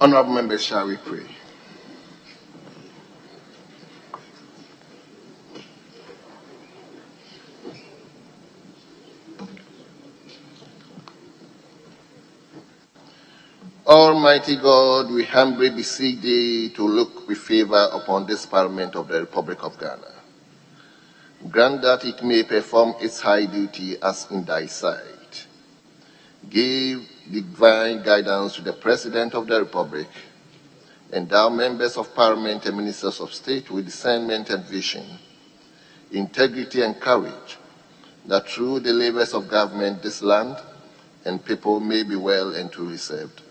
Honorable members, shall we pray? Almighty God, we humbly beseech thee to look with favor upon this Parliament of the Republic of Ghana. Grant that it may perform its high duty as in thy sight. Give divine guidance to the President of the Republic, endow members of Parliament and ministers of state with discernment and vision, integrity and courage, that through the labors of government this land and people may be well and truly served,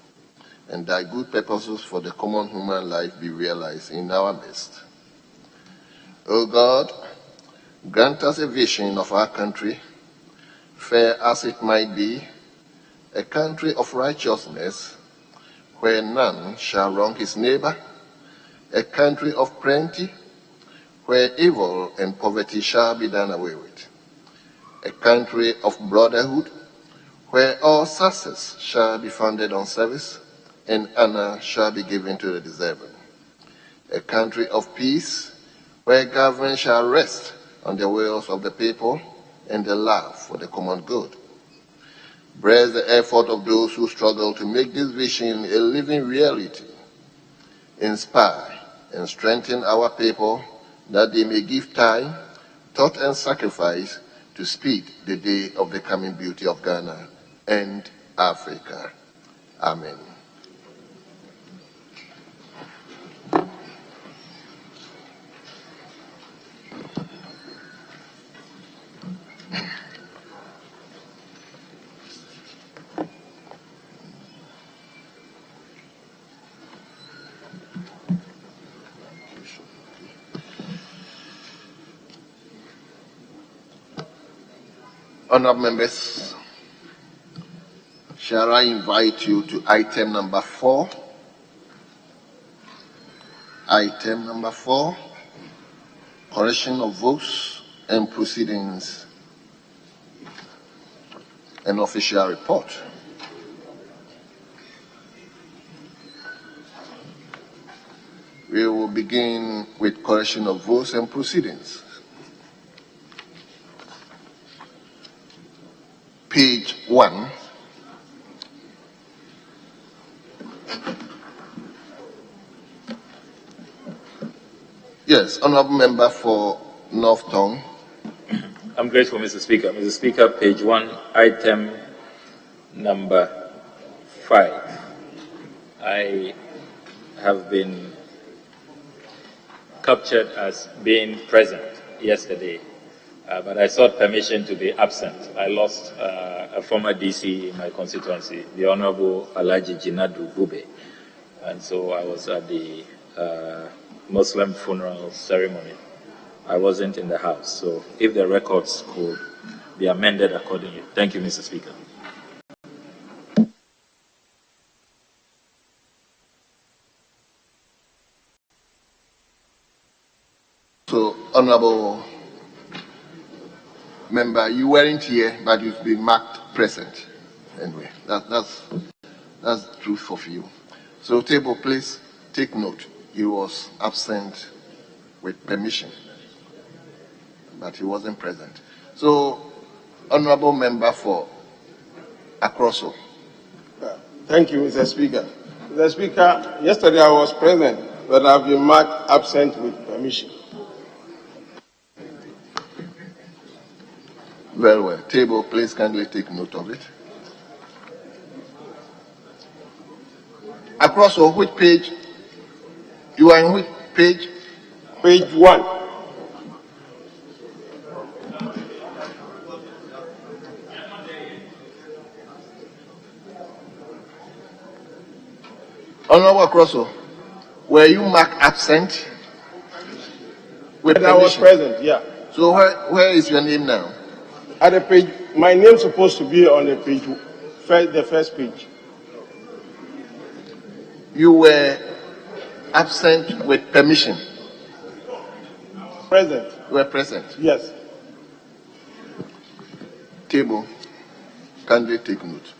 and thy good purposes for the common human life be realized in our midst. O God, grant us a vision of our country, fair as it might be, a country of righteousness, where none shall wrong his neighbor, a country of plenty, where evil and poverty shall be done away with, a country of brotherhood, where all success shall be founded on service, and honor shall be given to the deserving, a country of peace, where government shall rest on the wills of the people and the love for the common good. Bless the effort of those who struggle to make this vision a living reality. Inspire and strengthen our people that they may give time, thought, and sacrifice to speed the day of the coming beauty of Ghana and Africa. Amen. Honourable members, shall I invite you to item number 4? Item number 4, correction of votes and proceedings, an official report. We will begin with correction of votes and proceedings. Page 1. Yes, honourable member for North Tongue. I'm grateful, Mr. Speaker. Mr. Speaker, page 1, item number 5. I have been captured as being present yesterday, but I sought permission to be absent. I lost a former DC in my constituency, the Honorable Alhaji Jinadu Bube, and so I was at the Muslim funeral ceremony. I wasn't in the house, so if the records could be amended accordingly. Thank you, Mr. Speaker. So, honourable member, you weren't here, but you've been marked present. Anyway, that's the truth of you. So, table, please take note. He was absent with permission, but he wasn't present. So, honourable member for Akroso. Thank you, Mr. Speaker. Mr. Speaker, yesterday I was present, but I've been marked absent with permission. Very well. Table, please kindly take note of it. Akroso, which page? You are in which page? Page 1. Honorable Akroso, were you marked absent? With I was present, yeah. So where is your name now? At the page, my name's supposed to be on the page, the first page. You were absent with permission? Present. You were present? Yes. Table, kindly take note.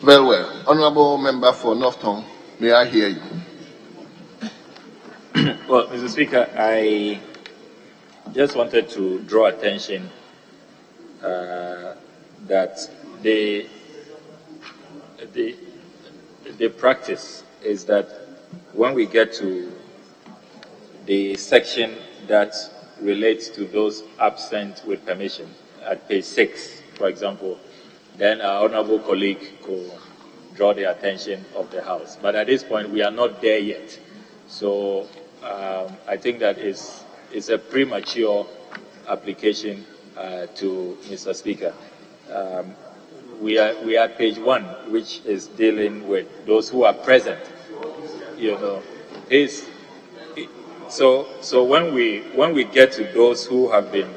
Very well. Honorable Member for Northton, may I hear you? Well, Mr. Speaker, I just wanted to draw attention that the practice is that when we get to the section that relates to those absent with permission at page 6, for example, then our honorable colleague could draw the attention of the House. But at this point, we are not there yet. So I think that is a premature application to Mr. Speaker. We are at page 1, which is dealing with those who are present. You know, so when we get to those who have been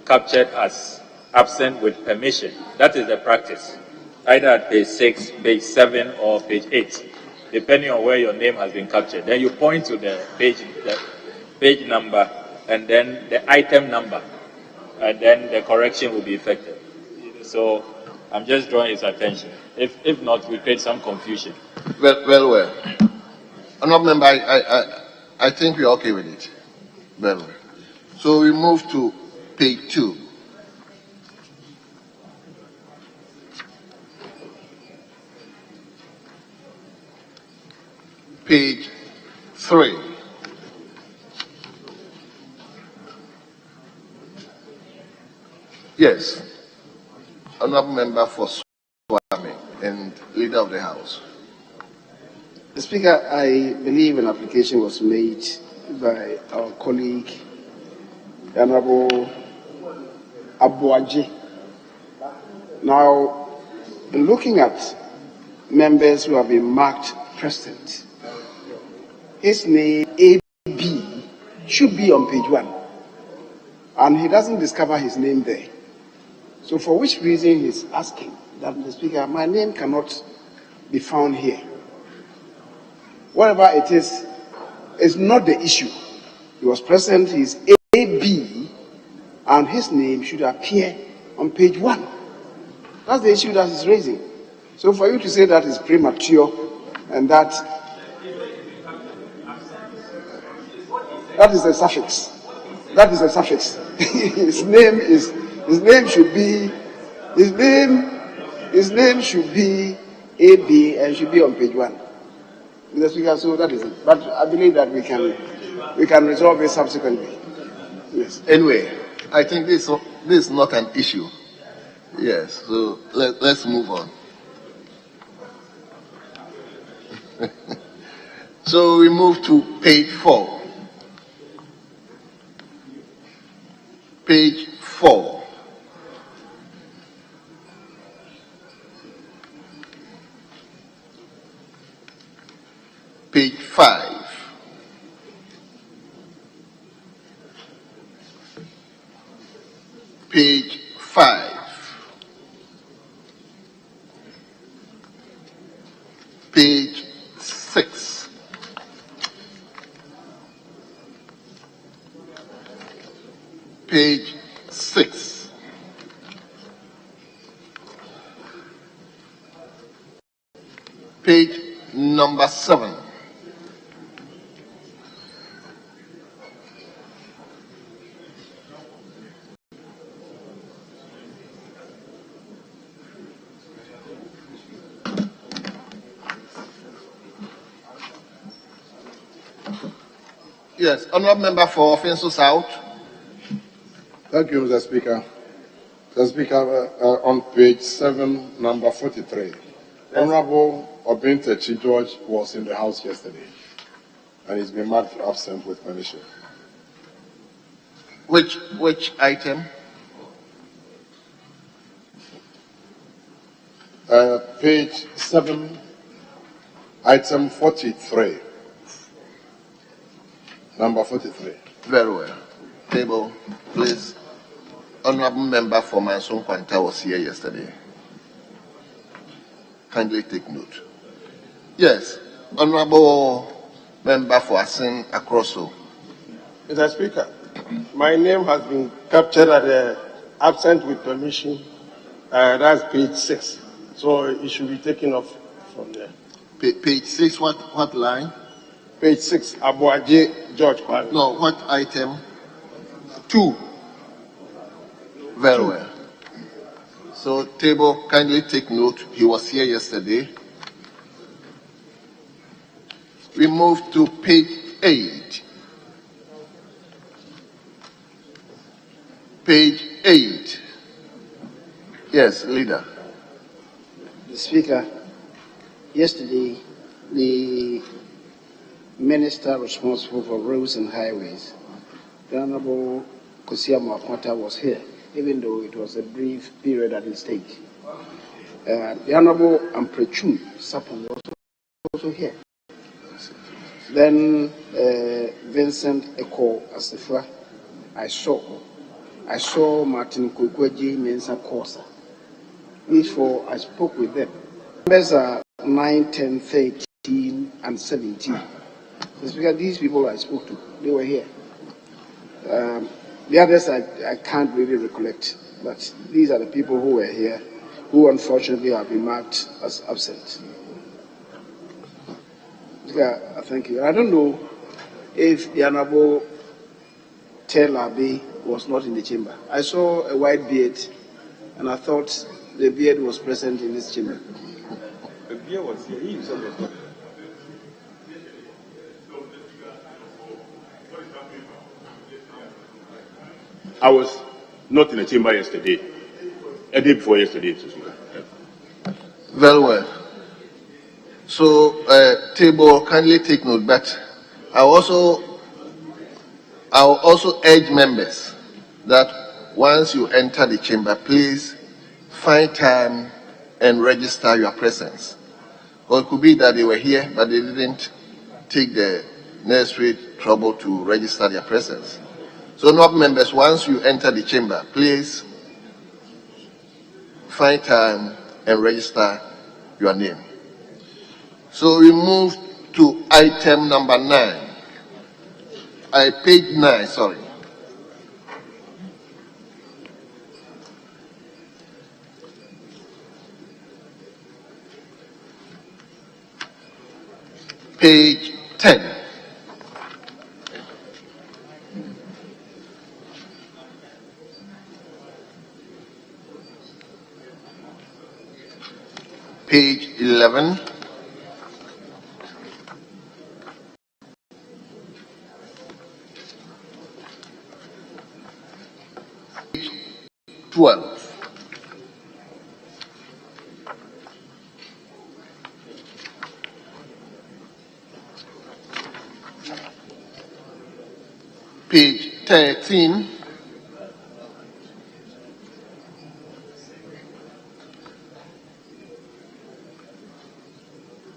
captured as absent with permission, that is the practice, either at page 6, page 7, or page 8, depending on where your name has been captured. Then you point to the page number, and then the item number, and then the correction will be effective. So I'm just drawing his attention. If not, we create some confusion. Well. Honorable Member, I think we're okay with it. Very well. So we move to page 2. Page 3. Yes. Honorable Member for Swami and Leader of the House. Mr. Speaker, I believe an application was made by our colleague, the Honorable Abuaji. Now, in looking at members who have been marked present, his name, AB, should be on page 1, and he doesn't discover his name there. So for which reason he's asking that, Mr. Speaker, my name cannot be found here. Whatever it is not the issue. He was present, he's AB, and his name should appear on page 1. That's the issue that he's raising. So for you to say that is premature and that is a suffix. That is a suffix. his name should be AB and should be on page 1. Mr. Speaker, so that is it. But I believe that we can resolve it subsequently. Yes. Anyway, I think this is not an issue. Yes, so let's move on. So we move to page 4. Page 4. Page 5. Page 5. Page 6. Page 6. Page number 7. Yes, honorable member for Offensive South. Thank you, Mr. Speaker. Mr. Speaker, on page 7, number 43, yes. Honorable Obintechi George was in the House yesterday, and he's been marked absent with permission. Which item? Page 7, item 43. Number 43. Very well. Table, please. Honorable member for Manson Kwanta was here yesterday. Kindly take note. Yes, honorable member for Asin Akroso. Mr. Speaker, my name has been captured as absent with permission. That's page 6. So it should be taken off from there. Page 6, what line? Page 6, Abuaje George Kwame. No, what item? 2. Very well. So, table, kindly take note. He was here yesterday. We move to page 8. Page 8. Yes, leader. The Speaker, yesterday, the Minister responsible for roads and highways, the Honorable Kosiama Akwata, was here, even though it was a brief period at his stake. The Honorable Amprechu Sapon was also here. Then Vincent Eko Asifra, I saw Martin Kukweji Mensa Kosa. These four, I spoke with them. Numbers are 9, 10, 13, and 17. The Speaker, these people I spoke to, they were here. The others I can't really recollect, but these are the people who were here, who unfortunately have been marked as absent. Speaker, thank you. I don't know if the Honorable Tel Abbey was not in the chamber. I saw a white beard, and I thought the beard was present in this chamber. The beard was here. He himself was not. I was not in the chamber yesterday. A day before yesterday, Mr. Speaker. Very well. So, table, kindly take note, but I'll also urge members that once you enter the chamber, please find time and register your presence. Or it could be that they were here, but they didn't take the necessary trouble to register their presence. So, not members, once you enter the chamber, please find time and register your name. So we move to item number 9. Page 9, sorry. Page 10. Page 11. Page 12. Page 13.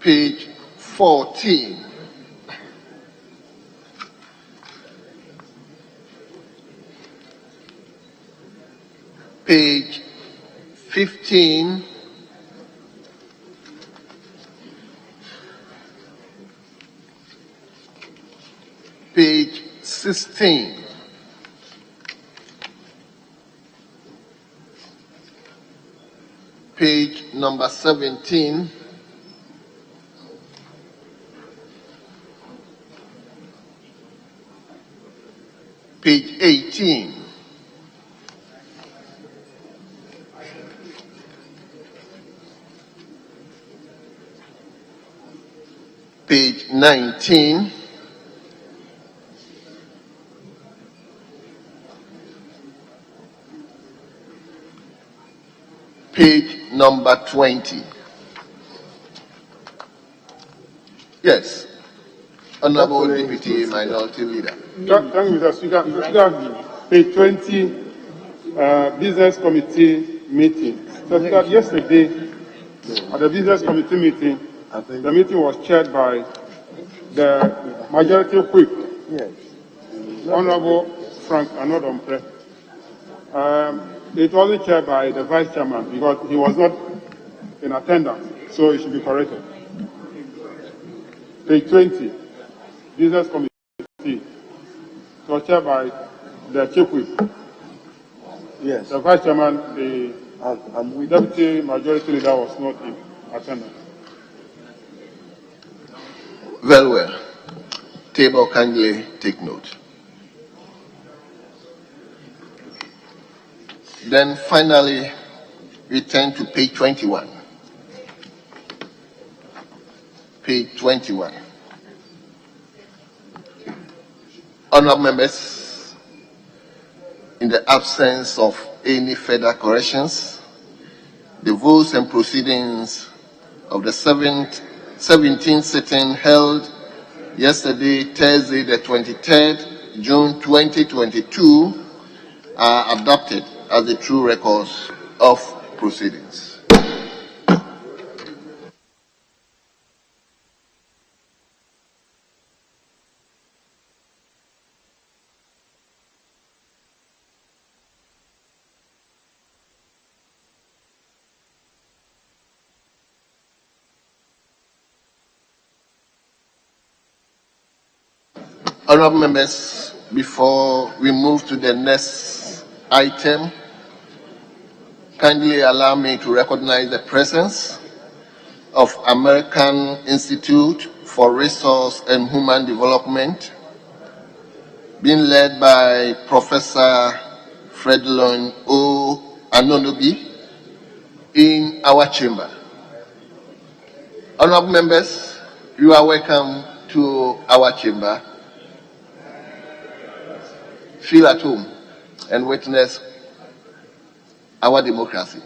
Page 14. Page 15. Page 16. Page number 17. Page 18. Page 19. Page number 20. Yes. Honorable Deputy Minority Leader. Thank you, Mr. Speaker. Mr. Speaker, page 20, Business Committee meeting. Mr. Speaker, yesterday, at the Business Committee meeting, the meeting was chaired by the Majority Whip, Honorable Frank Anodompe. It wasn't chaired by the Vice Chairman because he was not in attendance, so it should be corrected. Page 20, Business Committee, it was chaired by the Chief Whip. Yes. The Vice Chairman, the Deputy Majority Leader was not in attendance. Very well. Table, kindly take note. Then finally, we turn to page 21. Page 21. Honourable members, in the absence of any further corrections, the votes and proceedings of the 17th sitting held yesterday, Thursday, the 23rd June 2022, are adopted as the true records of proceedings. Honourable members, before we move to the next item, kindly allow me to recognize the presence of American Institute for Resource and Human Development, being led by Professor Fredlon O. Anonobi, in our chamber. Honourable members, you are welcome to our chamber. Feel at home and witness our democracy.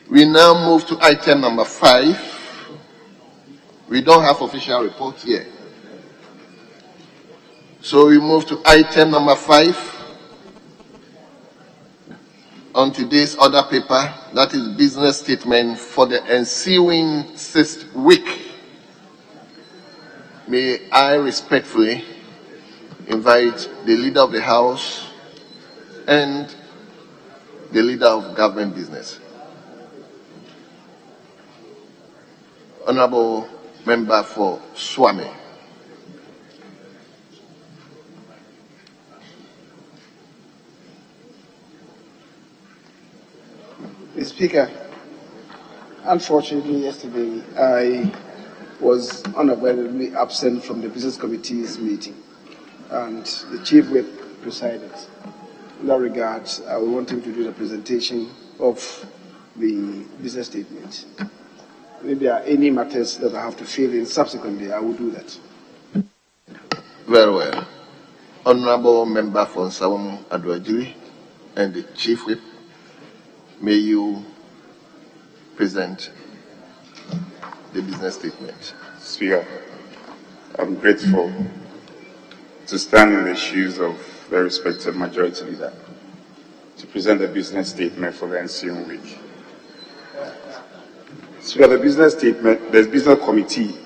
We now move to item number 5. We don't have official reports here. So we move to item number 5 on today's order paper, that is business statement for the ensuing 6th week. May I respectfully invite the Leader of the House and the Leader of Government Business. Honorable Member for Swami. Mr. Speaker, unfortunately yesterday I was unavoidably absent from the Business Committee's meeting and the Chief Whip presided. In that regard, I would want him to do the presentation of the business statement. If there are any matters that I have to fill in subsequently, I will do that. Very well. Honorable Member for Nsawam Adwajiri and the Chief Whip, may you present the business statement. Speaker, I'm grateful to stand in the shoes of the respected Majority Leader to present the business statement for the ensuing week. Speaker, the business committee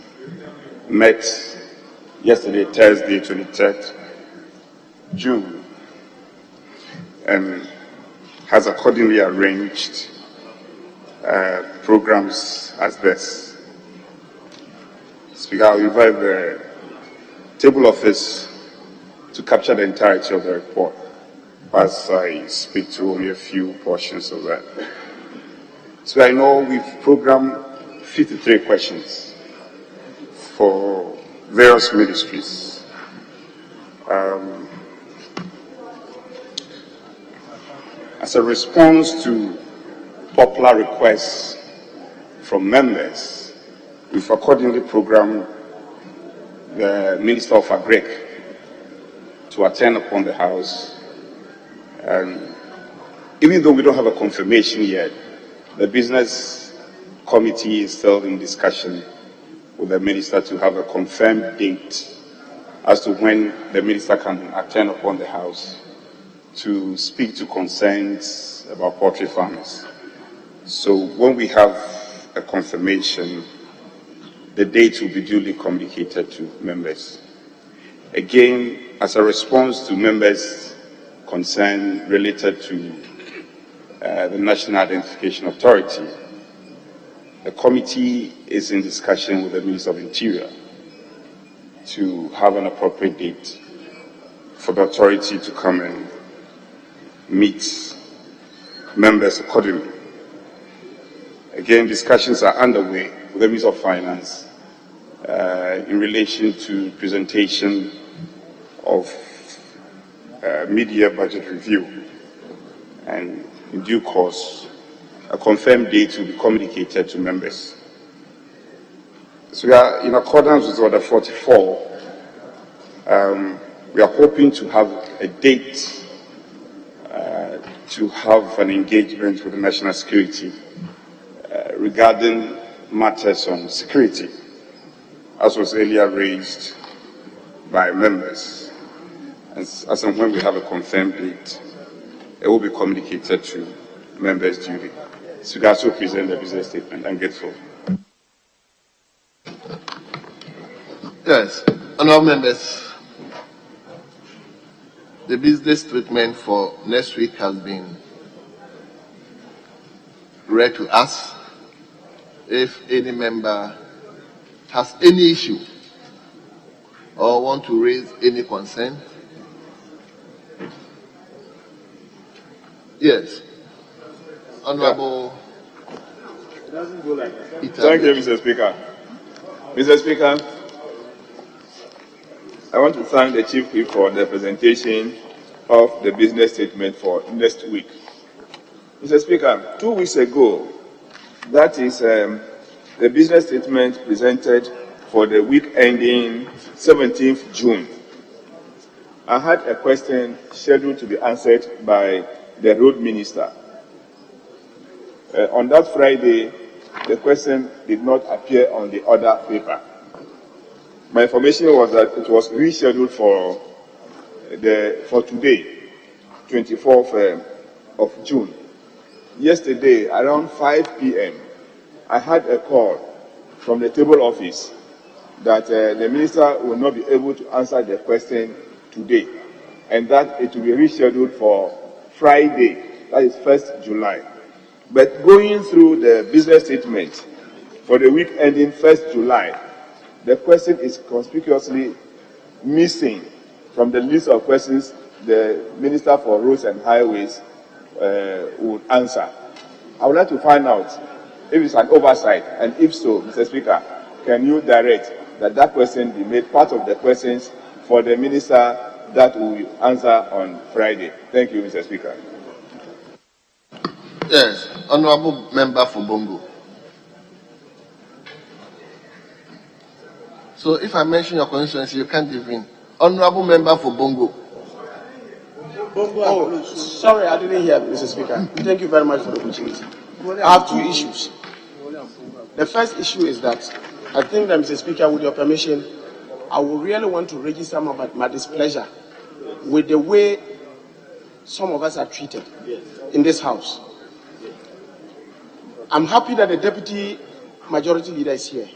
met yesterday, Thursday, 23rd June, and has accordingly arranged programs as this. Speaker, I'll invite the table office to capture the entirety of the report as I speak to only a few portions of that. So I know we've programmed 53 questions for various ministries. As a response to popular requests from members, we've accordingly programmed the Minister of Agric to attend upon the House. And even though we don't have a confirmation yet, the Business Committee is still in discussion with the Minister to have a confirmed date as to when the Minister can attend upon the House to speak to concerns about poultry farmers. So when we have a confirmation, the date will be duly communicated to members. Again, as a response to members' concern related to the National Identification Authority, the committee is in discussion with the Minister of Interior to have an appropriate date for the authority to come and meet members accordingly. Again, discussions are underway with the Minister of Finance in relation to presentation of mid-year budget review, and in due course, a confirmed date will be communicated to members. So we are in accordance with Order 44. We are hoping to have a date to have an engagement with the national security regarding matters on security, as was earlier raised by members. As and when we have a confirmed date, it will be communicated to members duly. So we also present the business statement and get forward. Yes, honourable members, the business statement for next week has been read to us. If any member has any issue or want to raise any concern, yes, honourable. It doesn't go like that. Thank you, Mr. Speaker. Mr. Speaker, I want to thank the Chief Whip for the presentation of the business statement for next week. Mr. Speaker, 2 weeks ago, that is the business statement presented for the week ending 17th June. I had a question scheduled to be answered by the Road Minister. On that Friday, the question did not appear on the order paper. My information was that it was rescheduled for today, 24th of June. Yesterday, around 5 p.m., I had a call from the table office that the minister will not be able to answer the question today, and that it will be rescheduled for Friday, that is 1st July. But going through the business statement for the week ending 1st July, the question is conspicuously missing from the list of questions the Minister for Roads and Highways would answer. I would like to find out if it's an oversight, and if so, Mr. Speaker, can you direct that that question be made part of the questions for the Minister that will answer on Friday? Thank you, Mr. Speaker. Yes, honourable member for Bongo. So if I mention your constituency, you can't even. Honourable member for Bongo. Oh, sorry, I didn't hear, Mr. Speaker. Thank you very much for the opportunity. I have 2 issues. The first issue is that I think that, Mr. Speaker, with your permission, I would really want to register my displeasure with the way some of us are treated in this House. I'm happy that the Deputy Majority Leader is here.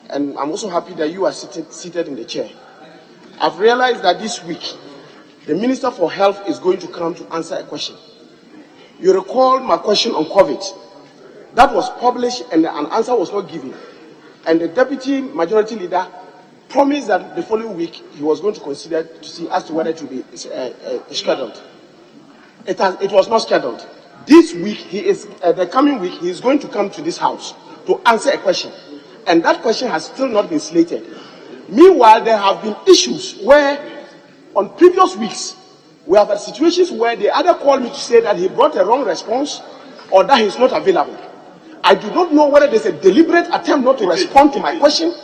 And I'm also happy that you are seated in the chair. I've realized that this week, the Minister for Health is going to come to answer a question. You recall my question on COVID. That was published and an answer was not given. And the Deputy Majority Leader promised that the following week he was going to consider to see as to whether it will be scheduled. It was not scheduled. This week, the coming week, he is going to come to this House to answer a question. And that question has still not been slated. Meanwhile, there have been issues where, on previous weeks, we have had situations where they either called me to say that he brought a wrong response or that he's not available. I do not know whether there's a deliberate attempt not to respond to my question,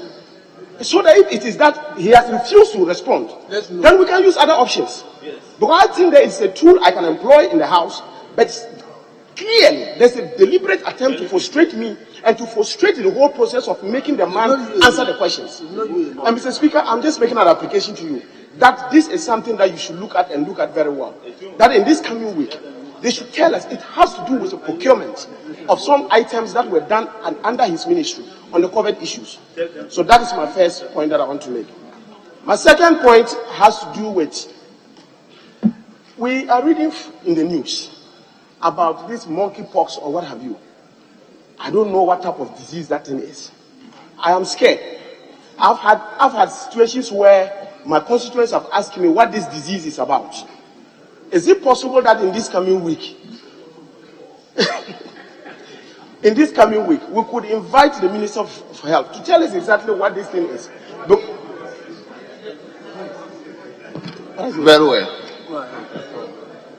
so that if it is that he has refused to respond, then we can use other options. Because I think there is a tool I can employ in the House, but clearly there's a deliberate attempt to frustrate me and to frustrate the whole process of making the man answer the questions. And Mr. Speaker, I'm just making an application to you that this is something that you should look at and look at very well. That in this coming week, they should tell us it has to do with the procurement of some items that were done under his ministry on the COVID issues. So that is my first point that I want to make. My second point has to do with, we are reading in the news about this monkeypox or what have you. I don't know what type of disease that thing is. I am scared I've had situations where my constituents have asked me what this disease is about. Is it possible that in this coming week, we could invite the Minister of Health to tell us exactly what this thing is? Very well.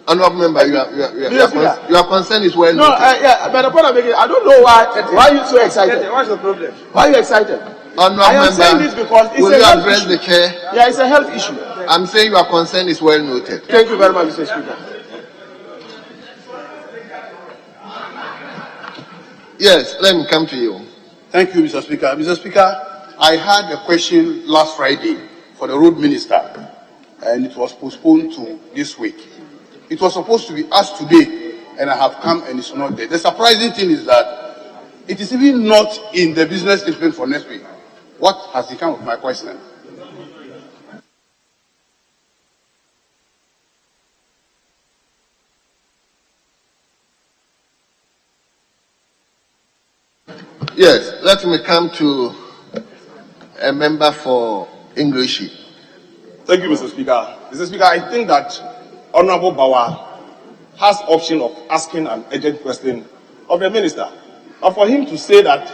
Honourable member, your concern is well noted. Yeah, but the point I'm making, I don't know why are you so excited? What's the problem? Why are you excited? Honourable I am member, saying this because it's will a you health address issue. the chair? Yeah, it's a health issue. I'm saying your concern is well noted. Thank you very much, Mr. Speaker. Yes, let me come to you. Thank you, Mr. Speaker. Mr. Speaker, I had a question last Friday for the road minister, and it was postponed to this week. It was supposed to be asked today, and I have come and it's not there. The surprising thing is that it is even not in the business statement for next week. What has become of my question? Yes, let me come to a member for English. Thank you, Mr. Speaker. Mr. Speaker, I think that Honorable Bawa has option of asking an urgent question of the minister. But for him to say that,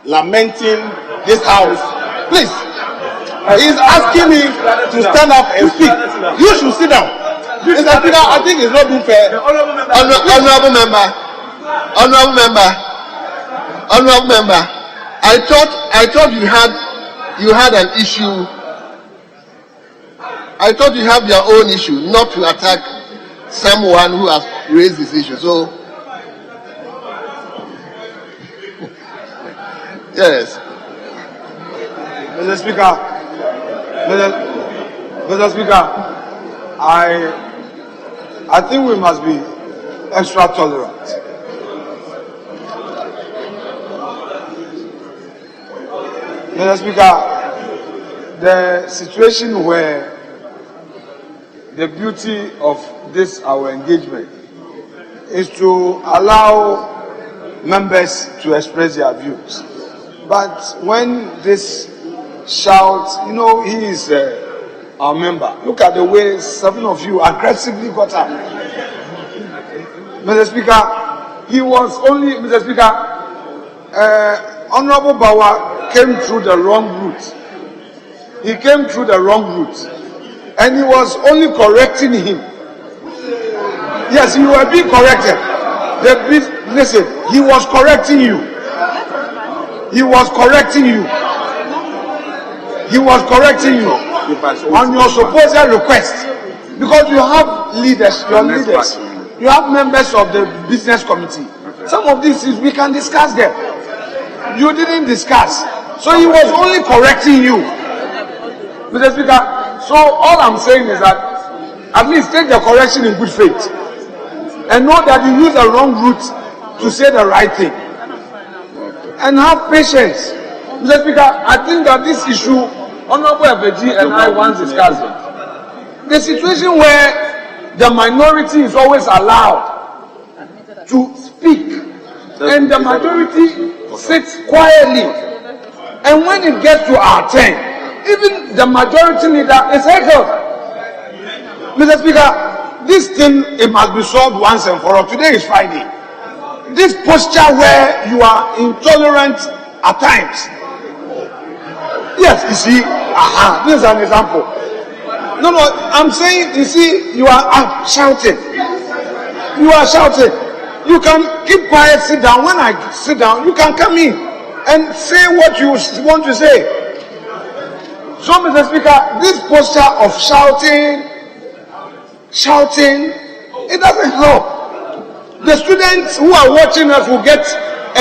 lamenting this house, please, he's asking me to stand up and speak. You should sit down. Mr. Speaker, I think it's not being fair. Honorable member, I thought you had an issue. I thought you have your own issue, not to attack someone who has raised this issue. So, yes. Mr. Speaker, I think we must be extra tolerant. Mr. Speaker, the situation where the beauty of this our engagement is to allow members to express their views. But when this shout, he is our member. Look at the way 7 of you aggressively got up. Mr. Speaker, Mr. Speaker, Honorable Bawa came through the wrong route. He came through the wrong route. And he was only correcting him. Yes, you were being corrected. Listen, he was correcting you. He was correcting you. He was correcting you on your supposed request. Because you have leaders, you have members of the business committee. Some of these things we can discuss them. You didn't discuss. So he was only correcting you. Mr. Speaker, so all I'm saying is that at least take the correction in good faith and know that you used the wrong route to say the right thing. And have patience. Mr. Speaker, I think that this issue, Honorable FG and I once discussed it. The situation where the minority is always allowed to speak and the majority sits quietly. And when it gets to our turn, even the majority leader is heckled. Mr. Speaker, this thing, it must be solved once and for all. Today is Friday. This posture where you are intolerant at times. Yes, you see, this is an example. No, I'm saying, you see, you are shouting. You are shouting. You can keep quiet, sit down. When I sit down, you can come in and say what you want to say. So, Mr. Speaker, this posture of shouting, it doesn't help. The students who are watching us will get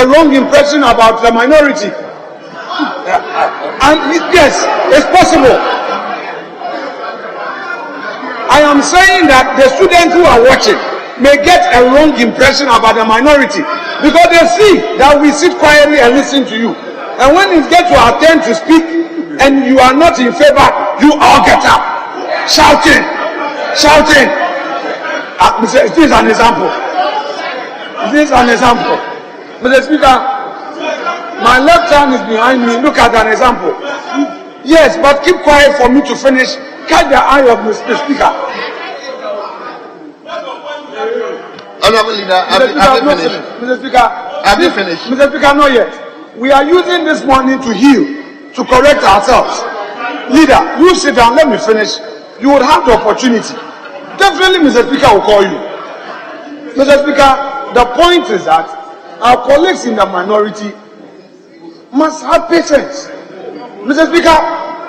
a wrong impression about the minority. And yes, it's possible. I am saying that the students who are watching may get a wrong impression about the minority because they see that we sit quietly and listen to you. And when it gets to our turn to speak, and you are not in favor, you all get up, shouting. This is an example. Mr. Speaker, my left hand is behind me. Look at an example. Yes, but keep quiet for me to finish. Catch the eye of Mr. Speaker. Honorable Leader, have you finished? Mr. Speaker, have you finished? Mr. Speaker, not yet. We are using this morning to heal, to correct ourselves. Leader, you sit down, let me finish. You would have the opportunity. Definitely, Mr. Speaker will call you. Mr. Speaker, the point is that our colleagues in the minority must have patience. Mr. Speaker,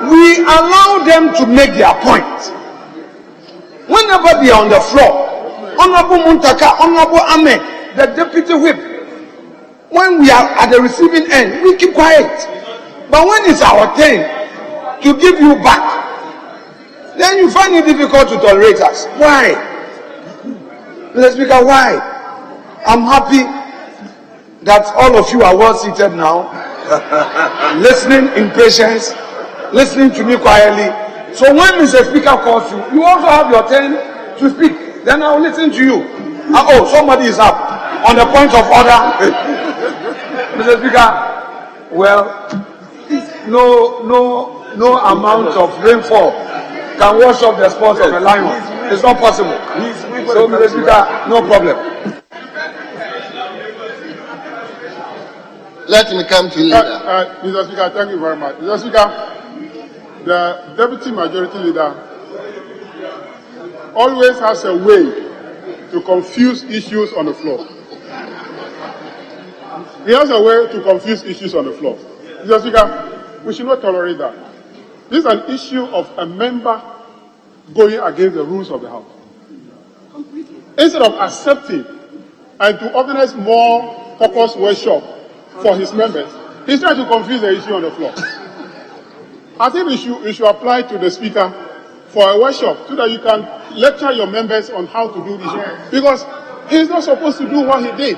we allow them to make their point. Whenever they are on the floor, Honorable Muntaka, Honorable Ahmed, the Deputy Whip, when we are at the receiving end, we keep quiet. But when it's our turn to give you back, then you find it difficult to tolerate us. Why? Mr. Speaker, why? I'm happy that all of you are well seated now, listening in patience, listening to me quietly. So when Mr. Speaker calls you, you also have your turn to speak. Then I will listen to you. Oh, somebody is up on the point of order. Mr. Speaker, well, no amount of rainfall can wash off the spots of a lion. It's not possible. So, Mr. Speaker, no problem. Let me come to Leader. Mr. Speaker, thank you very much. Mr. Speaker, the Deputy Majority Leader always has a way to confuse issues on the floor. He has a way to confuse issues on the floor. Mr. Speaker, we should not tolerate that. This is an issue of a member going against the rules of the House. Instead of accepting and to organize more focused workshop for his members, he's trying to confuse the issue on the floor. I think we should apply to the Speaker for a workshop so that you can lecture your members on how to do this. Because he's not supposed to do what he did.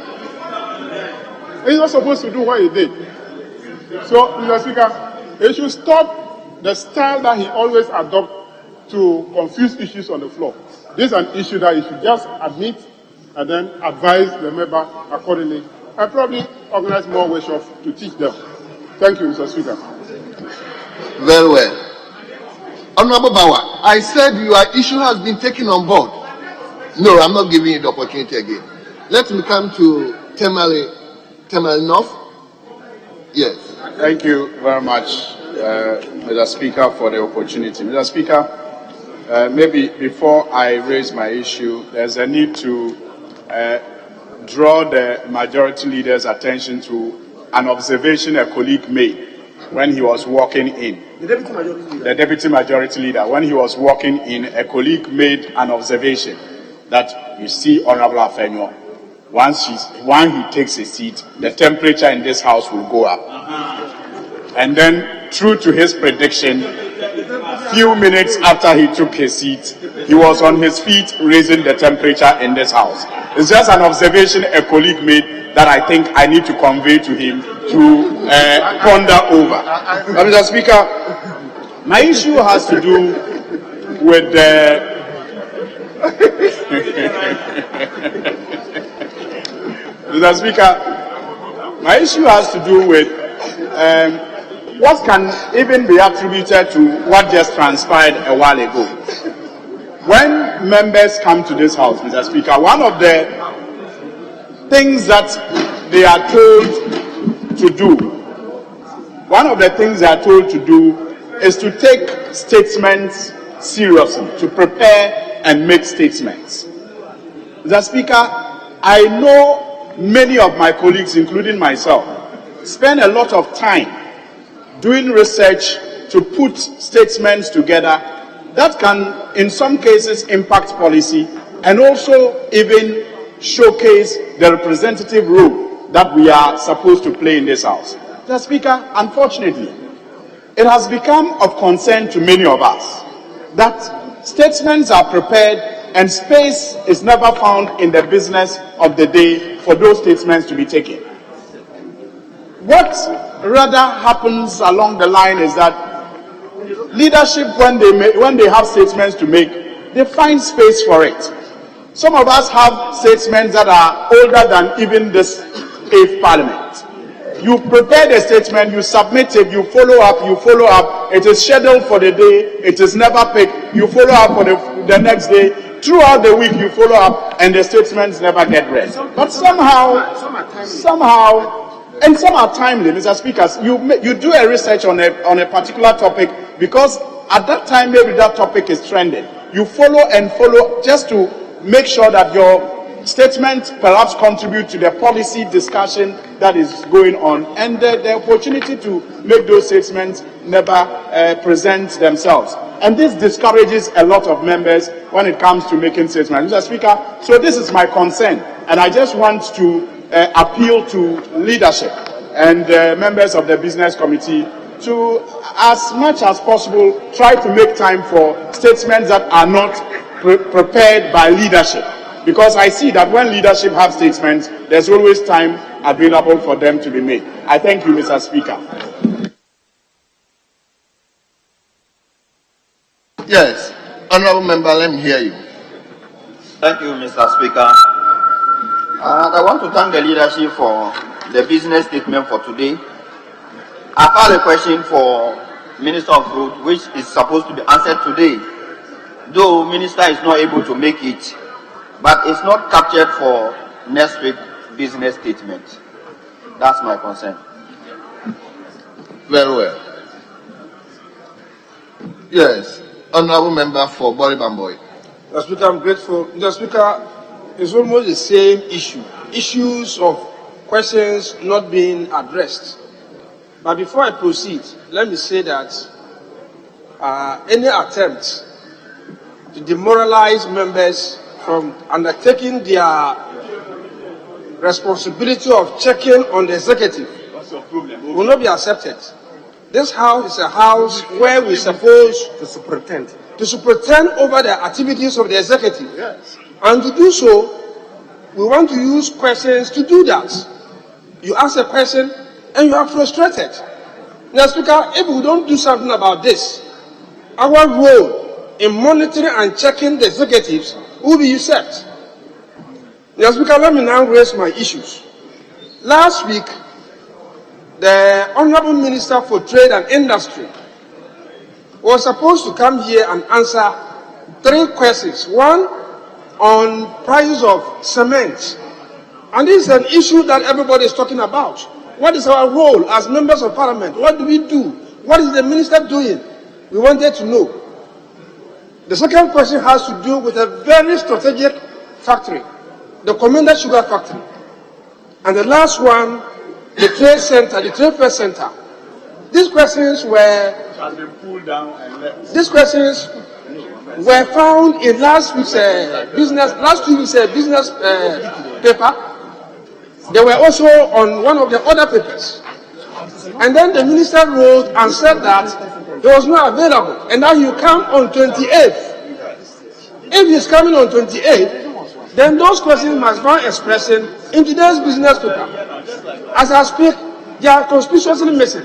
He's not supposed to do what he did. So, Mr. Speaker, he should stop the style that he always adopts to confuse issues on the floor. This is an issue that he should just admit and then advise the member accordingly and probably organize more workshops to teach them. Thank you, Mr. Speaker. Very well. Honorable Bawa, I said your issue has been taken on board. No, I'm not giving you the opportunity again. Let me come to Temel North. Yes. Thank you very much, Mr. Speaker, for the opportunity. Mr. Speaker, maybe before I raise my issue, there's a need to draw the majority leader's attention to an observation a colleague made when he was walking in. The Deputy Majority Leader, when he was walking in, a colleague made an observation that, you see, Honorable Afenyo, when he takes a seat, the temperature in this house will go up. And then, true to his prediction, few minutes after he took his seat, he was on his feet raising the temperature in this house. It's just an observation a colleague made that I think I need to convey to him to ponder over. Mr. Speaker, my issue has to do with Mr. Speaker, my issue has to do with what can even be attributed to what just transpired a while ago. When members come to this house, Mr. Speaker, one of the things that they are told to do, is to take statements seriously, to prepare and make statements. Mr. Speaker, I know many of my colleagues, including myself, spend a lot of time doing research to put statements together that can, in some cases, impact policy and also even showcase the representative role that we are supposed to play in this house. Mr. Speaker, unfortunately, it has become of concern to many of us that statements are prepared and space is never found in the business of the day for those statements to be taken. What rather happens along the line is that leadership, when they have statements to make, they find space for it. Some of us have statements that are older than even this 8th Parliament. You prepare the statement, you submit it, you follow up. It is scheduled for the day, it is never picked. You follow up for the next day. Throughout the week, you follow up, and the statements never get read. But somehow, and some are timely, Mr. Speakers. You do a research on a particular topic because at that time maybe that topic is trending. You follow just to make sure that your statements perhaps contribute to the policy discussion that is going on, and the opportunity to make those statements never present themselves. And this discourages a lot of members when it comes to making statements. Mr. Speaker, so this is my concern, and I just want to appeal to leadership and members of the Business Committee to, as much as possible, try to make time for statements that are not prepared by leadership. Because I see that when leadership have statements, there's always time available for them to be made. I thank you, Mr. Speaker. Yes. Honorable Member, let me hear you. Thank you, Mr. Speaker. I want to thank the leadership for the business statement for today. I've had a question for Minister of Road, which is supposed to be answered today, though Minister is not able to make it, but it's not captured for next week business statement. That's my concern. Very well. Yes. Honorable Member for Boribamboy. Mr. Speaker, I'm grateful. Mr. Speaker, it's almost the same issue. Issues of questions not being addressed. But before I proceed, let me say that any attempt to demoralize members from undertaking their responsibility of checking on the executive will not be accepted. This house is a house where we're supposed to superintend over the activities of the executive. Yes. And to do so, we want to use questions to do that. You ask a question and you are frustrated. Now, Speaker, if we don't do something about this, our role in monitoring and checking the executives will be usurped. Now, Speaker, let me now raise my issues. Last week, the Honorable Minister for Trade and Industry was supposed to come here and answer 3 questions. One on price of cement. And this is an issue that everybody is talking about. What is our role as members of parliament? What do we do? What is the minister doing? We wanted to know. The second question has to do with a very strategic factory, the Commander Sugar Factory. And the last one, the trade center, the trade fair center. These questions were pulled down and left. These questions were found in last week's business paper. They were also on one of the other papers. And then the minister wrote and said that he was not available, and now you come on 28th. If he's coming on 28th, then those questions must find expression in today's business paper. As I speak, they are conspicuously missing.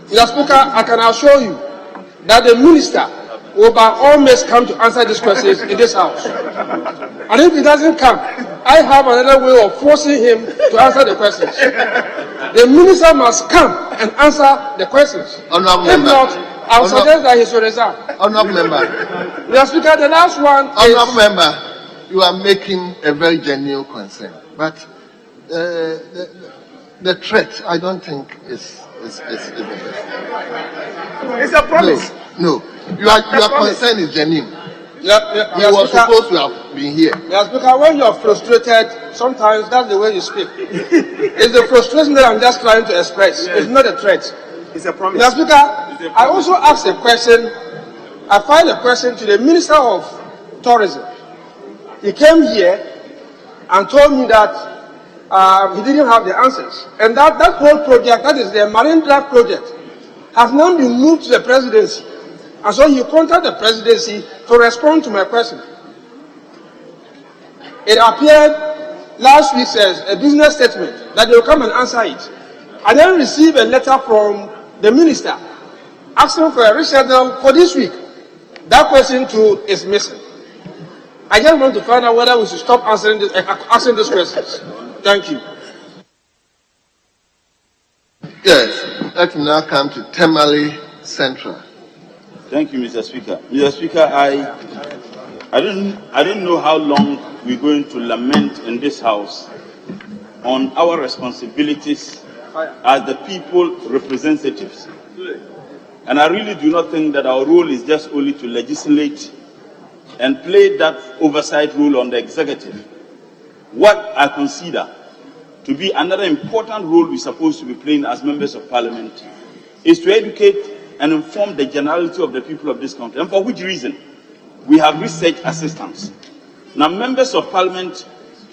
Mr. Speaker, I can assure you that the minister will by all means come to answer these questions in this house. And if he doesn't come, I have another way of forcing him to answer the questions. The minister must come and answer the questions. If not, I'll suggest that he should resign. Honorable Member. Mr. Speaker, the last one Honorable Member, you are making a very genuine concern. But the threat, I don't think is even. It's a promise. No. Your concern is genuine. You were supposed to have been here. Mr. Speaker, when you are frustrated, sometimes that's the way you speak. It's the frustration that I'm just trying to express. Yes. It's not a threat. It's a promise. Mr. Speaker, I also asked a question. I filed a question to the Minister of Tourism. He came here and told me that he didn't have the answers. And that whole project, that is the Marine Drive project, has now been moved to the presidency. And so you contact the presidency to respond to my question. It appeared last week as a business statement that they will come and answer it. I then received a letter from the minister asking for a reschedule for this week. That question too is missing. I just want to find out whether we should stop asking these questions. Thank you. Yes, let me now come to Temale Central. Thank you, Mr. Speaker. Mr. Speaker, I don't know how long we're going to lament in this House on our responsibilities as the people representatives. And I really do not think that our role is just only to legislate and play that oversight role on the executive. What I consider to be another important role we're supposed to be playing as members of parliament is to educate and inform the generality of the people of this country. And for which reason? We have research assistants. Now, members of parliament,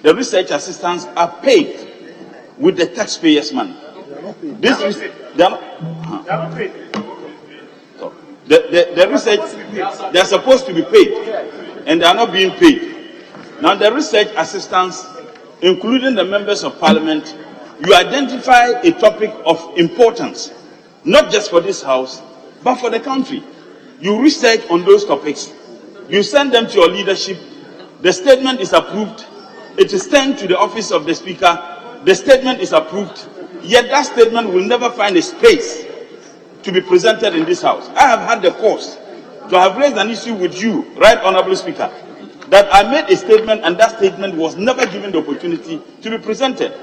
the research assistants are paid with the taxpayers' money. They are not paid. The research, they are supposed to be paid, and they are not being paid. Now, the research assistants, including the members of parliament, you identify a topic of importance, not just for this House, but for the country. You research on those topics, you send them to your leadership, the statement is approved, it is sent to the office of the Speaker, the statement is approved, yet that statement will never find a space to be presented in this House. I have had the cause to have raised an issue with you, Right Honorable Speaker, that I made a statement and that statement was never given the opportunity to be presented.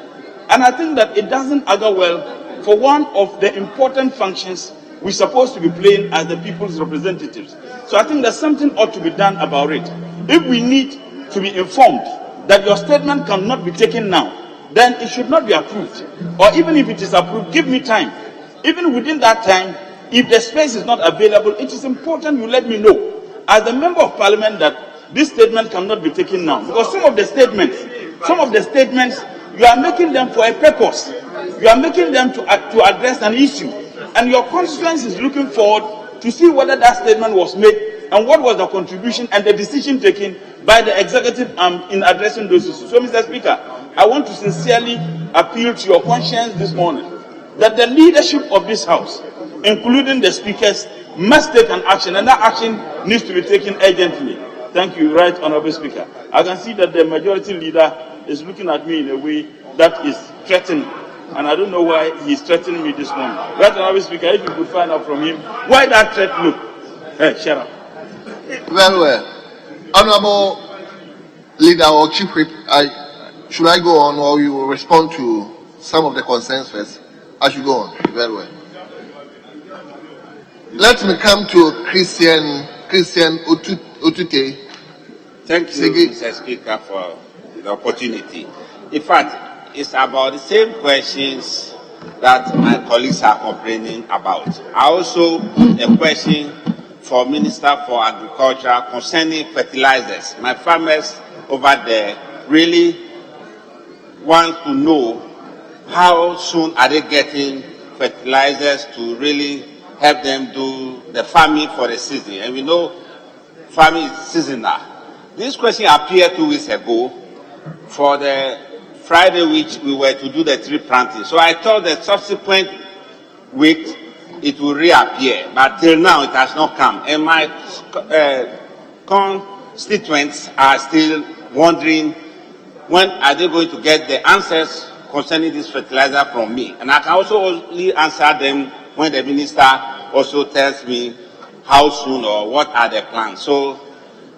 And I think that it doesn't augur well for one of the important functions we're supposed to be playing as the people's representatives. So I think that something ought to be done about it. If we need to be informed that your statement cannot be taken now, then it should not be approved. Or even if it is approved, give me time. Even within that time, if the space is not available, it is important you let me know as a member of parliament that this statement cannot be taken now. Because some of the statements, you are making them for a purpose. You are making them to address an issue. And your constituency is looking forward to see whether that statement was made and what was the contribution and the decision taken by the executive in addressing those issues. So, Mr. Speaker, I want to sincerely appeal to your conscience this morning that the leadership of this House, including the speakers, must take an action, and that action needs to be taken urgently. Thank you, Right Honorable Speaker. I can see that the majority leader is looking at me in a way that is threatening, and I don't know why he's threatening me this morning. Right Honorable Speaker, if you could find out from him why that threat look. Hey, shut up. Very well. Honorable Leader or Chief Whip, should I go on or you will respond to some of the concerns first? I should go on. Very well. Let me come to Christian Otute. Thank you, Mr. Speaker, for the opportunity. In fact, it's about the same questions that my colleagues are complaining about. I also a question for Minister for Agriculture concerning fertilizers. My farmers over there really want to know how soon are they getting fertilizers to really help them do the farming for the season. And we know farming is seasonal. This question appeared 2 weeks ago for the Friday which we were to do the tree planting. So I thought the subsequent week it will reappear, but till now it has not come. And my constituents are still wondering when are they going to get the answers concerning this fertilizer from me. And I can also only answer them when the minister also tells me how soon or what are the plans. So,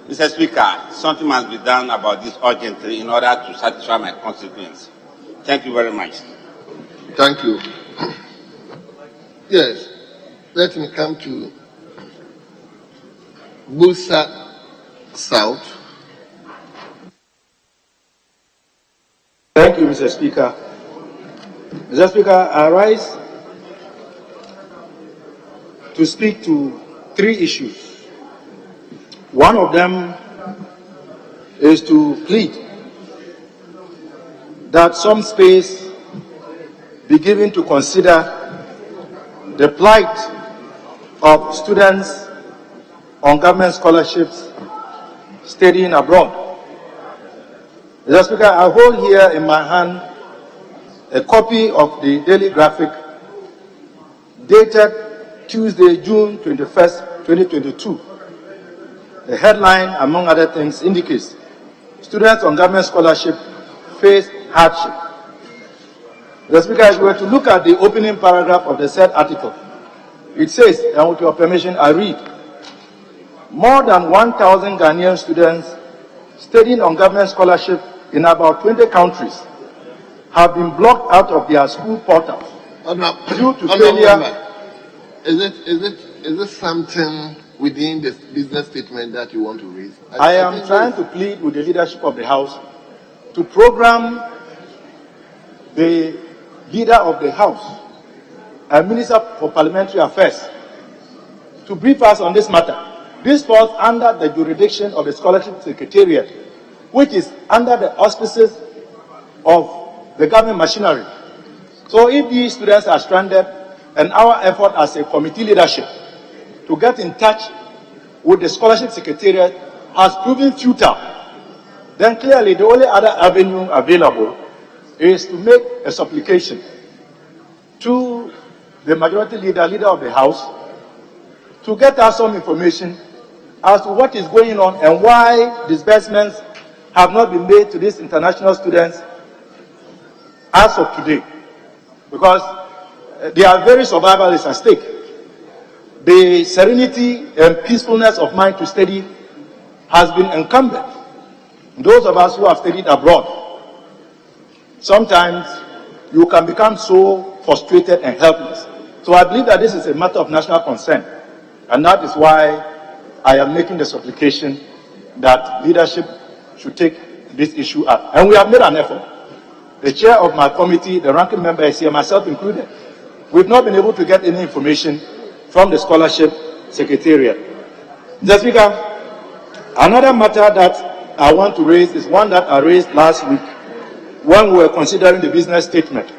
Mr. Speaker, something must be done about this urgently in order to satisfy my constituents. Thank you very much. Thank you. Yes, let me come to Busa South. Thank you, Mr. Speaker. Mr. Speaker, I rise to speak to 3 issues. One of them is to plead that some space be given to consider the plight of students on government scholarships studying abroad. Mr. Speaker, I hold here in my hand a copy of the Daily Graphic dated Tuesday, June 21st, 2022. The headline, among other things, indicates students on government scholarship face hardship. Mr. Speaker, if we were to look at the opening paragraph of the said article, it says, and with your permission, I read, more than 1,000 Ghanaian students studying on government scholarship in about 20 countries have been blocked out of their school portals due to failure. Is it something within the business statement that you want to raise? I am trying to plead with the leadership of the House to program the leader of the House and Minister for Parliamentary Affairs to brief us on this matter. This falls under the jurisdiction of the Scholarship Secretariat, which is under the auspices of the government machinery. So if these students are stranded, and our effort as a committee leadership to get in touch with the Scholarship Secretariat has proven futile, then clearly the only other avenue available is to make a supplication to the majority leader of the House, to get us some information as to what is going on and why disbursements have not been made to these international students as of today. Because their very survival is at stake. The serenity and peacefulness of mind to study has been encumbered. Those of us who have studied abroad, sometimes you can become so frustrated and helpless. So I believe that this is a matter of national concern. And that is why I am making the supplication that leadership should take this issue up. And we have made an effort. The chair of my committee, the ranking member is here, myself included. We've not been able to get any information from the Scholarship Secretariat. Mr. Speaker, another matter that I want to raise is one that I raised last week when we were considering the business statement.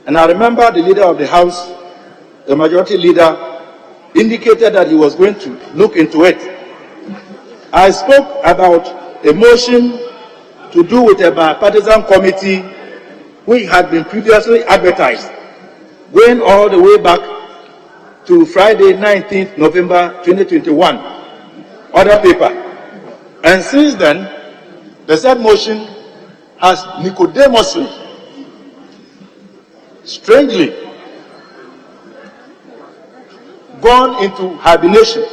And I remember the leader of the House, the majority leader, indicated that he was going to look into it. I spoke about a motion to do with a bipartisan committee which had been previously advertised, going all the way back to Friday, 19th November 2021, other paper. And since then, the said motion has Nicodemously, strangely, gone into hibernation.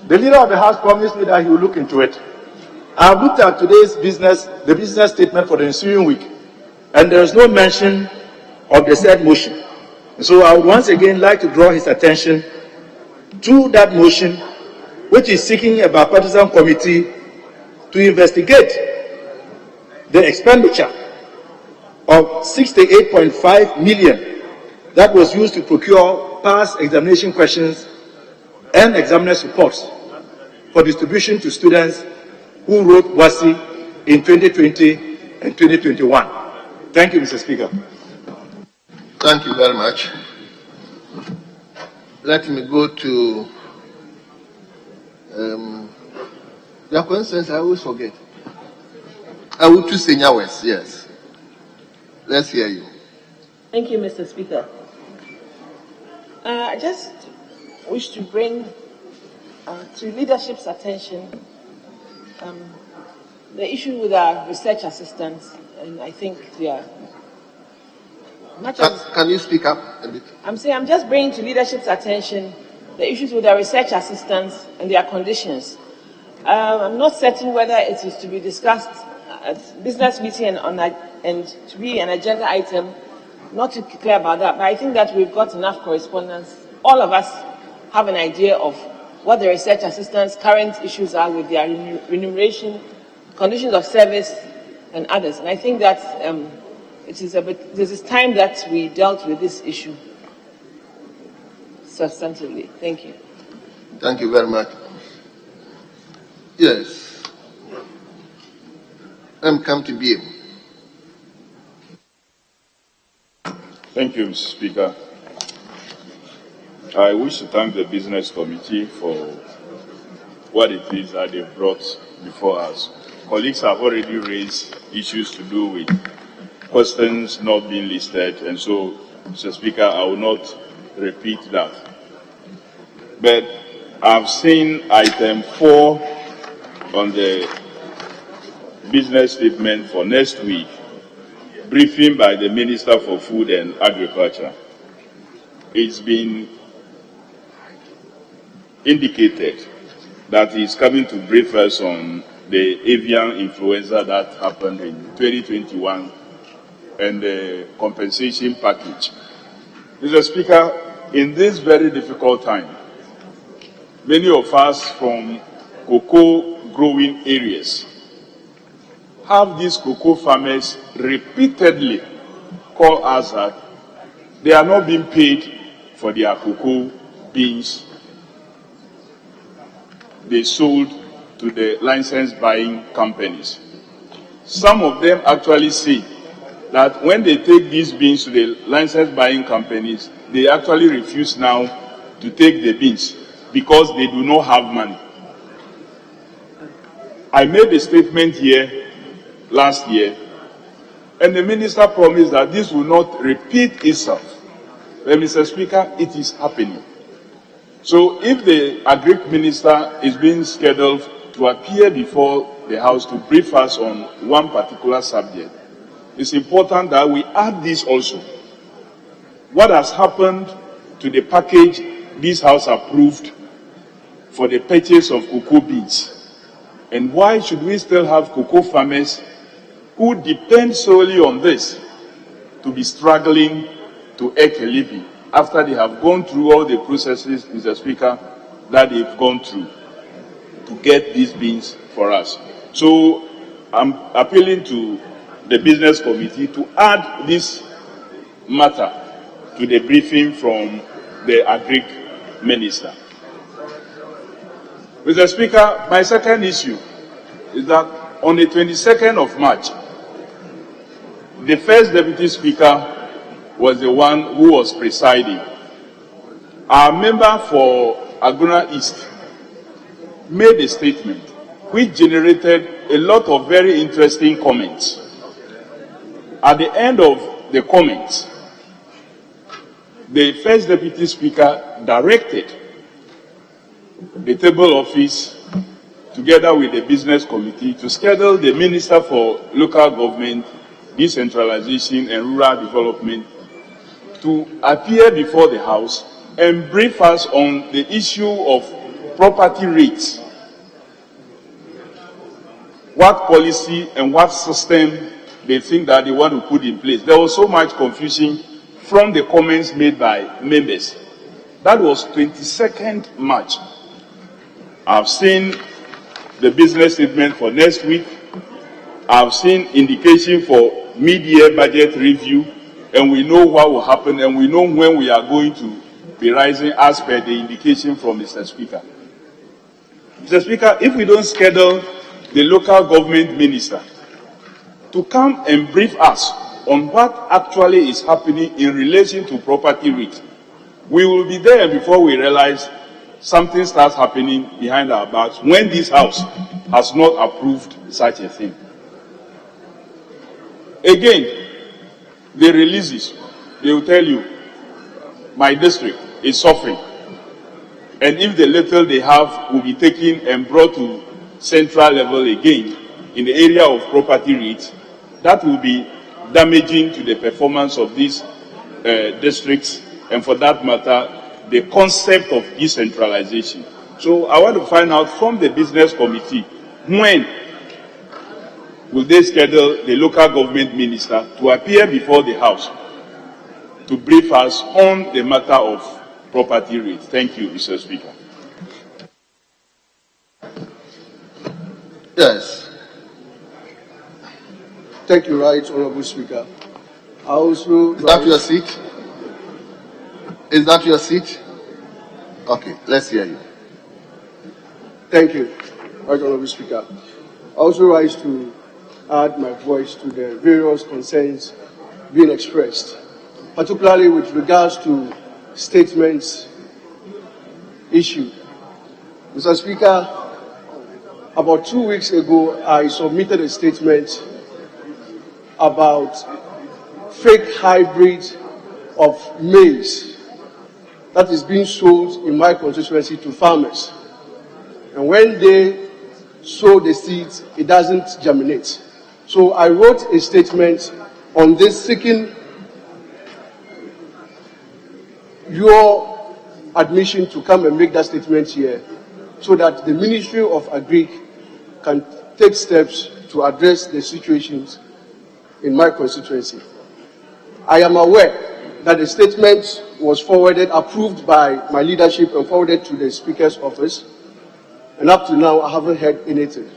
The leader of the House promised me that he will look into it. I have looked at today's the business statement for the ensuing week, and there is no mention of the said motion. So I would once again like to draw his attention to that motion, which is seeking a bipartisan committee to investigate the expenditure of 68.5 million that was used to procure past examination questions and examiners' reports for distribution to students who wrote WASI in 2020 and 2021. Thank you, Mr. Speaker. Thank you very much. Let me go to the questions I always forget. I will choose Senior West, yes. Let's hear you. Thank you, Mr. Speaker. I just wish to bring to leadership's attention the issue with our research assistants, and I think they are much Can you speak up a bit? I'm just bringing to leadership's attention the issues with our research assistants and their conditions. I'm not certain whether it is to be discussed at business meeting and to be an agenda item. Not too clear about that, but I think that we've got enough correspondence. All of us have an idea of what the research assistants' current issues are with their remuneration, conditions of service, and others. And I think that this is time that we dealt with this issue substantively. Thank you. Thank you very much. Yes. Come to be. Thank you, Mr. Speaker. I wish to thank the Business Committee for what it is that they brought before us. Colleagues have already raised issues to do with questions not being listed, and so, Mr. Speaker, I will not repeat that. But I've seen item 4 on the business statement for next week, briefing by the Minister for Food and Agriculture, it's been indicated that he's coming to brief us on the avian influenza that happened in 2021 and the compensation package. Mr. Speaker, in this very difficult time, many of us from cocoa growing areas have these cocoa farmers repeatedly call us that they are not being paid for their cocoa beans they sold to the licensed buying companies. Some of them actually say that when they take these beans to the licensed buying companies, they actually refuse now to take the beans because they do not have money. I made a statement here last year, and the minister promised that this will not repeat itself. But Mr. Speaker, it is happening. So if the Agric Minister is being scheduled to appear before the House to brief us on one particular subject, it's important that we add this also. What has happened to the package this House approved for the purchase of cocoa beans? And why should we still have cocoa farmers who depend solely on this to be struggling to make a living after they have gone through all the processes, Mr. Speaker, that they've gone through to get these beans for us? So I'm appealing to the Business Committee to add this matter to the briefing from the Agric Minister. Mr. Speaker, my second issue is that on the 22nd of March, the first Deputy Speaker was the one who was presiding. Our member for Aguna East made a statement which generated a lot of very interesting comments. At the end of the comments, the first Deputy Speaker directed the table office together with the Business Committee to schedule the Minister for Local Government, Decentralization and Rural Development to appear before the House and brief us on the issue of property rates. What policy and what system they think that they want to put in place. There was so much confusion from the comments made by members. That was 22nd March. I've seen the business statement for next week. I've seen indication for mid-year budget review, and we know what will happen, and we know when we are going to be rising as per the indication from Mr. Speaker. Mr. Speaker, if we don't schedule the local government minister to come and brief us on what actually is happening in relation to property rate, we will be there before we realize something starts happening behind our backs when this House has not approved such a thing. Again, the releases, they will tell you, my district is suffering. And if the little they have will be taken and brought to central level again in the area of property rates, that will be damaging to the performance of these districts, and for that matter, the concept of decentralization. So I want to find out from the Business Committee, when will they schedule the local government minister to appear before the House to brief us on the matter of property rates? Thank you, Mr. Speaker. Yes. Thank you, Right Honorable Speaker. I also... Is that your seat? Is that your seat? Okay, let's hear you. Thank you, Right Honorable Speaker. I also rise to add my voice to the various concerns being expressed, particularly with regards to statements issued. Mr. Speaker, about 2 weeks ago, I submitted a statement about fake hybrid of maize that is being sold in my constituency to farmers. And when they sow the seeds, it doesn't germinate. So I wrote a statement on this, seeking your admission to come and make that statement here so that the Ministry of Agri can take steps to address the situations in my constituency. I am aware that the statement was forwarded, approved by my leadership and forwarded to the Speaker's office, and up to now I haven't heard anything.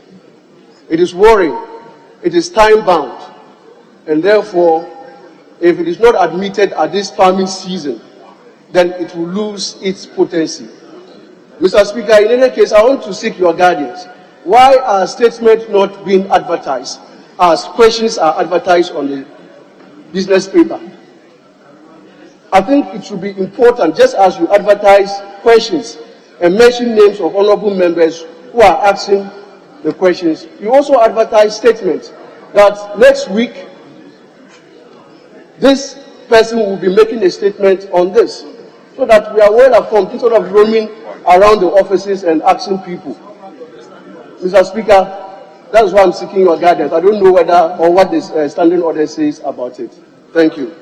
It is worrying, it is time-bound, and therefore, if it is not admitted at this farming season, then it will lose its potency. Mr. Speaker, in any case, I want to seek your guidance. Why are statements not being advertised as questions are advertised on the business paper? I think it should be important, just as you advertise questions and mention names of honorable members who are asking the questions, you also advertise statements that next week this person will be making a statement on this, so that we are well informed instead of roaming around the offices and asking people. Mr. Speaker, that's why I'm seeking your guidance. I don't know whether or what this standing order says about it. Thank you.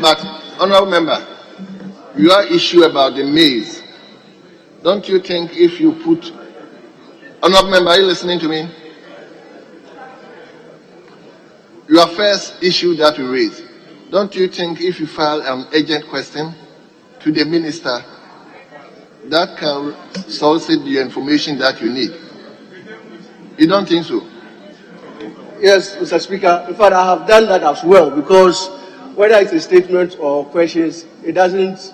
But, honorable member, your issue about the maize, don't you think if you put... Honorable member, are you listening to me? Your first issue that you raised, don't you think if you file an urgent question to the minister, that can solicit the information that you need? You don't think so? Yes, Mr. Speaker. In fact, I have done that as well, because whether it's a statement or questions, it doesn't,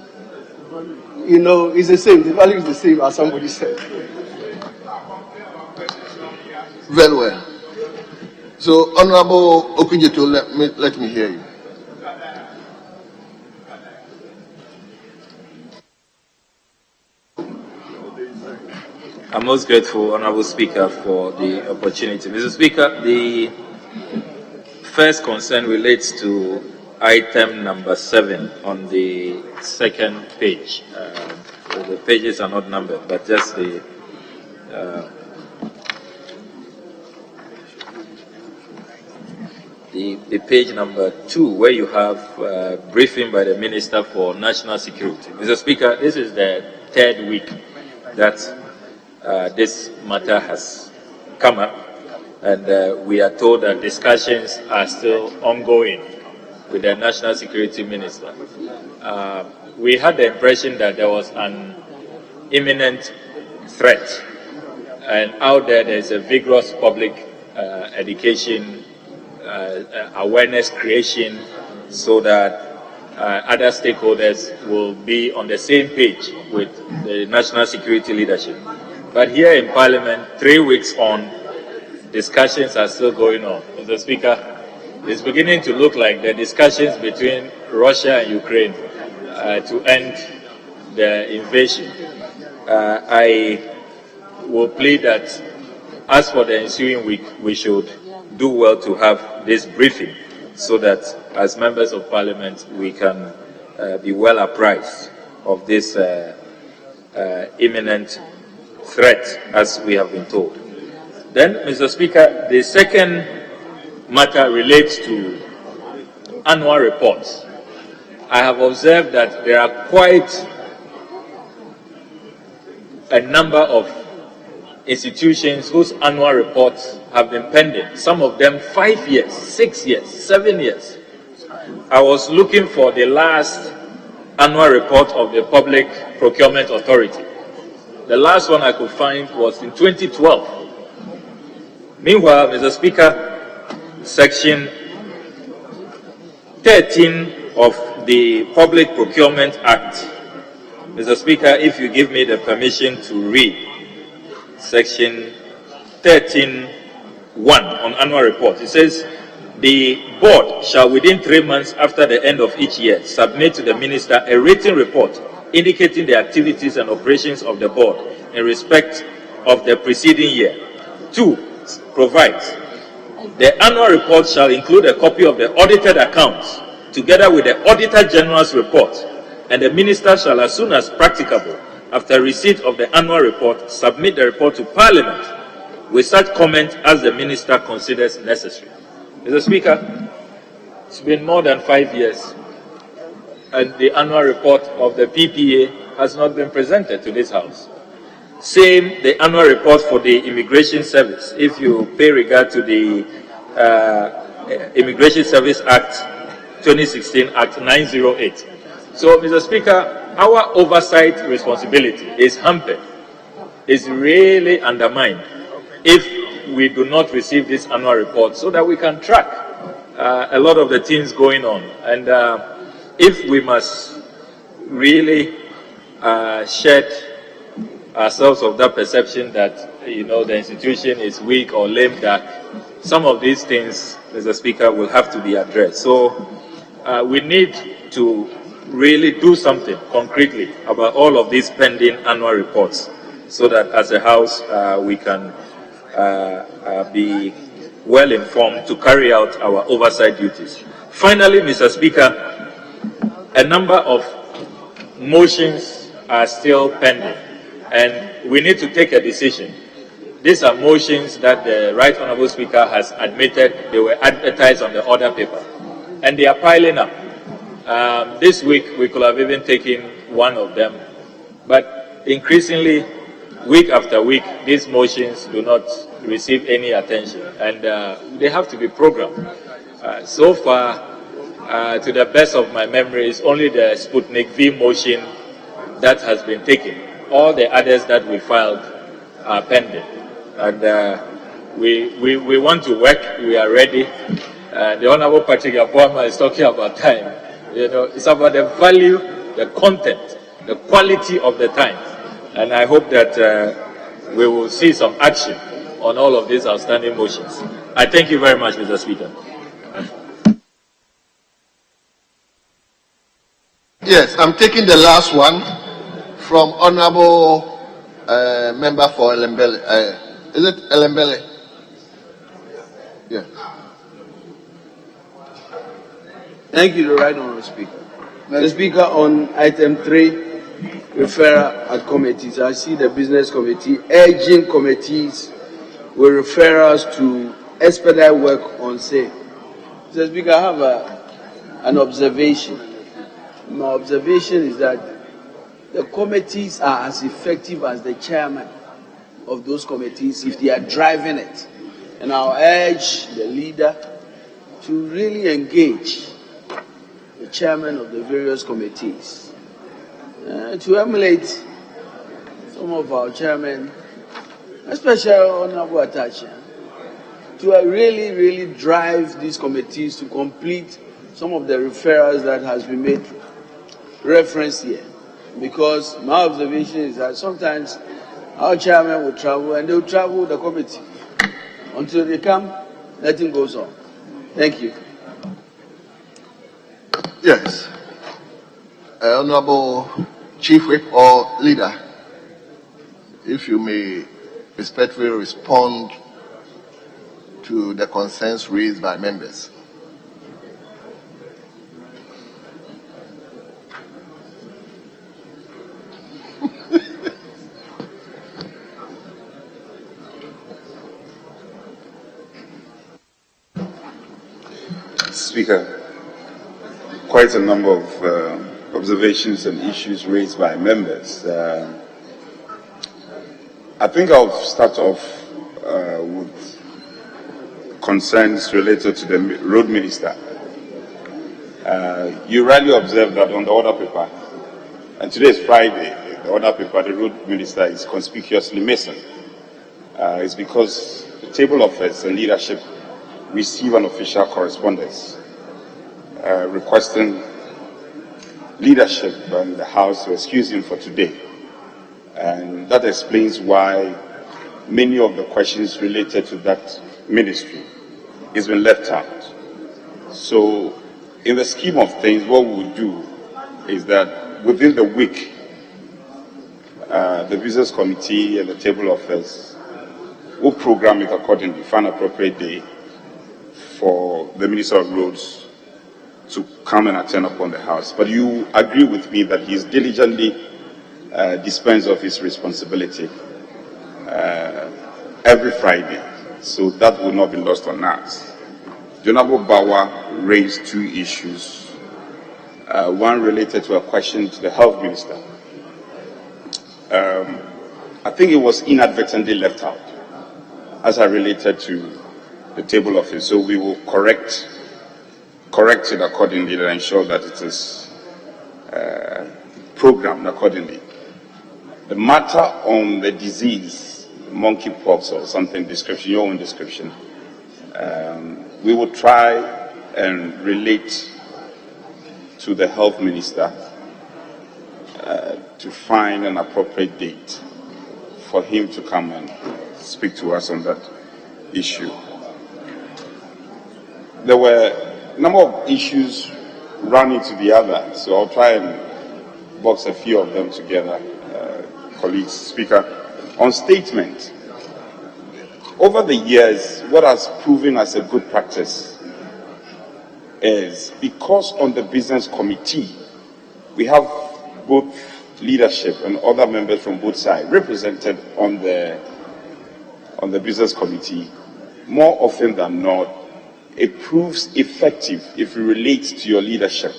it's the same. The value is the same, as somebody said. Very well. So, Honorable Okujeto, let me hear you. I'm most grateful, Honorable Speaker, for the opportunity. Mr. Speaker, the first concern relates to item number 7 on the second page. The pages are not numbered, but just the page number 2, where you have briefing by the Minister for National Security. Mr. Speaker, this is the 3rd week that this matter has come up, and we are told that discussions are still ongoing with the National Security Minister. We had the impression that there was an imminent threat, and out there's a vigorous public education, awareness creation, so that other stakeholders will be on the same page with the national security leadership. But here in Parliament, 3 weeks on, discussions are still going on. Mr. Speaker, it's beginning to look like the discussions between Russia and Ukraine to end the invasion. I will plead that as for the ensuing week, we should do well to have this briefing so that as members of Parliament we can be well apprised of this imminent threat, as we have been told. Then, Mr. Speaker, the second matter relates to annual reports. I have observed that there are quite a number of institutions whose annual reports have been pending, some of them 5 years, 6 years, 7 years. I was looking for the last annual report of the Public Procurement Authority. The last one I could find was in 2012. Meanwhile, Mr. Speaker, Section 13 of the Public Procurement Act. Mr. Speaker, if you give me the permission to read Section 13(1) on annual report, it says, the board shall within 3 months after the end of each year submit to the minister a written report indicating the activities and operations of the board in respect of the preceding year. 2, provides the annual report shall include a copy of the audited accounts together with the Auditor General's report, and the minister shall, as soon as practicable after receipt of the annual report, submit the report to Parliament with such comment as the minister considers necessary. Mr. Speaker, it's been more than 5 years, and the annual report of the PPA has not been presented to this House. Same, the annual report for the Immigration Service. If you pay regard to the Immigration Service Act 2016, Act 908. So, Mr. Speaker, our oversight responsibility is hampered, is really undermined if we do not receive this annual report so that we can track a lot of the things going on. And if we must really shed ourselves of that perception that, the institution is weak or lame duck, some of these things, Mr. Speaker, will have to be addressed. So we need to really do something concretely about all of these pending annual reports so that as a House we can be well informed to carry out our oversight duties. Finally, Mr. Speaker, a number of motions are still pending and we need to take a decision. These are motions that the Right Honourable Speaker has admitted they were advertised on the order paper and they are piling up. This week we could have even taken one of them, but increasingly, week after week, these motions do not receive any attention and they have to be programmed. So far, to the best of my memory, it's only the Sputnik V motion that has been taken. All the others that we filed are pending. And we want to work, we are ready. The Honourable Patrick Appoama is talking about time. It's about the value, the content, the quality of the time. And I hope that we will see some action on all of these outstanding motions. I thank you very much, Mr. Speaker. Yes, I'm taking the last one from Honourable Member for Elembele. Is it Elembele? Yeah. Thank you, the Right Honourable Speaker. Mr. Speaker, on item 3, referral at committees, I see the Business Committee urging committees with referrals to expedite work on sale. Mr. Speaker, I have an observation. My observation is that the committees are as effective as the chairman of those committees if they are driving it. And I'll urge the leader to really engage the chairman of the various committees to emulate some of our chairmen, especially Honorable Atacha, to really drive these committees to complete some of the referrals that has been made reference here. Because my observation is that sometimes our chairman will travel and they will travel with the committee. Until they come, nothing goes on. Thank you. Yes. Honourable Chief Whip or Leader, if you may respectfully respond to the concerns raised by members. Speaker, quite a number of observations and issues raised by members. I think I'll start off with concerns related to the road minister. You rightly observed that on the order paper, and today is Friday, the order paper, the road minister is conspicuously missing. It's because the table office and leadership receive an official correspondence requesting leadership and the House to excuse him for today. And that explains why many of the questions related to that ministry has been left out. So in the scheme of things, what we would do is that within the week, the Business Committee and the Table Office will program it accordingly, find an appropriate day for the Minister of Roads to come and attend upon the House. But you agree with me that he is diligently dispensed of his responsibility every Friday, so that will not be lost on us. the Honorable Bawa raised two issues. One related to a question to the Health Minister. I think it was inadvertently left out as I related to the table office. So we will correct it accordingly and ensure that it is programmed accordingly. The matter on the disease, monkeypox or something, description, your own description, we will try and relate to the Health Minister to find an appropriate date for him to come and speak to us on that issue. There were a number of issues run into the other, so I'll try and box a few of them together. Colleagues, Speaker, on statement, over the years, what has proven as a good practice is because on the business committee, we have both leadership and other members from both sides represented on the business committee. More often than not, it proves effective if you relate to your leadership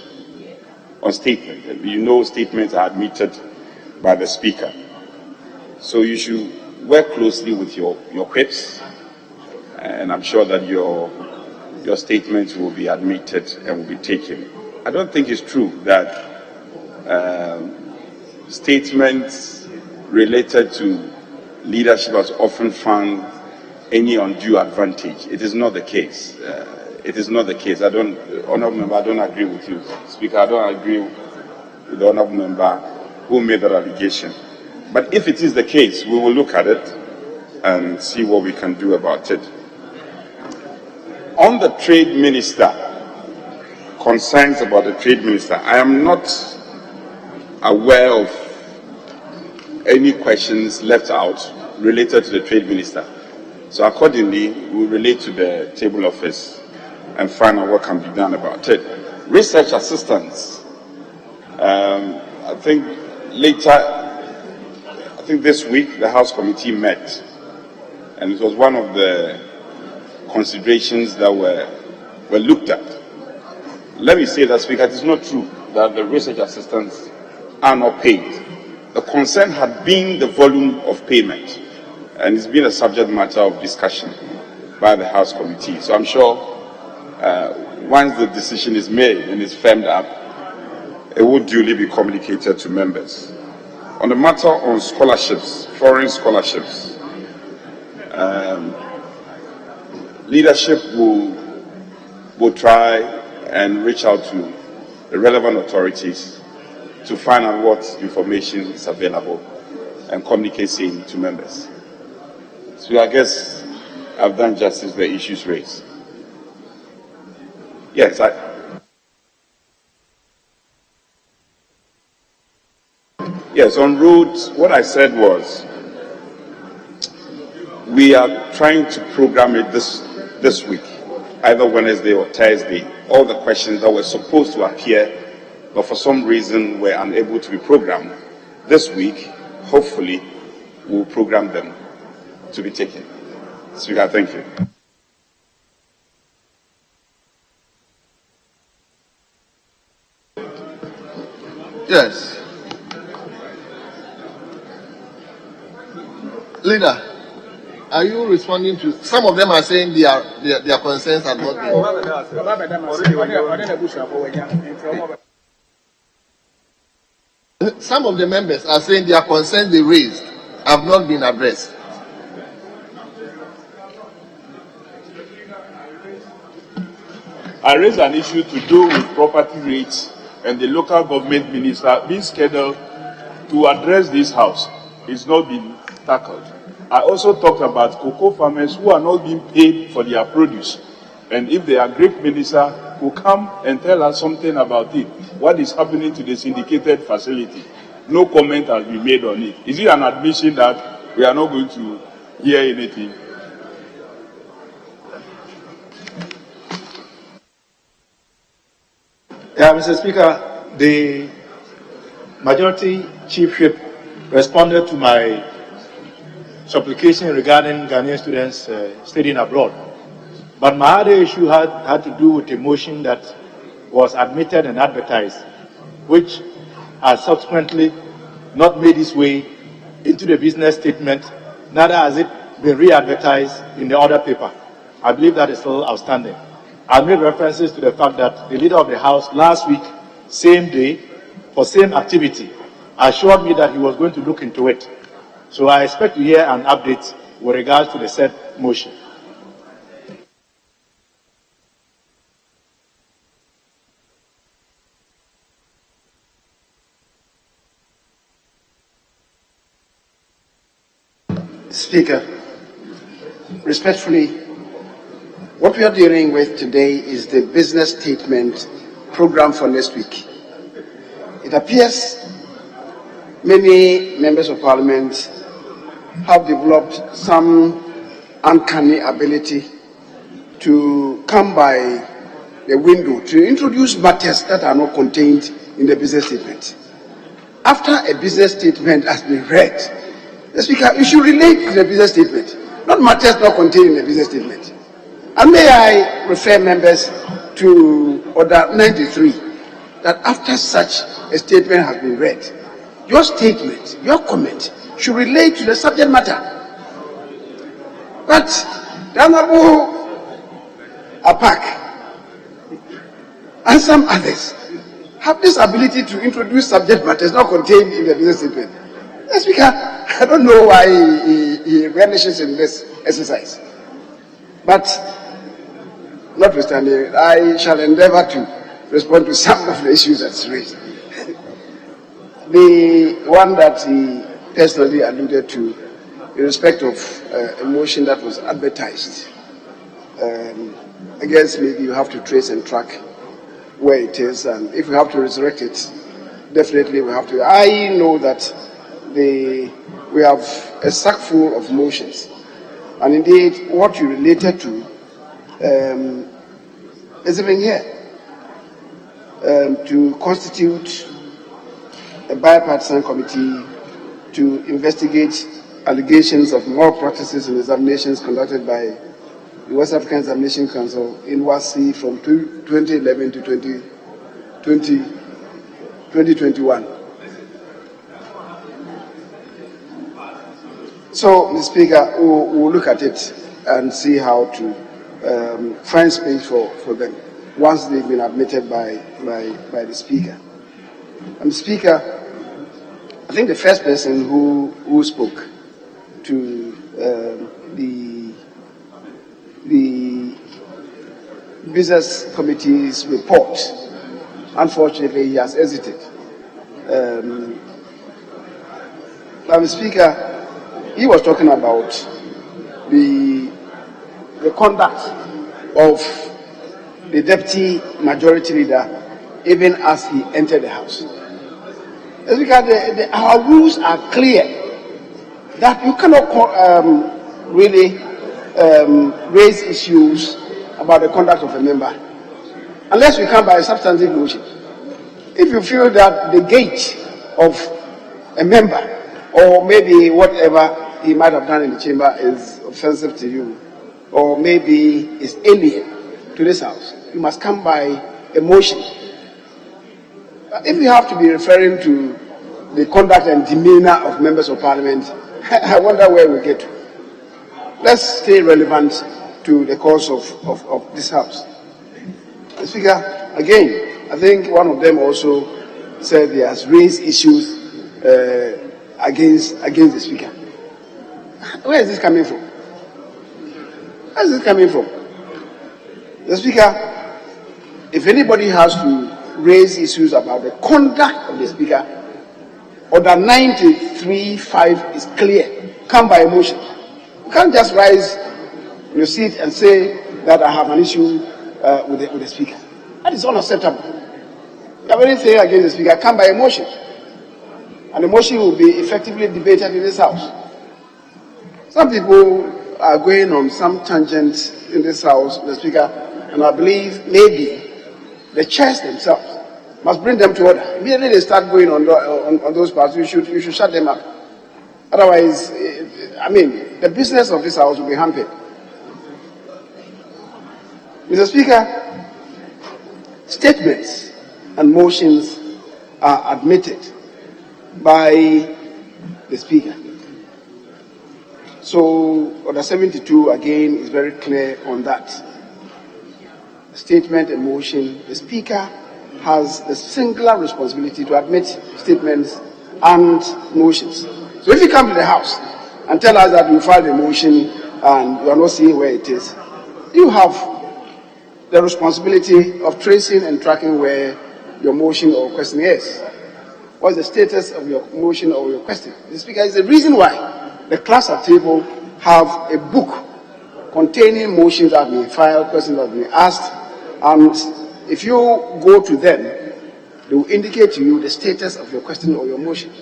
on statement. You know statements are admitted by the speaker. So you should work closely with your whips, and I'm sure that your statements will be admitted and will be taken. I don't think it's true that statements related to leadership has often found any undue advantage. It is not the case. It is not the case. Honourable Member, I don't agree with you. Speaker, I don't agree with the Honourable Member who made that allegation. But if it is the case, we will look at it and see what we can do about it. On the Trade Minister, concerns about the Trade Minister, I am not aware of any questions left out related to the Trade Minister. So accordingly, we'll relate to the table office and find out what can be done about it. Research assistance, I think this week the House Committee met, and it was one of the considerations that were looked at. Let me say that, Speaker, it is not true that the research assistants are not paid. The concern had been the volume of payment, and it's been a subject matter of discussion by the House Committee. So I'm sure once the decision is made and is firmed up, it will duly be communicated to members. On the matter on scholarships, foreign scholarships, leadership will try and reach out to the relevant authorities to find out what information is available and communicate same to members. So I guess I've done justice to the issues raised. Yes, Yes, on roads, what I said was we are trying to program it this week, either Wednesday or Thursday. All the questions that were supposed to appear, but for some reason were unable to be programmed this week, hopefully we'll program them to be taken. Speaker, thank you. Yes. Leader, are you responding to some of them are saying their concerns have not been. Some of the members are saying their concerns they raised have not been addressed. I raised an issue to do with property rates and the local government minister being scheduled to address this house. It's not been tackled. I also talked about cocoa farmers who are not being paid for their produce. And if the agri minister will come and tell us something about it, what is happening to the syndicated facility? No comment has been made on it. Is it an admission that we are not going to hear anything? Yeah, Mr. Speaker, the Majority Chief Whip responded to my supplication regarding Ghanaian students studying abroad. But my other issue had to do with a motion that was admitted and advertised, which has subsequently not made its way into the business statement, neither has it been re-advertised in the other paper. I believe that is still outstanding. I made references to the fact that the leader of the House last week, same day, for same activity, assured me that he was going to look into it. So I expect to hear an update with regards to the said motion. Speaker, respectfully, what we are dealing with today is the business statement program for next week. It appears many members of parliament have developed some uncanny ability to come by the window to introduce matters that are not contained in the business statement. After a business statement has been read, the Speaker, you should relate to the business statement, not matters not contained in the business statement. And may I refer members to Order 93, that after such a statement has been read, your statement, your comment, should relate to the subject matter. But the Honorable Apak and some others have this ability to introduce subject matters not contained in the business statement. The Speaker, I don't know why he relishes in this exercise. But notwithstanding, I shall endeavor to respond to some of the issues that's raised. The one that he personally alluded to in respect of a motion that was advertised, I guess maybe you have to trace and track where it is, and if we have to resurrect it, definitely we have to. I know that we have a sack full of motions, and indeed what you related to is even here, to constitute a bipartisan committee to investigate allegations of malpractices in examinations conducted by the West African Examination Council in WASI from 2011 to 2021. So, Mr. Speaker, we'll look at it and see how to find space for them once they've been admitted by the Speaker. And Speaker, I think the first person who spoke to the Business Committee's report, unfortunately, he has exited. Mr. Speaker, he was talking about the conduct of the Deputy Majority Leader even as he entered the House. Because our rules are clear that you cannot really raise issues about the conduct of a member unless we come by a substantive motion. If you feel that the gait of a member or maybe whatever he might have done in the chamber is offensive to you, or maybe is alien to this House, you must come by a motion. If you have to be referring to the conduct and demeanor of members of parliament, I wonder where we get to. Let's stay relevant to the course of this House. The Speaker, again, I think one of them also said he has raised issues against the Speaker. Where is this coming from? Where is this coming from? The Speaker, if anybody has to raise issues about the conduct of the Speaker, Order 93.5 is clear. Come by a motion. You can't just rise in your seat and say that I have an issue with the Speaker. That is unacceptable. If you have anything against the Speaker, come by a motion. And the motion will be effectively debated in this House. Some people are going on some tangent in this House, the Speaker, and I believe maybe the chairs themselves must bring them to order. Immediately they start going on those parts, you should shut them up. Otherwise, I mean, the business of this House will be hampered. Mr. Speaker, statements and motions are admitted by the Speaker. So, Order 72 again is very clear on that. Statement and motion, the Speaker has the singular responsibility to admit statements and motions. So if you come to the House and tell us that you filed a motion and you are not seeing where it is, you have the responsibility of tracing and tracking where your motion or question is. What's the status of your motion or your question? The Speaker is the reason why the class at table have a book containing motions that have been filed, questions that have been asked, and if you go to them, they will indicate to you the status of your question or your motion.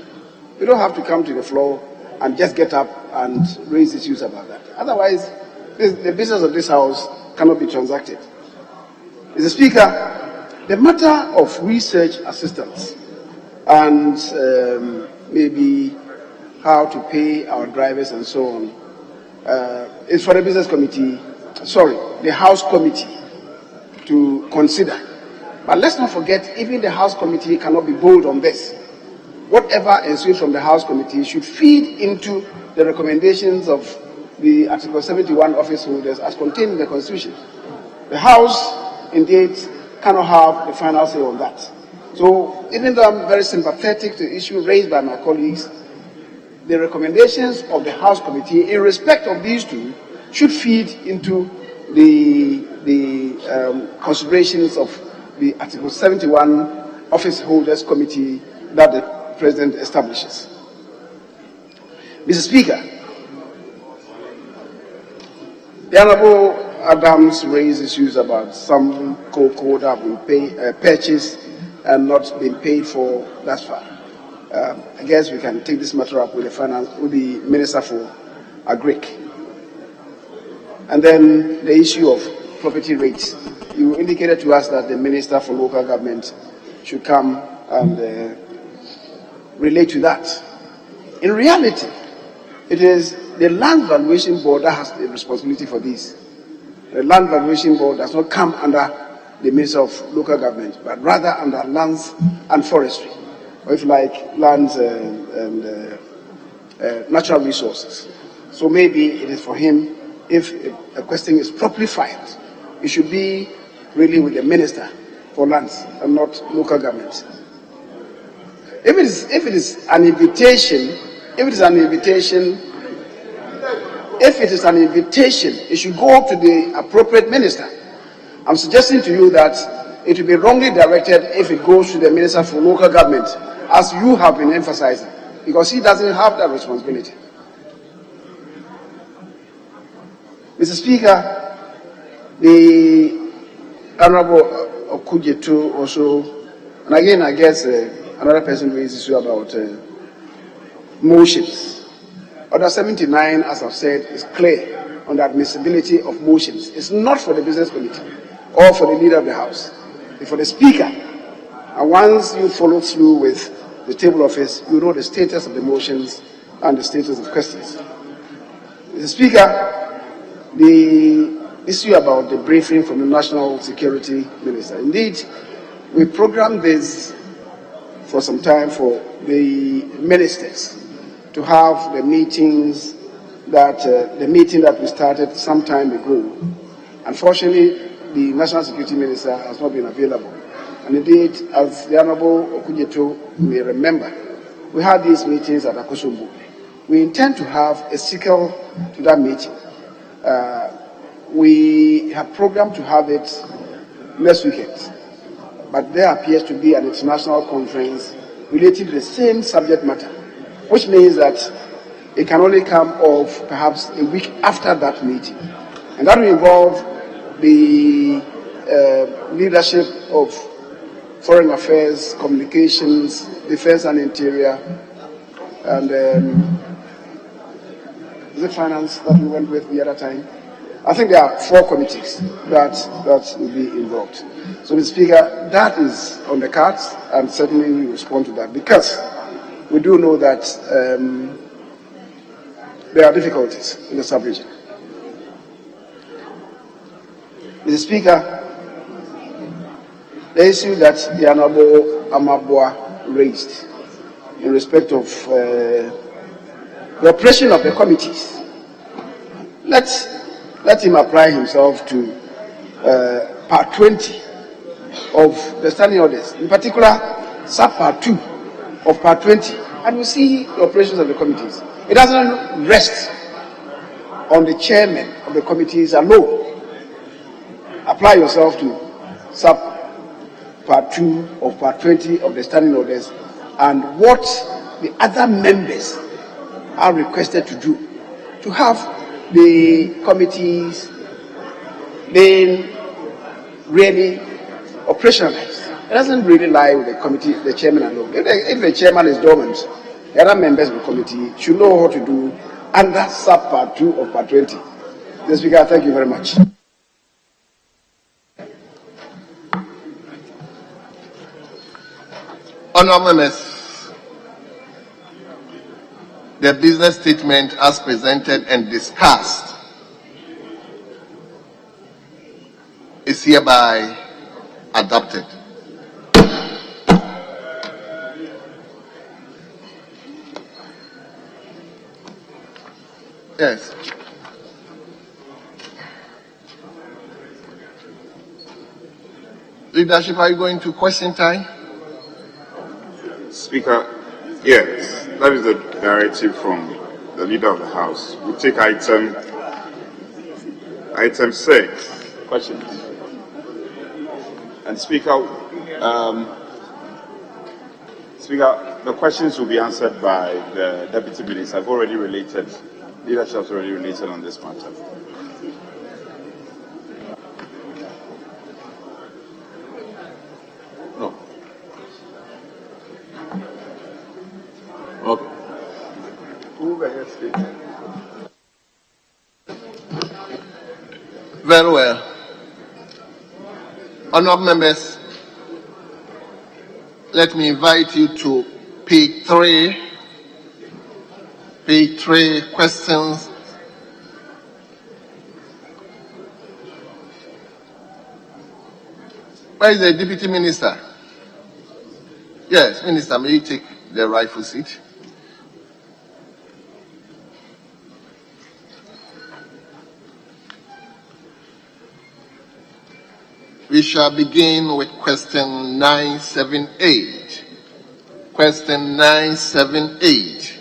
You don't have to come to the floor and just get up and raise issues about that. Otherwise, the business of this House cannot be transacted. Mr. Speaker, the matter of research assistance and maybe how to pay our drivers and so on is for the business committee, the House committee to consider. But let's not forget, even the House committee cannot be bold on this. Whatever ensues from the House committee should feed into the recommendations of the Article 71 office holders as contained in the Constitution. The House, indeed, cannot have the final say on that. So, even though I'm very sympathetic to the issue raised by my colleagues, the recommendations of the House committee in respect of these two should feed into the considerations of the Article 71 Office Holders Committee that the President establishes. Mr. Speaker, the Honourable Adams raised issues about some cocoa that have been purchased and not been paid for thus far. I guess we can take this matter up with the Minister for Agric. And then the issue of property rates. You indicated to us that the Minister for Local Government should come and relate to that. In reality, it is the Land Valuation Board that has the responsibility for this. The Land Valuation Board does not come under the Minister of Local Government, but rather under Lands and Forestry, or if you like, lands and natural resources. So maybe it is for him, if a question is properly filed, it should be really with the Minister for Lands and not local government. If it is an invitation, it should go to the appropriate minister. I'm suggesting to you that it will be wrongly directed if it goes to the Minister for Local Government, as you have been emphasizing, because he doesn't have that responsibility. Mr. Speaker, the Honorable Okujetu also, and again I guess another person raised issue about motions. Order 79, as I've said, is clear on the admissibility of motions. It's not for the business committee or for the leader of the House. It's for the Speaker. And once you follow through with the table office, you know the status of the motions and the status of questions. Mr. Speaker, the issue about the briefing from the National Security Minister. Indeed, we programmed this for some time for the ministers to have the meetings that the meeting that we started some time ago. Unfortunately, the National Security Minister has not been available. And indeed, as the Honourable Okujetu may remember, we had these meetings at Akosombo. We intend to have a sequel to that meeting. We have programmed to have it next weekend, but there appears to be an international conference relating to the same subject matter, which means that it can only come off perhaps a week after that meeting. And that will involve the leadership of foreign affairs, communications, defense and interior, and is it finance that we went with the other time? I think there are 4 committees that will be involved. So, Mr. Speaker, that is on the cards, and certainly we respond to that, because we do know that there are difficulties in the sub-region. Mr. Mr. Speaker, the issue that the Honorable Amabua raised in respect of the operation of the committees, let him apply himself to part 20 of the standing orders, in particular sub-part 2 of part 20, and we'll see the operations of the committees. It doesn't rest on the chairman of the committees alone. Apply yourself to sub-part 2 of part 20 of the standing orders and what the other members are requested to do to have the committees being really operationalized. It doesn't really lie with the committee, the chairman alone. If the chairman is dormant, the other members of the committee should know what to do under sub-part 2 of part 20. Mr. Speaker, thank you very much. Honourable members, the business statement as presented and discussed is hereby adopted. Yes. Leadership, are you going to question time? Speaker, yes, that is the directive from the Leader of the House. We take item 6. Questions. And Speaker, Speaker, the questions will be answered by the Deputy Minister. I've already related, leadership has already related on this matter. No. Okay. Very well. Honourable members, let me invite you to page 3. Page 3, questions. Where is the Deputy Minister? Yes, Minister, may you take the rightful seat? We shall begin with question 978. Question 978.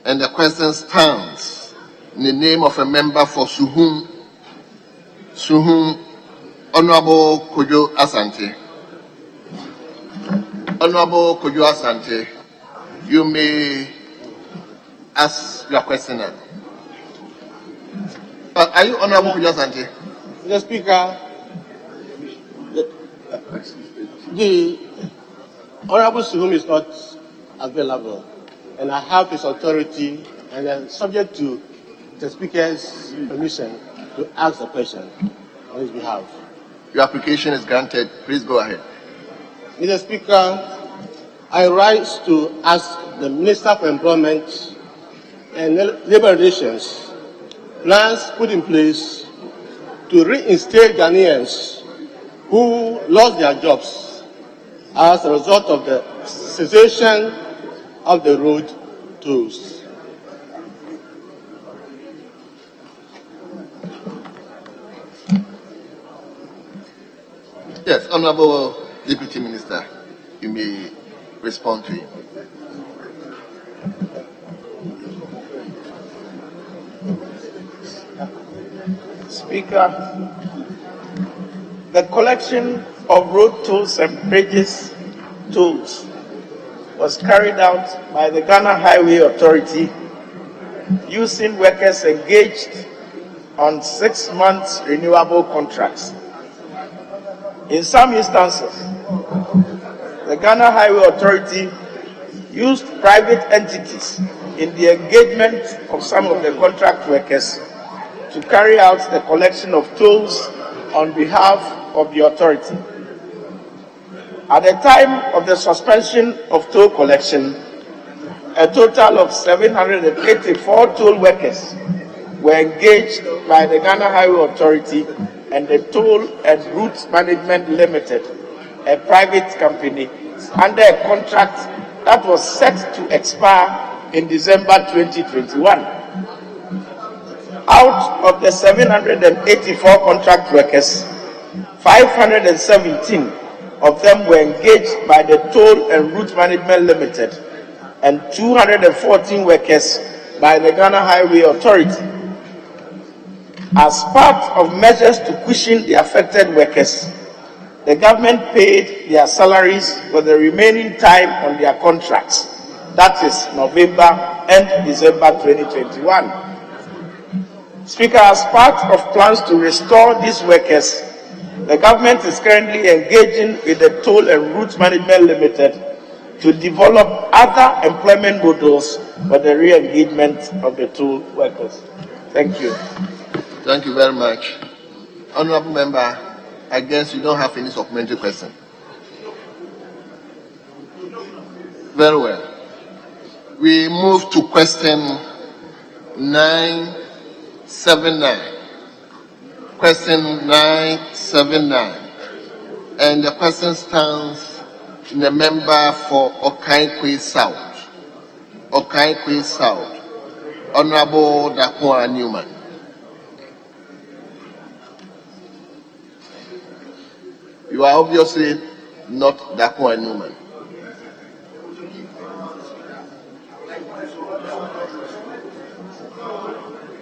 And the question stands in the name of a member for Suhum, Honorable Kojo Asante. Honorable Kojo Asante, you may ask your question now. Are you Honorable Kojo Asante? Mr. Speaker, the Honorable Suhum is not available, and I have his authority, and I'm subject to the Speaker's permission to ask the question on his behalf. Your application is granted. Please go ahead. Mr. Speaker, I rise to ask the Minister for Employment and Labour Relations plans put in place to reinstate Ghanaians who lost their jobs as a result of the cessation of the road tolls. Yes, Honorable Deputy Minister, you may respond to him. Speaker, the collection of road tolls and bridges tolls was carried out by the Ghana Highway Authority using workers engaged on 6 months renewable contracts. In some instances, the Ghana Highway Authority used private entities in the engagement of some of the contract workers to carry out the collection of tolls on behalf of the authority. At the time of the suspension of toll collection, a total of 784 toll workers were engaged by the Ghana Highway Authority and the Toll and Route Management Limited, a private company, under a contract that was set to expire in December 2021. Out of the 784 contract workers, 517 of them were engaged by the Toll and Route Management Limited and 214 workers by the Ghana Highway Authority. As part of measures to cushion the affected workers, the government paid their salaries for the remaining time on their contracts, that is November and December 2021. Speaker, as part of plans to restore these workers, the government is currently engaging with the Toll and Route Management Limited to develop other employment models for the re-engagement of the toll workers. Thank you. Thank you very much. Honorable Member, I guess you don't have any supplementary question. Very well. We move to question 979. Question 979. And the question stands in the member for Okaikwe South. Okaikwe South. Honorable Dakwa Newman. You are obviously not Dakwa Newman.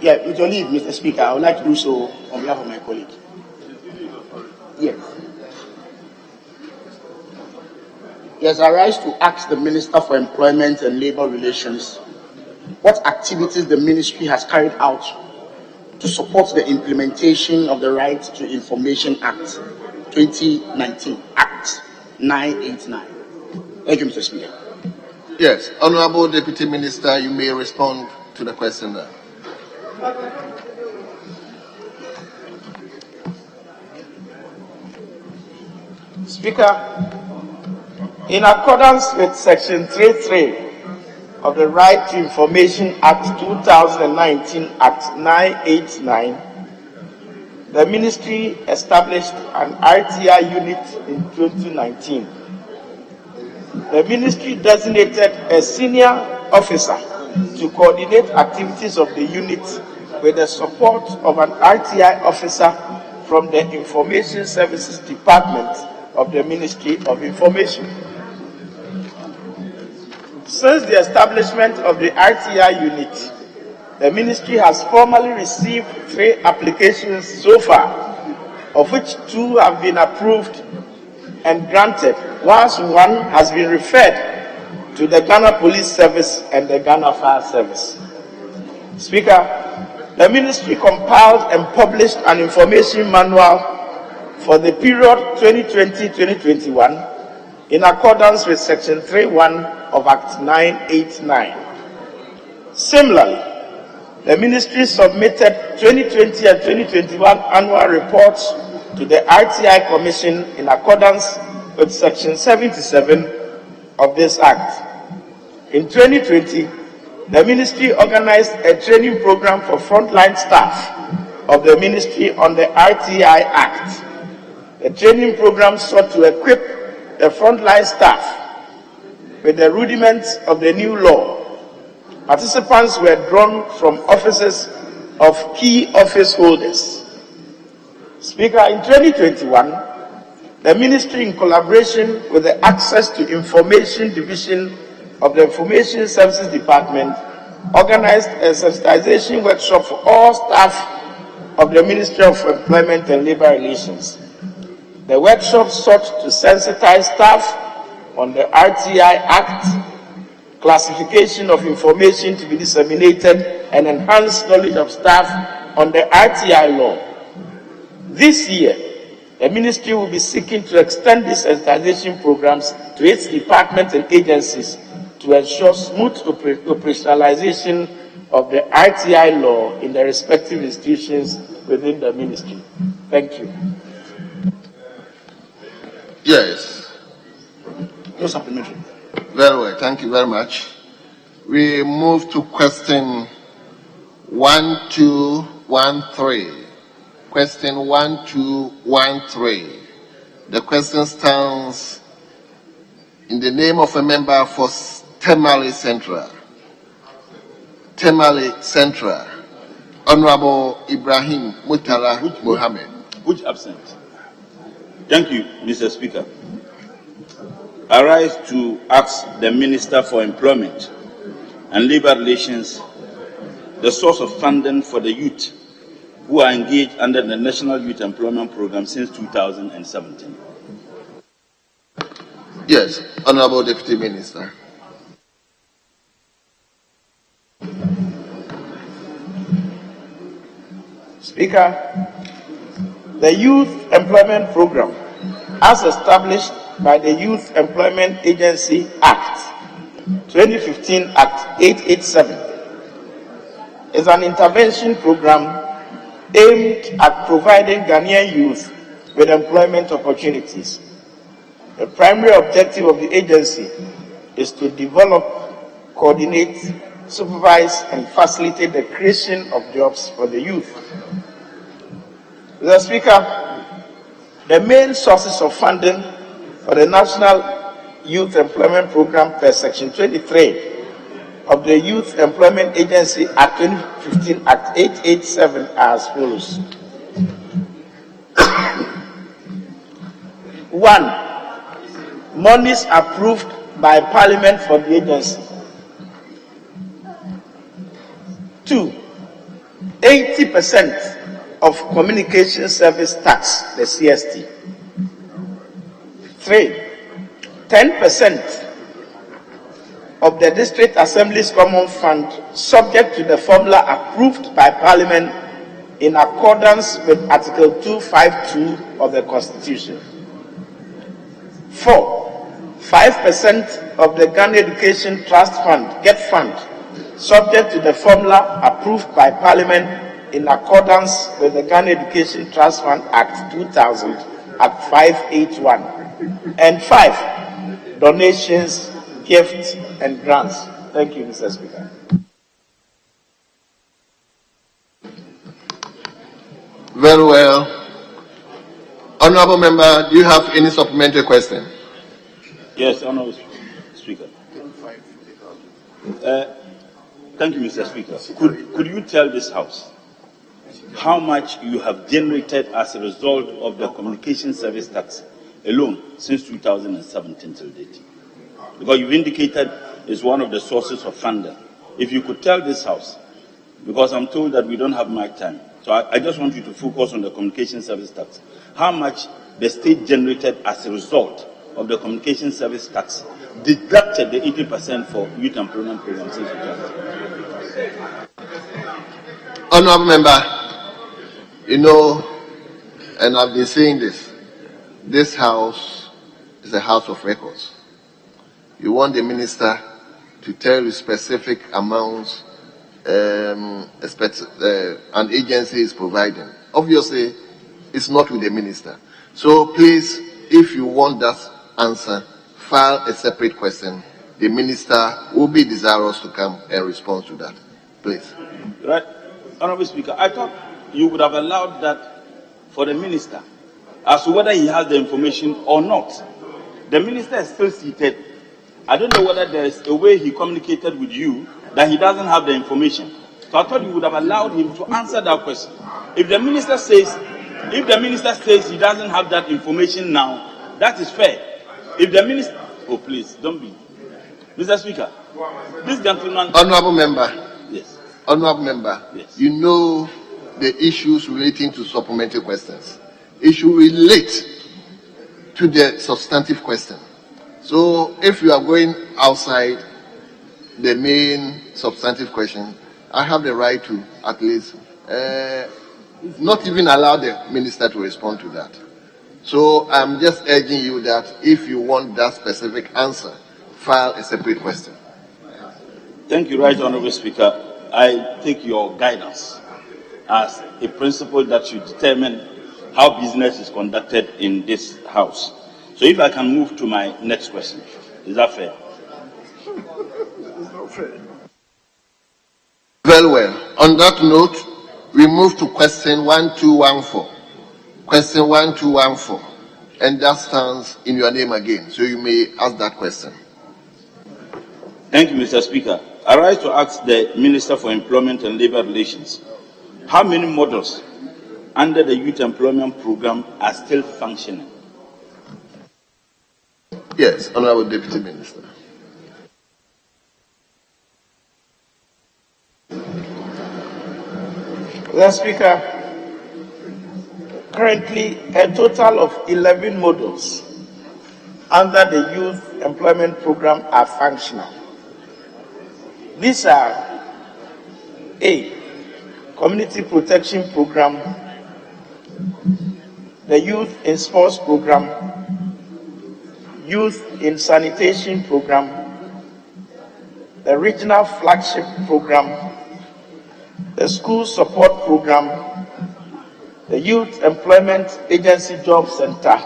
Yeah, with your leave, Mr. Speaker, I would like to do so on behalf of my colleague. Yes. Yes, I rise to ask the Minister for Employment and Labour Relations what activities the ministry has carried out to support the implementation of the Right to Information Act 2019, Act 989. Thank you, Mr. Speaker. Yes, Honorable Deputy Minister, you may respond to the question now. Speaker, in accordance with Section 3.3 of the Right to Information Act 2019, Act 989, the Ministry established an RTI unit in 2019. The Ministry designated a senior officer to coordinate activities of the unit with the support of an RTI officer from the Information Services Department of the Ministry of Information. Since the establishment of the RTI unit, the Ministry has formally received 3 applications so far, of which 2 have been approved and granted, whilst 1 has been referred to the Ghana Police Service and the Ghana Fire Service. Speaker, the Ministry compiled and published an information manual for the period 2020-2021 in accordance with Section 3.1 of Act 989. Similarly, the Ministry submitted 2020 and 2021 annual reports to the RTI Commission in accordance with Section 77 of this Act. In 2020, the Ministry organized a training program for frontline staff of the Ministry on the RTI Act. The training program sought to equip the frontline staff with the rudiments of the new law. Participants were drawn from offices of key office holders. Speaker, in 2021, the Ministry, in collaboration with the Access to Information Division of the Information Services Department, organized a sensitization workshop for all staff of the Ministry of Employment and Labour Relations. The workshop sought to sensitize staff on the RTI Act, classification of information to be disseminated, and enhance knowledge of staff on the RTI law. This year, the Ministry will be seeking to extend these sensitization programs to its departments and agencies to ensure smooth operationalization of the RTI law in the respective institutions within the Ministry. Thank you. Yes. No supplementary. Very well. Thank you very much. We move to question 1213. Question 1213. The question stands in the name of a member for Temale Central. Temale Central, Honorable Ibrahim Mutala Mohammed. Which absent? Thank you, Mr. Speaker. I rise to ask the Minister for Employment and Labour Relations the source of funding for the youth who are engaged under the National Youth Employment Program since 2017. Yes, Honorable Deputy Minister. Speaker, the Youth Employment Program, as established by the Youth Employment Agency Act, 2015 Act 887, is an intervention program aimed at providing Ghanaian youth with employment opportunities. The primary objective of the agency is to develop, coordinate, supervise, and facilitate the creation of jobs for the youth. Mr. Speaker, the main sources of funding for the National Youth Employment Program per Section 23 of the Youth Employment Agency Act 2015 Act 887 are as follows. 1. Monies approved by Parliament for the agency. 2. 80% of communication service tax, the CST. 3. 10% of the District Assembly's Common Fund, subject to the formula approved by Parliament in accordance with Article 252 of the Constitution. 4. 5% of the Ghana Education Trust Fund, GET Fund, subject to the formula approved by Parliament in accordance with the Ghana Education Trust Fund Act 2000, Act 581. And 5. Donations, gifts, and grants. Thank you, Mr. Speaker. Very well. Honorable Member, do you have any supplementary question? Yes, Honorable Speaker. Thank you, Mr. Speaker. Could you tell this House how much you have generated as a result of the communication service tax alone since 2017 till date? Because you've indicated it's one of the sources of funding. If you could tell this House, because I'm told that we don't have much time, so I just want you to focus on the communication service tax. How much the state generated as a result of the communication service tax, deducted the 80% for youth employment programs since 2017? Honorable Member, you know, and I've been saying this House is a house of records. You want the minister to tell you specific amounts an agency is providing. Obviously, it's not with the minister. So please, if you want that answer, file a separate question. The minister will be desirous to come and respond to that. Please. Right. Honorable Speaker, I thought you would have allowed that for the minister as to whether he has the information or not. The minister is still seated. I don't know whether there is a way he communicated with you that he doesn't have the information. So I thought you would have allowed him to answer that question. If the minister says he doesn't have that information now, that is fair. If the minister, oh please, don't be. Mr. Speaker, this gentleman. Honorable Member. Yes. Honorable Member. Yes. You know the issues relating to supplementary questions. It should relate to the substantive question. So if you are going outside the main substantive question, I have the right to at least not even allow the minister to respond to that. So I'm just urging you that if you want that specific answer, file a separate question. Thank you, Right Honorable Speaker. I take your guidance as a principle that should determine how business is conducted in this House. So if I can move to my next question, is that fair? It's not fair. Very well. On that note, We move to question 1214. Question 1214. And that stands in your name again. So you may ask that question. Thank you, Mr. Speaker. I rise to ask the Minister for Employment and Labour Relations, how many models under the Youth Employment Program are still functioning? Yes, Honorable Deputy Minister. Mr. Speaker, currently a total of 11 models under the Youth Employment Program are functional. These are A, Community Protection Program, the Youth in Sports Program, Youth in Sanitation Program, the Regional Flagship Program, the School Support Program, the Youth Employment Agency Job Center,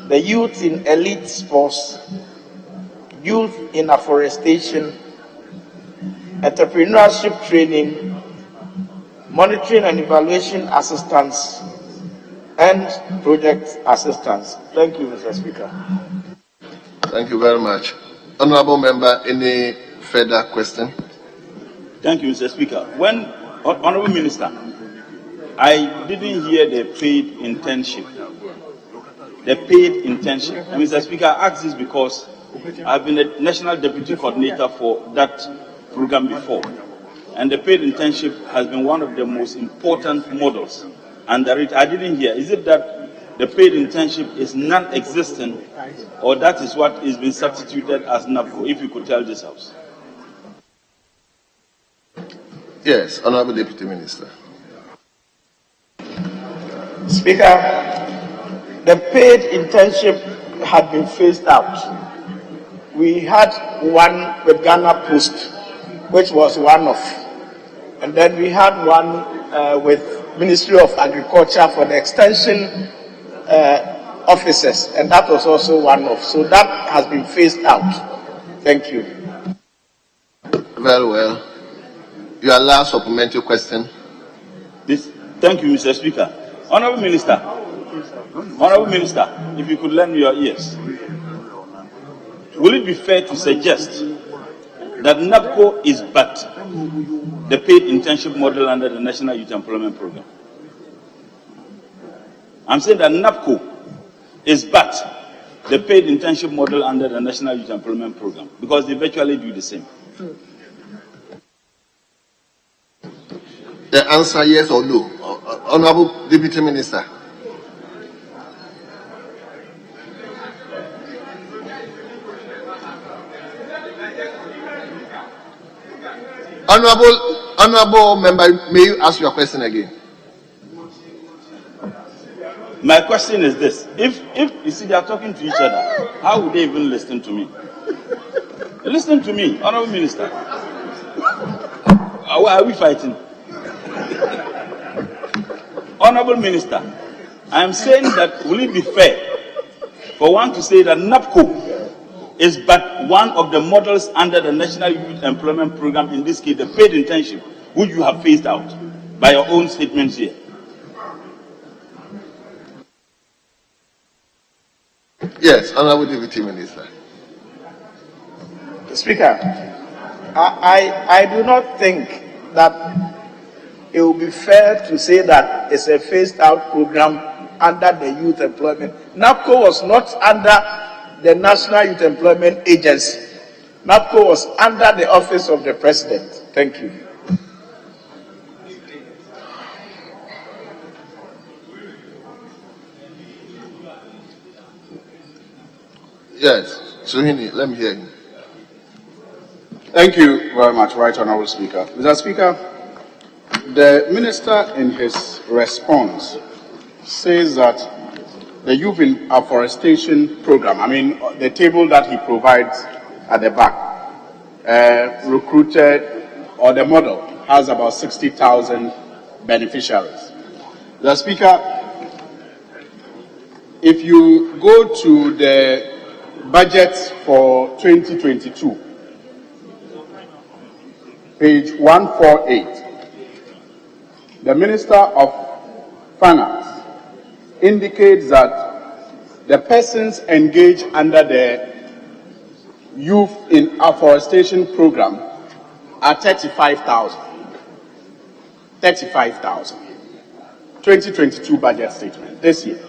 the Youth in Elite Sports, Youth in Afforestation, Entrepreneurship Training, Monitoring and Evaluation Assistance, and Project Assistance. Thank you, Mr. Speaker. Thank you very much. Honorable Member, any further question? Thank you, Mr. Speaker. Honorable Minister, I didn't hear the paid internship. The paid internship. And Mr. Speaker, I ask this because I've been a National Deputy Coordinator for that program before. And the paid internship has been one of the most important models under it. I didn't hear. Is it that the paid internship is non-existent, or that is what is being substituted as NAPCO? If you could tell this House. Yes, Honorable Deputy Minister. Speaker, the paid internship had been phased out. We had one with Ghana Post, which was one-off. And then we had one with Ministry of Agriculture for the extension officers, and that was also one-off. So that has been phased out. Thank you. Very well. Your last supplementary question. Thank you, Mr. Speaker. Honorable Minister, if you could lend me your ears. Will it be fair to suggest that NAPCO is but the paid internship model under the National Youth Employment Program? I'm saying that NAPCO is but the paid internship model under the National Youth Employment Program because they virtually do the same. The answer yes or no. Honorable Deputy Minister. Honorable Member, may you ask your question again? My question is this. If you see they are talking to each other, how would they even listen to me? Listen to me, Honorable Minister. Why are we fighting? Honorable Minister, I am saying that will it be fair for one to say that NAPCO is but one of the models under the National Youth Employment Program, in this case the paid internship, which you have phased out by your own statements here? Yes, Honorable Deputy Minister. Speaker, I do not think that it will be fair to say that it's a phased out program under the Youth Employment. NAPCO was not under the National Youth Employment Agency. NAPCO was under the Office of the President. Thank you. Yes, Suhini, let me hear you. Thank you very much, Right Honourable Speaker. Mr. Speaker, the Minister in his response says that the Youth in Afforestation Program, the table that he provides at the back, recruited, or the model, has about 60,000 beneficiaries. The Speaker, if you go to the budget for 2022, page 148, the Minister of Finance indicates that the persons engaged under the Youth in Afforestation Program are 35,000. 35,000. 2022 budget statement this year.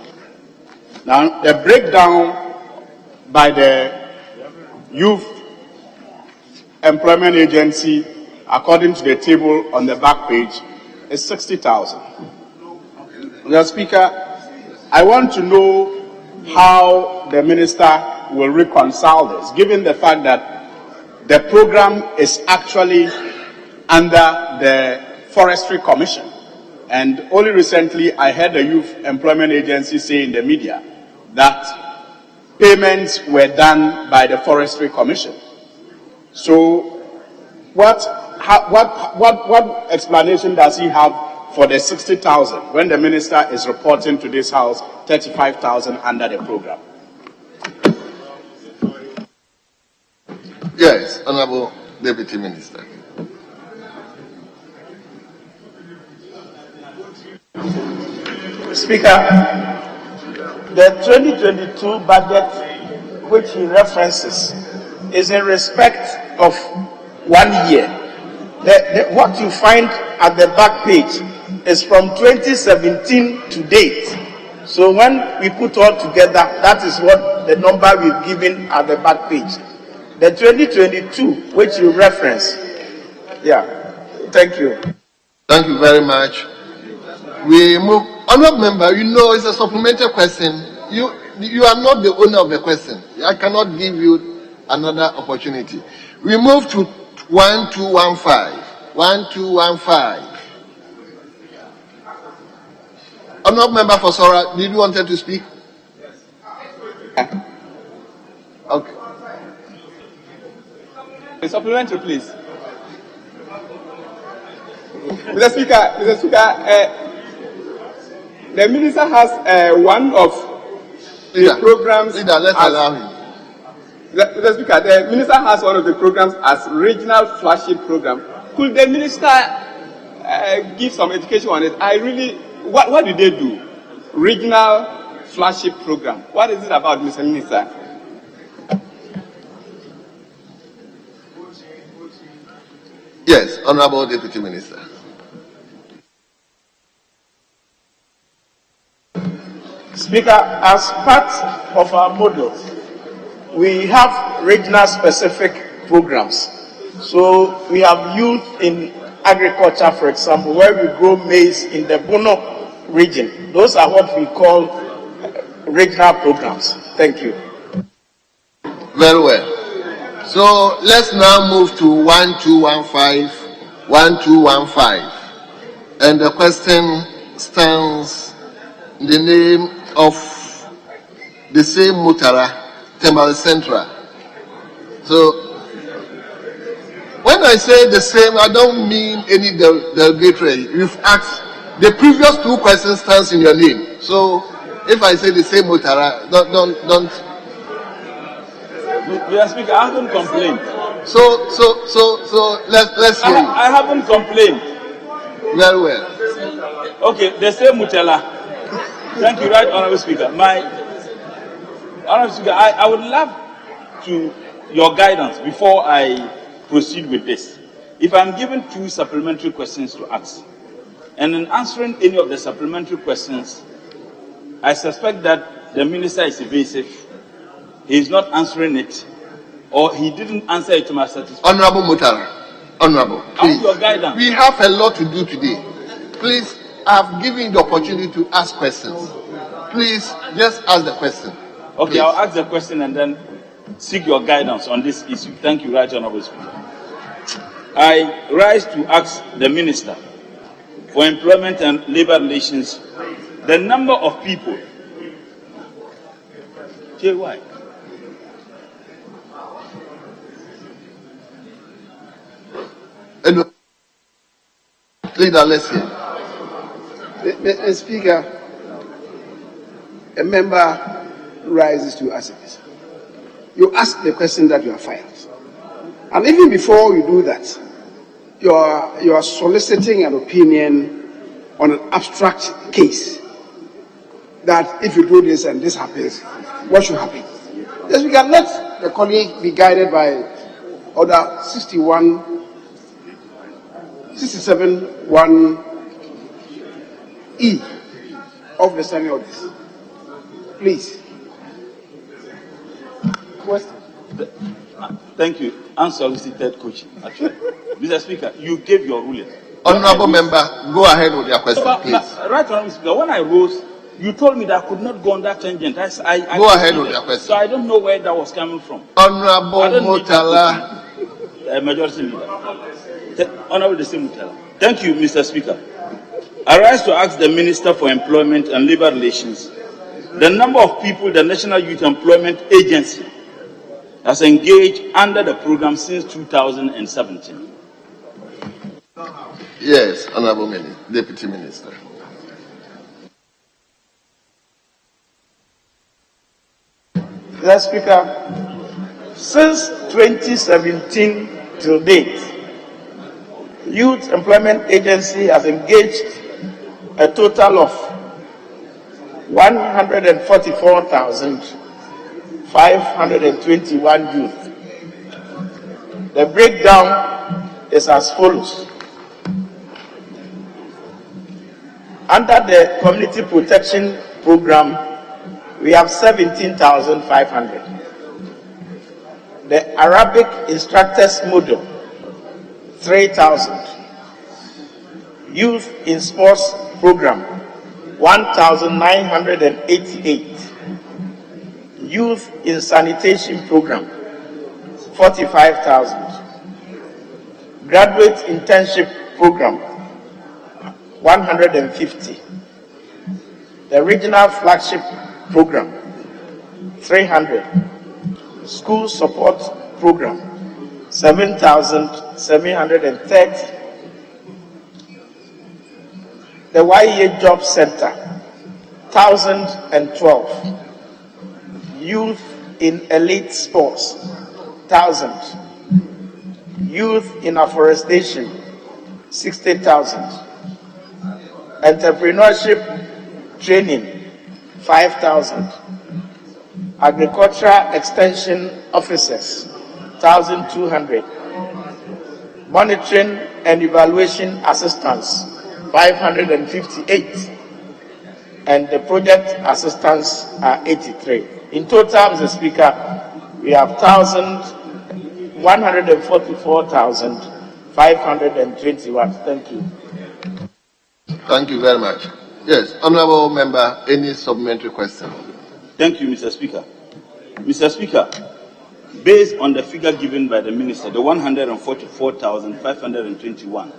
Now, the breakdown by the Youth Employment Agency, according to the table on the back page, is 60,000. Mr. Speaker, I want to know how the minister will reconcile this, given the fact that the program is actually under the Forestry Commission. And only recently, I heard the Youth Employment Agency say in the media that payments were done by the Forestry Commission. So, what explanation does he have for the 60,000 when the minister is reporting to this House 35,000 under the program? Yes, Honorable Deputy Minister. Speaker, the 2022 budget which he references is in respect of 1 year. What you find at the back page is from 2017 to date. So when we put all together, that is what the number we've given at the back page. The 2022, which you reference, thank you. Thank you very much. We move. Honourable member, you know it's a supplementary question. You are not the owner of the question. I cannot give you another opportunity. We move to 1215. 1215. Honourable member for Sora, did you want to speak? Okay. A supplementary, please. Mr. Speaker, the minister has one of the programs. Let's allow him. Mr. Speaker, the minister has one of the programs as regional flagship program. Could the minister give some education on it? What do they do? Regional flagship program. What is it about, Mr. Minister? Yes, Honorable Deputy Minister. Speaker, as part of our model, we have regional specific programs. So we have youth in agriculture, for example, where we grow maize in the Bono region. Those are what we call regional programs. Thank you. Very well. So let's now move to 1215. 1215. And the question stands in the name of the same Mutara, Temale Central. So when I say the same, I don't mean any derogatory. You've asked, the previous two questions stands in your name. So if I say the same Mutara, don't. Mr. Speaker, I haven't complained. So let's hear you. I haven't complained. Very well. Okay, the same Mutala. Thank you, Right Honourable Speaker. Honourable Speaker, I would love your guidance before I proceed with this. If I'm given two supplementary questions to ask, and in answering any of the supplementary questions, I suspect that the minister is evasive, he is not answering it, or he didn't answer it to my satisfaction. Honourable Mutara, Honourable, please. Your guidance. We have a lot to do today. Please, I've given you the opportunity to ask questions. Please, just ask the question. Okay, please. I'll ask the question and then seek your guidance on this issue. Thank you, Right Honourable Speaker. I rise to ask the Minister for Employment and Labour Relations the number of people. JY. Leader, let's hear. Mr. Speaker, a member rises to ask this. You ask the question that you have filed. And even before you do that, you are soliciting an opinion on an abstract case that if you do this and this happens, what should happen? Yes, we can let the colleague be guided by Order 67(1)(e) of the standing orders. Please. Question. Thank you. Unsolicited question. Actually, Mr. Speaker, you gave your ruling. Honorable member, go ahead with your question, please. Right, Honorable Speaker, when I rose, you told me that I could not go on that tangent. Go ahead with your question. So I don't know where that was coming from. Honorable Mutala. Majority Leader. Honorable Mutala. Thank you, Mr. Speaker. I rise to ask the Minister for Employment and Labour Relations the number of people the National Youth Employment Agency has engaged under the program since 2017. Yes, Honorable Deputy Minister. Mr. Speaker, since 2017 till date, Youth Employment Agency has engaged a total of 144,521 youth. The breakdown is as follows. Under the Community Protection Program, we have 17,500. The Arabic Instructors Model, 3,000. Youth in Sports Program, 1,988. Youth in Sanitation Program, 45,000. Graduate Internship Program, 150. The Regional Flagship Program, 300. School Support Program, 7,730. The YEA Job Center, 1,012. Youth in Elite Sports, 1,000. Youth in Afforestation, 60,000. Entrepreneurship Training, 5,000. Agricultural Extension Officers, 1,200. Monitoring and Evaluation Assistants, 558. And the project assistants are 83. In total, Mr. Speaker, we have 144,521. Thank you. Thank you very much. Yes, Honorable Member, any supplementary question? Thank you, Mr. Speaker. Mr. Speaker, based on the figure given by the Minister, the 144,521,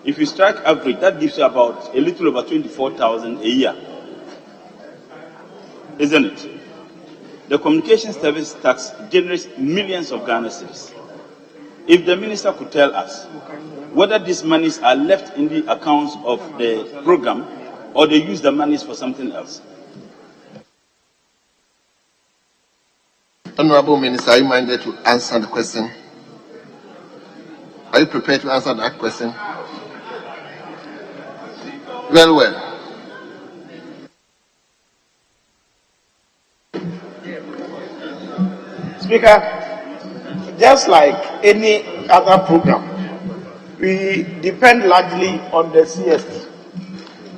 if you strike average, that gives you about a little over 24,000 a year. Isn't it? The communication service tax generates millions of Ghana cedis. If the Minister could tell us whether these monies are left in the accounts of the program or they use the monies for something else. Honorable Minister, are you minded to answer the question? Are you prepared to answer that question? Very well. Speaker, just like any other program, we depend largely on the CST.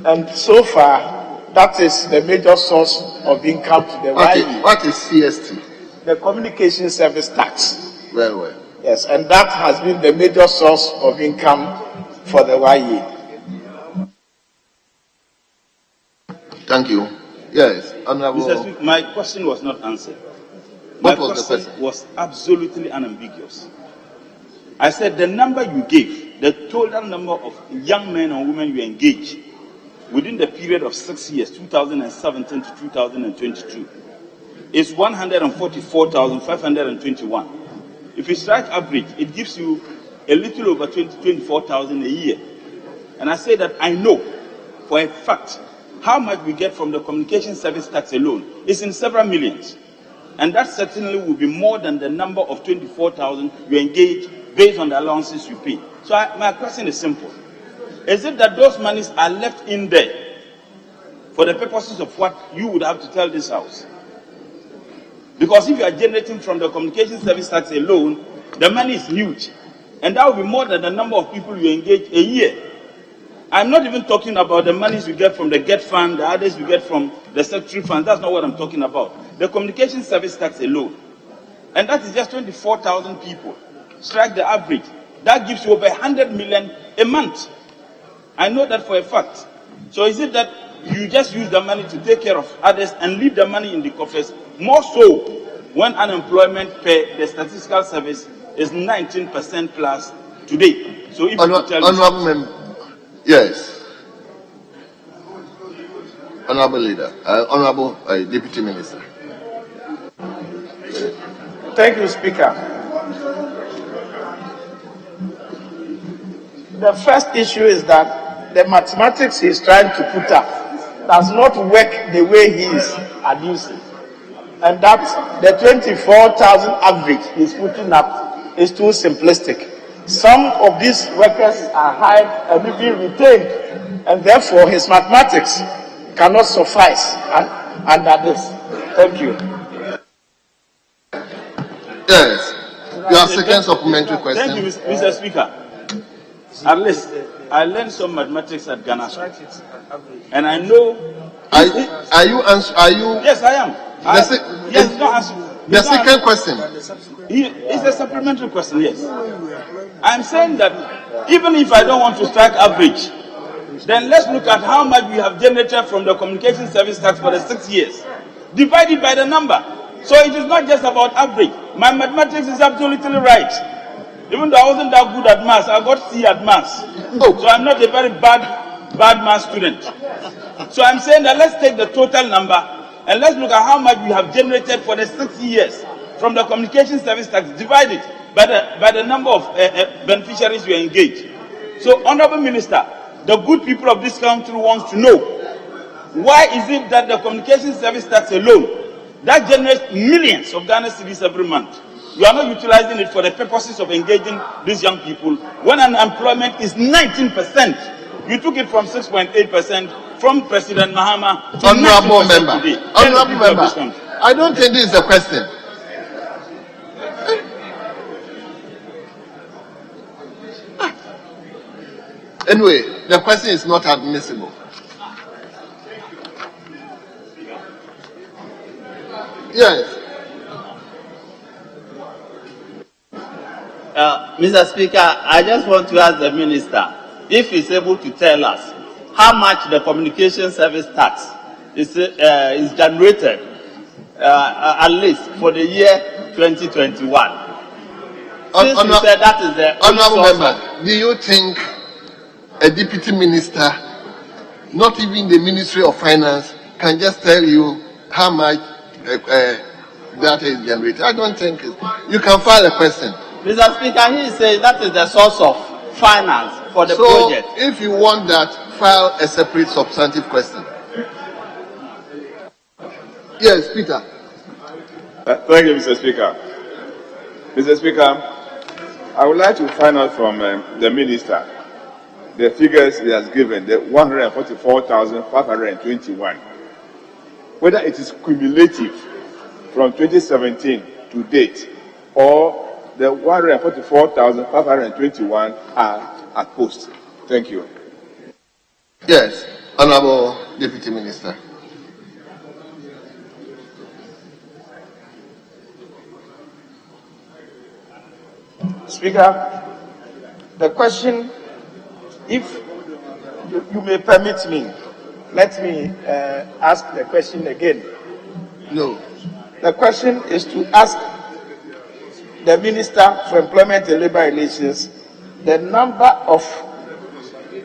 And so far, that is the major source of income to the YE. What is CST? The Communication Service Tax. Very well. Yes, and that has been the major source of income for the YE. Thank you. Yes, Honorable. Mr. Speaker, my question was not answered. What was the question? Was absolutely unambiguous. I said the number you gave, the total number of young men and women you engage within the period of 6 years, 2017 to 2022, is 144,521. If you strike average, it gives you a little over 24,000 a year. And I say that I know for a fact how much we get from the communication service tax alone is in several millions. And that certainly will be more than the number of 24,000 you engage based on the allowances you pay. So my question is simple. Is it that those monies are left in there for the purposes of what you would have to tell this House? Because if you are generating from the communication service tax alone, the money is huge. And that will be more than the number of people you engage a year. I'm not even talking about the monies you get from the GET fund, the others you get from the secretary fund. That's not what I'm talking about. The communication service tax alone. And that is just 24,000 people. Strike the average. That gives you over 100 million a month. I know that for a fact. So is it that you just use the money to take care of others and leave the money in the coffers? More so when unemployment per the statistical service is 19% plus today. So if you tell Honorable Member. Yes. Honorable Leader. Honorable Deputy Minister. Thank you, Speaker. The first issue is that the mathematics he's trying to put up does not work the way he is adducing. And that the 24,000 average he's putting up is too simplistic. Some of these workers are hired and even retained, and therefore his mathematics cannot suffice under this. Thank you. Yes. Your second supplementary question. Thank you, Mr. Speaker. At least I learned some mathematics at Ghana School. And I know. Are you? Yes, I am. Yes, don't answer. The second question. It's a supplementary question, yes. I'm saying that even if I don't want to strike average, then let's look at how much we have generated from the communication service tax for the 6 years. Divide it by the number. So it is not just about average. My mathematics is absolutely right. Even though I wasn't that good at maths, I got C at maths. So I'm not a very bad math student. So I'm saying that let's take the total number and let's look at how much we have generated for the 6 years from the communication service tax, divided by the number of beneficiaries we engage. So, Honorable Minister, the good people of this country wants to know, why is it that the communication service tax alone, that generates millions of Ghana cedis every month, you are not utilizing it for the purposes of engaging these young people when unemployment is 19%? You took it from 6.8% from President Mahama to Honorable 19% Member. today. Honorable Member, I don't think this is a question. Anyway, the question is not admissible. Yes. Mr. Speaker, I just want to ask the Minister if he's able to tell us how much the communication service tax is generated, at least for the year 2021. Since you said that is the Honorable Member, do you think a deputy minister, not even the Ministry of Finance, can just tell you how much data is generated? I don't think you can file a question. Mr. Speaker, he says that is the source of finance for the project. So, if you want that, file a separate substantive question. Yes, Peter. Thank you, Mr. Speaker. Mr. Speaker, I would like to find out from the Minister the figures he has given, the 144,521, whether it is cumulative from 2017 to date, or the 144,521 are at post. Thank you. Yes, Honorable Deputy Minister. Speaker, the question, if you may permit me, let me ask the question again. No. The question is to ask the Minister for Employment and Labour Relations the number of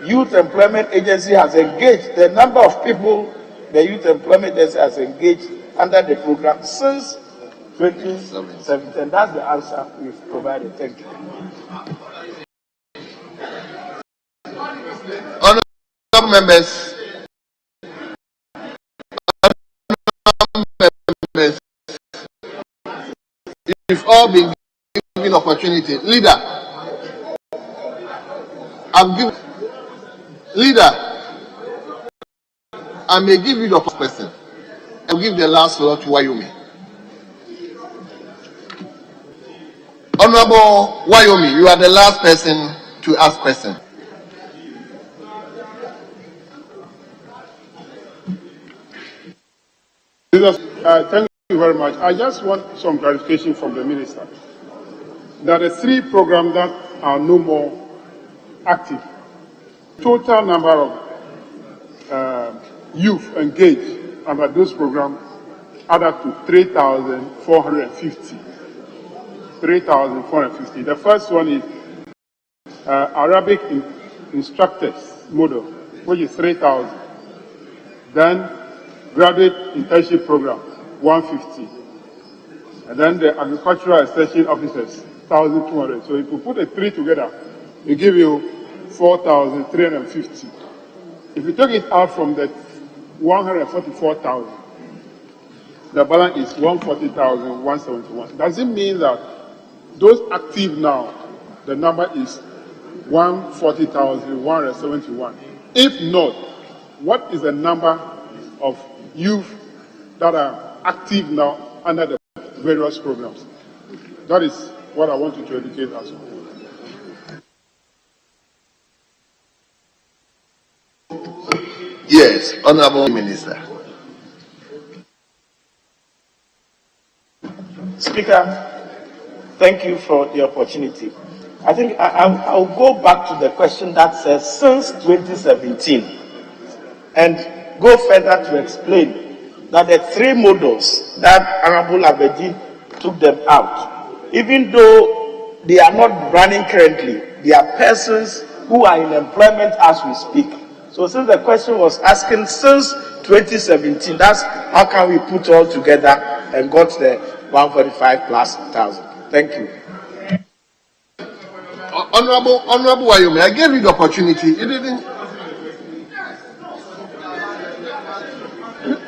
Youth Employment Agency has engaged, the number of people the Youth Employment Agency has engaged under the program since 2017. That's the answer we've provided. Thank you. Honorable members, you've all been given opportunity. Leader, I've given. Leader, I may give you the first question. I'll give the last floor to Wyoming. Honorable Wyoming, you are the last person to ask question. Thank you very much. I just want some clarification from the minister. There are 3 programs that are no more active. Total number of youth engaged under those programs add up to 3,450. 3,450. The first one is Arabic instructors model, which is 3,000. Then graduate internship program, 150. And then the agricultural extension officers, 1,200. So if you put the 3 together, it give you 4,350. If you take it out from the 144,000, the balance is 140,171. Does it mean that those active now, the number is 140,171? If not, what is the number of youth that are active now under the various programs? That is what I want you to educate us on. Yes, Honorable Minister. Speaker, thank you for the opportunity. I think I'll go back to the question that says since 2017 and go further to explain that the 3 models that Honorable Abedi took them out, even though they are not running currently, they are persons who are in employment as we speak. So since the question was asking since 2017, that's how can we put all together and got the 145 plus 1,000. Thank you. Honorable Wyoming, I gave you the opportunity. You didn't.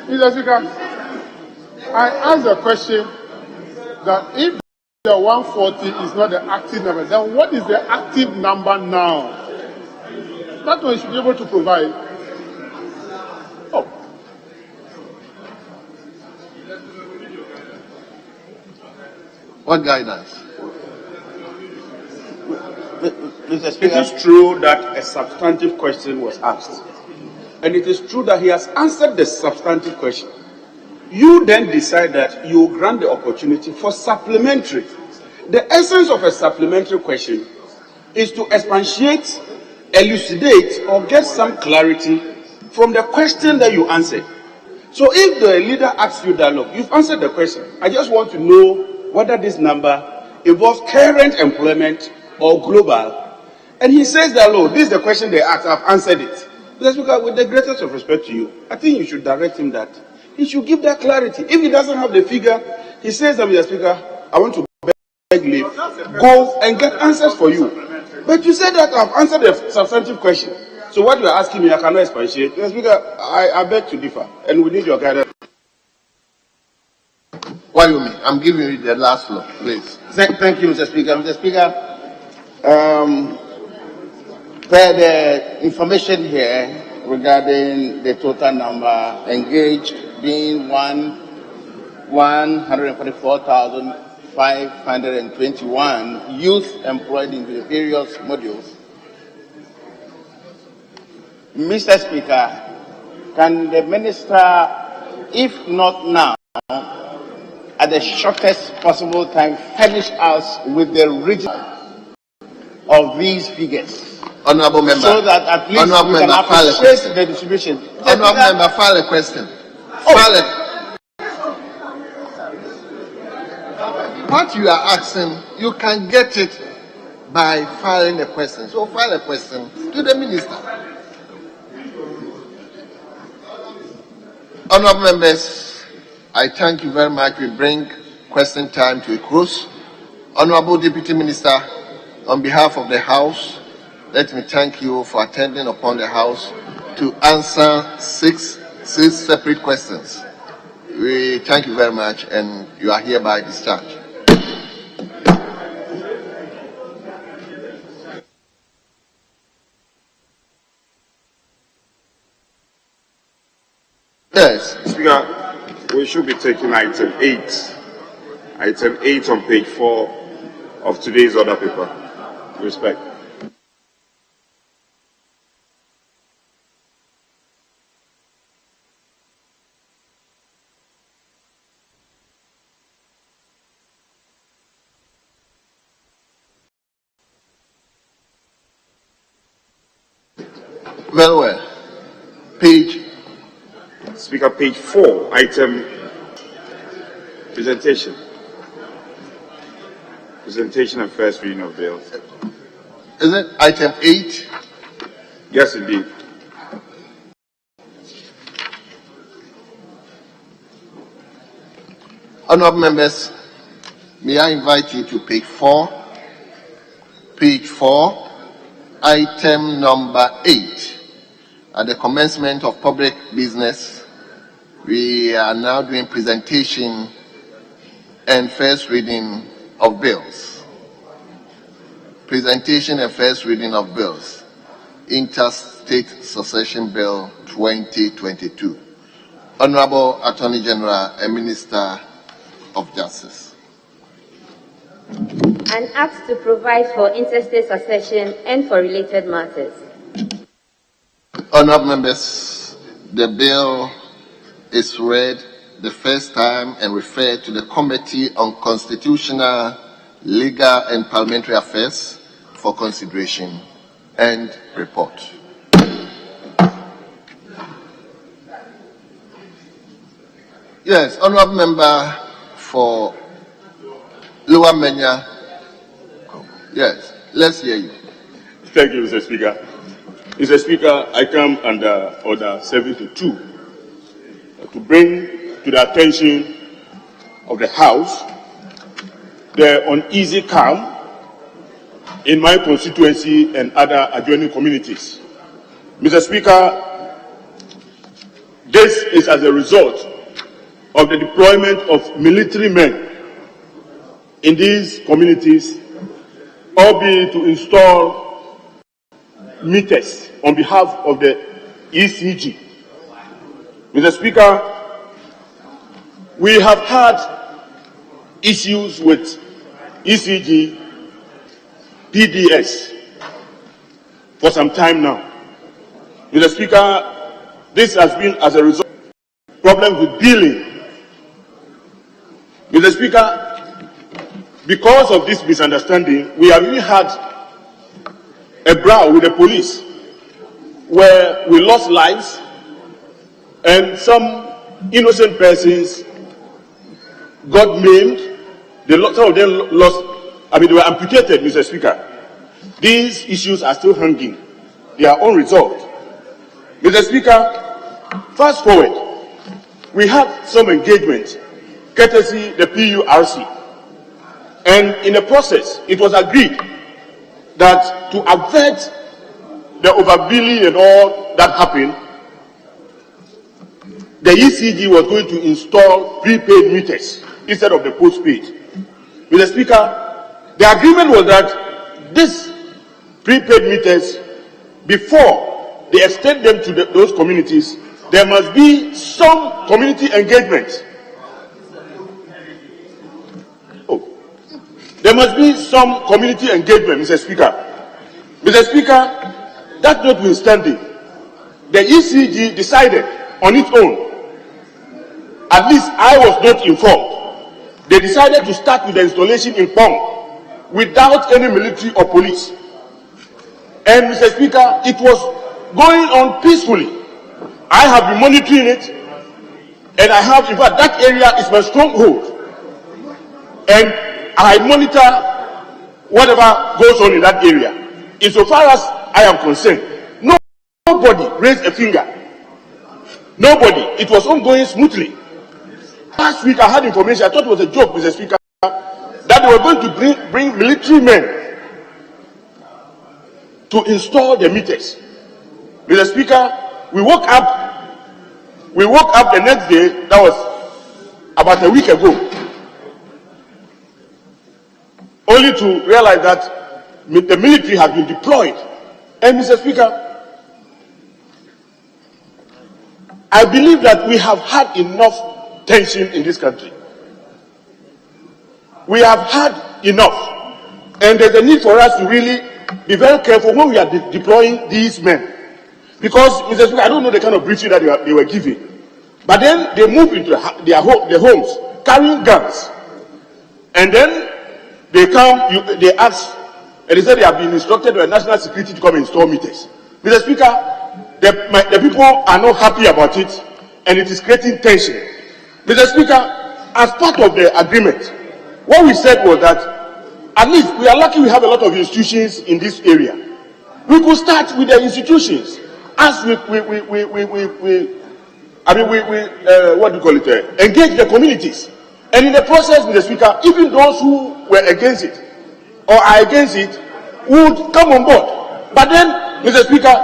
Mr. Speaker, I asked the question that if the 140 is not the active number, then what is the active number now? That one you should be able to provide. Oh. What guidance? Mr. Speaker, it is true that a substantive question was asked. And it is true that he has answered the substantive question. You then decide that you grant the opportunity for supplementary. The essence of a supplementary question is to expatiate, elucidate, or get some clarity from the question that you answered. So if the leader asks you that, look, you've answered the question. I just want to know whether this number involves current employment or global. And he says that, look, this is the question they asked, I've answered it. Mr. Speaker, with the greatest of respect to you, I think you should direct him that. He should give that clarity. If he doesn't have the figure, he says that, Mr. Speaker, I want to beg leave, go and get answers for you. But you said that I've answered the substantive question. So what you are asking me, I cannot expatiate. Mr. Speaker, I beg to differ, and we need your guidance. Wyoming, I'm giving you the last floor, please. Thank you, Mr. Speaker. Mr. Speaker, the information here regarding the total number engaged being 144,521 youth employed in the various modules. Mr. Speaker, can the minister, if not now, at the shortest possible time, furnish us with the region of these figures? Honorable member. So that at least we can appreciate the distribution. Honorable member, file a question. What you are asking, you can get it by filing a question. So file a question to the minister. Honorable members, I thank you very much. We bring question time to a close. Honorable Deputy Minister, on behalf of the House, let me thank you for attending upon the House to answer six separate questions. We thank you very much, and you are hereby discharged. Yes. Speaker, we should be taking item 8. Item 8 on page 4 of today's order paper. Respect. Very well. Page. Speaker, page 4, item presentation. Presentation and first reading of bills. Is it item 8? Yes, indeed. Honorable members, may I invite you to page 4. Page 4, item number 8. At the commencement of public business, we are now doing presentation and first reading of bills. Presentation and first reading of bills. Interstate Succession Bill 2022. Honorable Attorney General and Minister of Justice. An act to provide for interstate succession and for related matters. Honorable members, the bill is read the first time and referred to the Committee on Constitutional, Legal and Parliamentary Affairs for consideration and report. Yes, Honorable Member for Lower Menya. Yes, let's hear you. Thank you, Mr. Speaker. Mr. Speaker, I come under Order 72 to bring to the attention of the House the uneasy calm in my constituency and other adjoining communities. Mr. Speaker, this is as a result of the deployment of military men in these communities, albeit to install meters on behalf of the ECG. Mr. Speaker, we have had issues with ECG, PDS for some time now. Mr. Speaker, this has been as a result of problems with billing. Mr. Speaker, because of this misunderstanding, we have even had a brawl with the police where we lost lives and some innocent persons got maimed. Some of them they were amputated, Mr. Speaker. These issues are still hanging. They are unresolved. Mr. Speaker, fast forward, we had some engagement courtesy the PURC. And in the process, it was agreed that to avert the overbilling and all that happened, the ECG was going to install prepaid meters instead of the postpaid. Mr. Speaker, the agreement was that these prepaid meters, before they extend them to those communities, there must be some community engagement. There must be some community engagement, Mr. Speaker. Mr. Speaker, that notwithstanding, the ECG decided on its own. At least I was not informed. They decided to start with the installation in Pong without any military or police. And Mr. Speaker, it was going on peacefully. I have been monitoring it, and I have, in fact, that area is my stronghold. And I monitor whatever goes on in that area. Insofar as I am concerned, nobody raised a finger. Nobody. It was ongoing smoothly. Last week I had information, I thought it was a joke, Mr. Speaker, that they were going to bring military men to install the meters. Mr. Speaker, we woke up the next day, that was about a week ago, only to realize that the military has been deployed. And Mr. Speaker, I believe that we have had enough tension in this country. We have had enough. And there's a need for us to really be very careful when we are deploying these men. Because, Mr. Speaker, I don't know the kind of briefing that they were giving. But then they move into their homes, carrying guns. And then they come, they ask, and they say they have been instructed by national security to come and install meters. Mr. Speaker, the people are not happy about it, and it is creating tension. Mr. Speaker, as part of the agreement, what we said was that at least we are lucky we have a lot of institutions in this area. We could start with the institutions as we engage the communities. And in the process, Mr. Speaker, even those who were against it or are against it would come on board. But then, Mr. Speaker,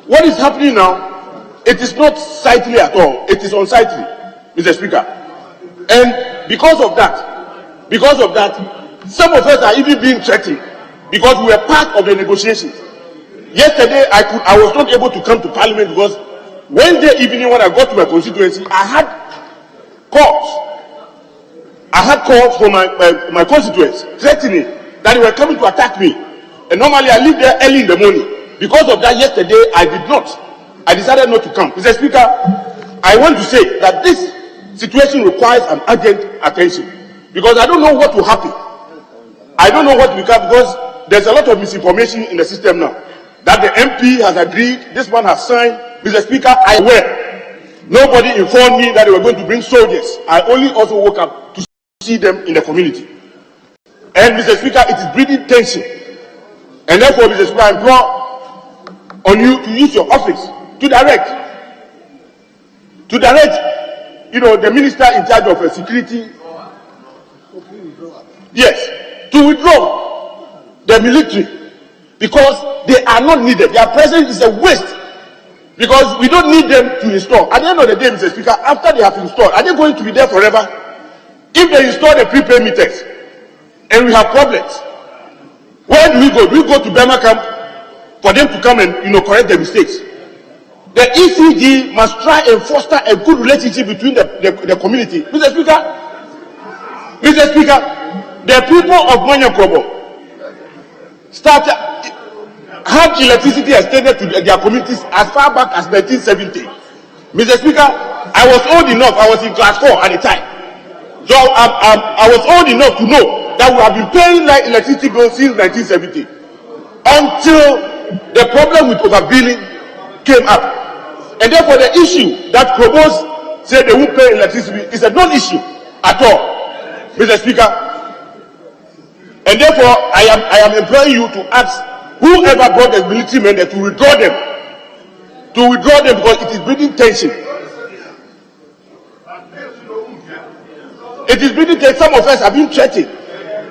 what is happening now, it is not sightly at all. It is unsightly, Mr. Speaker. And because of that, some of us are even being threatened because we were part of the negotiations. Yesterday, I was not able to come to Parliament because Wednesday evening when I got to my constituency, I had calls from my constituents threatening that they were coming to attack me. And normally I leave there early in the morning. Because of that, yesterday I decided not to come. Mr. Speaker, I want to say that this situation requires an urgent attention. Because I don't know what will happen. I don't know what will happen because there's a lot of misinformation in the system now. That the MP has agreed, this one has signed. Mr. Speaker, I were. Nobody informed me that they were going to bring soldiers. I only also woke up to see them in the community. And Mr. Speaker, it is breeding tension. And therefore, Mr. Speaker, I implore on you to use your office to direct, the minister in charge of security, yes, to withdraw the military because they are not needed. Their presence is a waste because we don't need them to install. At the end of the day, Mr. Speaker, after they have installed, are they going to be there forever? If they install the prepaid meters and we have problems, where do we go? Do we go to Burma camp for them to come and correct the mistakes? The ECG must try and foster a good relationship between the community. Mr. Speaker, the people of Manyakobo have electricity extended to their communities as far back as 1970. Mr. Speaker, I was old enough, I was in class 4 at the time. So I was old enough to know that we have been paying like electricity bills since 1970 until the problem with overbilling came up. And therefore the issue that Krobos said they won't pay electricity is a non-issue at all, Mr. Speaker. And therefore I am imploring you to ask whoever brought the military men there to withdraw them because it is breeding tension. It is breeding tension. Some of us have been threatened.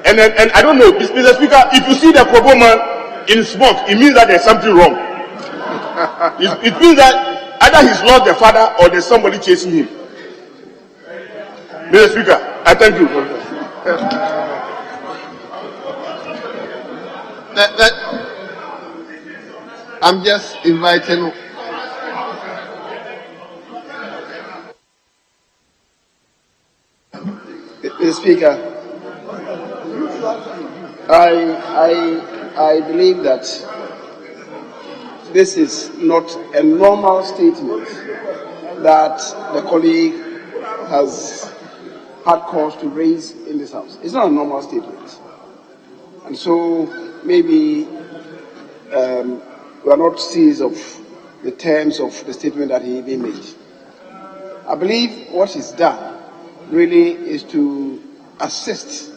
And I don't know, Mr. Speaker, if you see the Krobo man in smoke, it means that there's something wrong. It means that either he's lost the father or there's somebody chasing him. Mr. Speaker, I thank you. I'm just inviting. Mr. Speaker, I believe that this is not a normal statement that the colleague has had cause to raise in this House. It's not a normal statement. And so maybe we are not seized of the terms of the statement that he even made. I believe what he's done really is to assist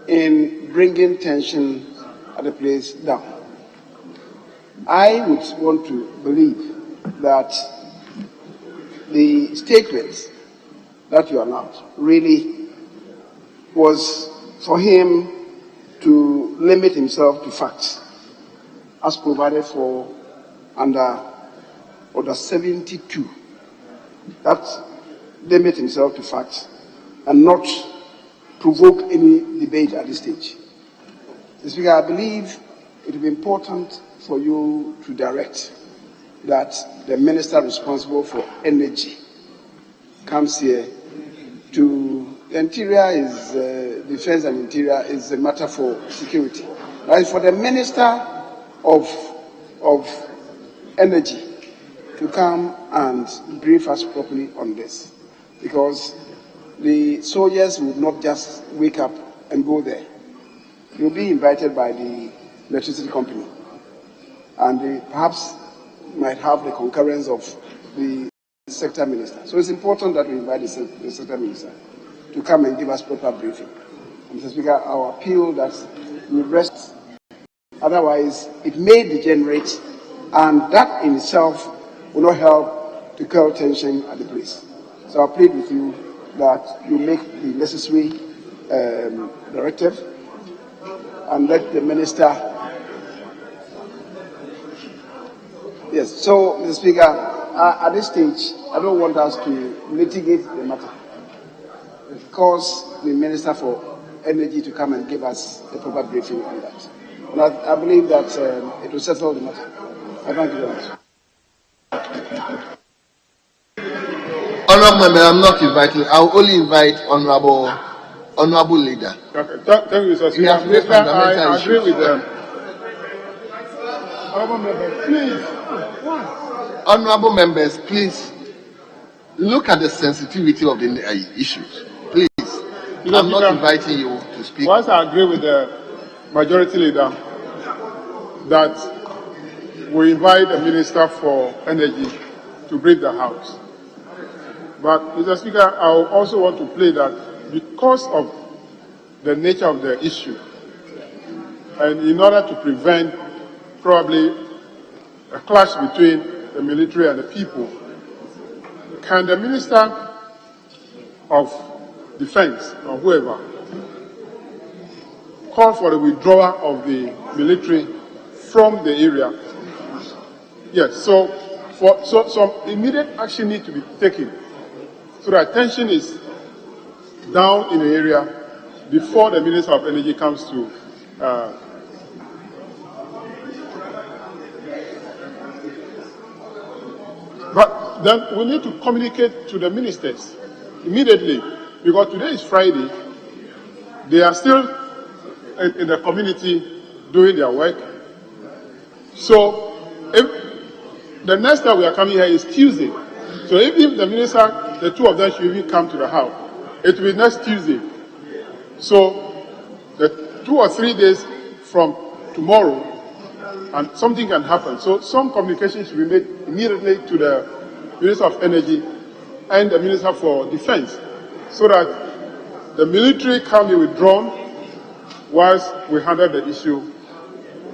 in bringing tension at the place down. I would want to believe that the statement that you announced really was for him to limit himself to facts as provided for under Order 72. That limit himself to facts and not provoke any debate at this stage. Mr. Speaker, I believe it will be important for you to direct that the minister responsible for energy comes here to the interior is defense and interior is a matter for security. Right, for the minister of energy to come and brief us properly on this, because the soldiers would not just wake up and go there. You'll be invited by the electricity company, and they perhaps might have the concurrence of the sector minister. So it's important that we invite the sector minister to come and give us proper briefing. Mr. Speaker, our appeal that we rest, otherwise it may degenerate, and that in itself will not help to curb tension at the place. So I plead with you that you make the necessary directive and let the minister. Yes, so Mr. Speaker, at this stage, I don't want us to litigate the matter. Cause the Minister for Energy to come and give us a proper briefing on that. And I believe that it will settle the matter. I thank you very much. Honourable member, I'm not inviting. I'll only invite honourable leader. Okay. Thank you, Mr. Speaker. Minister, I agree with them. Honourable member, please. Honourable members, please look at the sensitivity of the issues. Please, I'm not inviting you to speak. Once I agree with the majority leader that we invite the Minister for Energy to brief the House. But, Mr. Speaker, I also want to play that because of the nature of the issue, and in order to prevent probably a clash between the military and the people, can the Minister of Defense or whoever call for the withdrawal of the military from the area? Yes, so some immediate action needs to be taken so that tension is down in the area before the Minister of Energy comes to but then we need to communicate to the ministers immediately, because today is Friday. They are still in the community doing their work. So if the next time we are coming here is Tuesday. So if the minister, the two of them should even come to the house, it will be next Tuesday. So the 2 or 3 days from tomorrow, and something can happen. So some communication should be made immediately to the Minister of Energy and the Minister for Defense, so that the military can be withdrawn whilst we handle the issue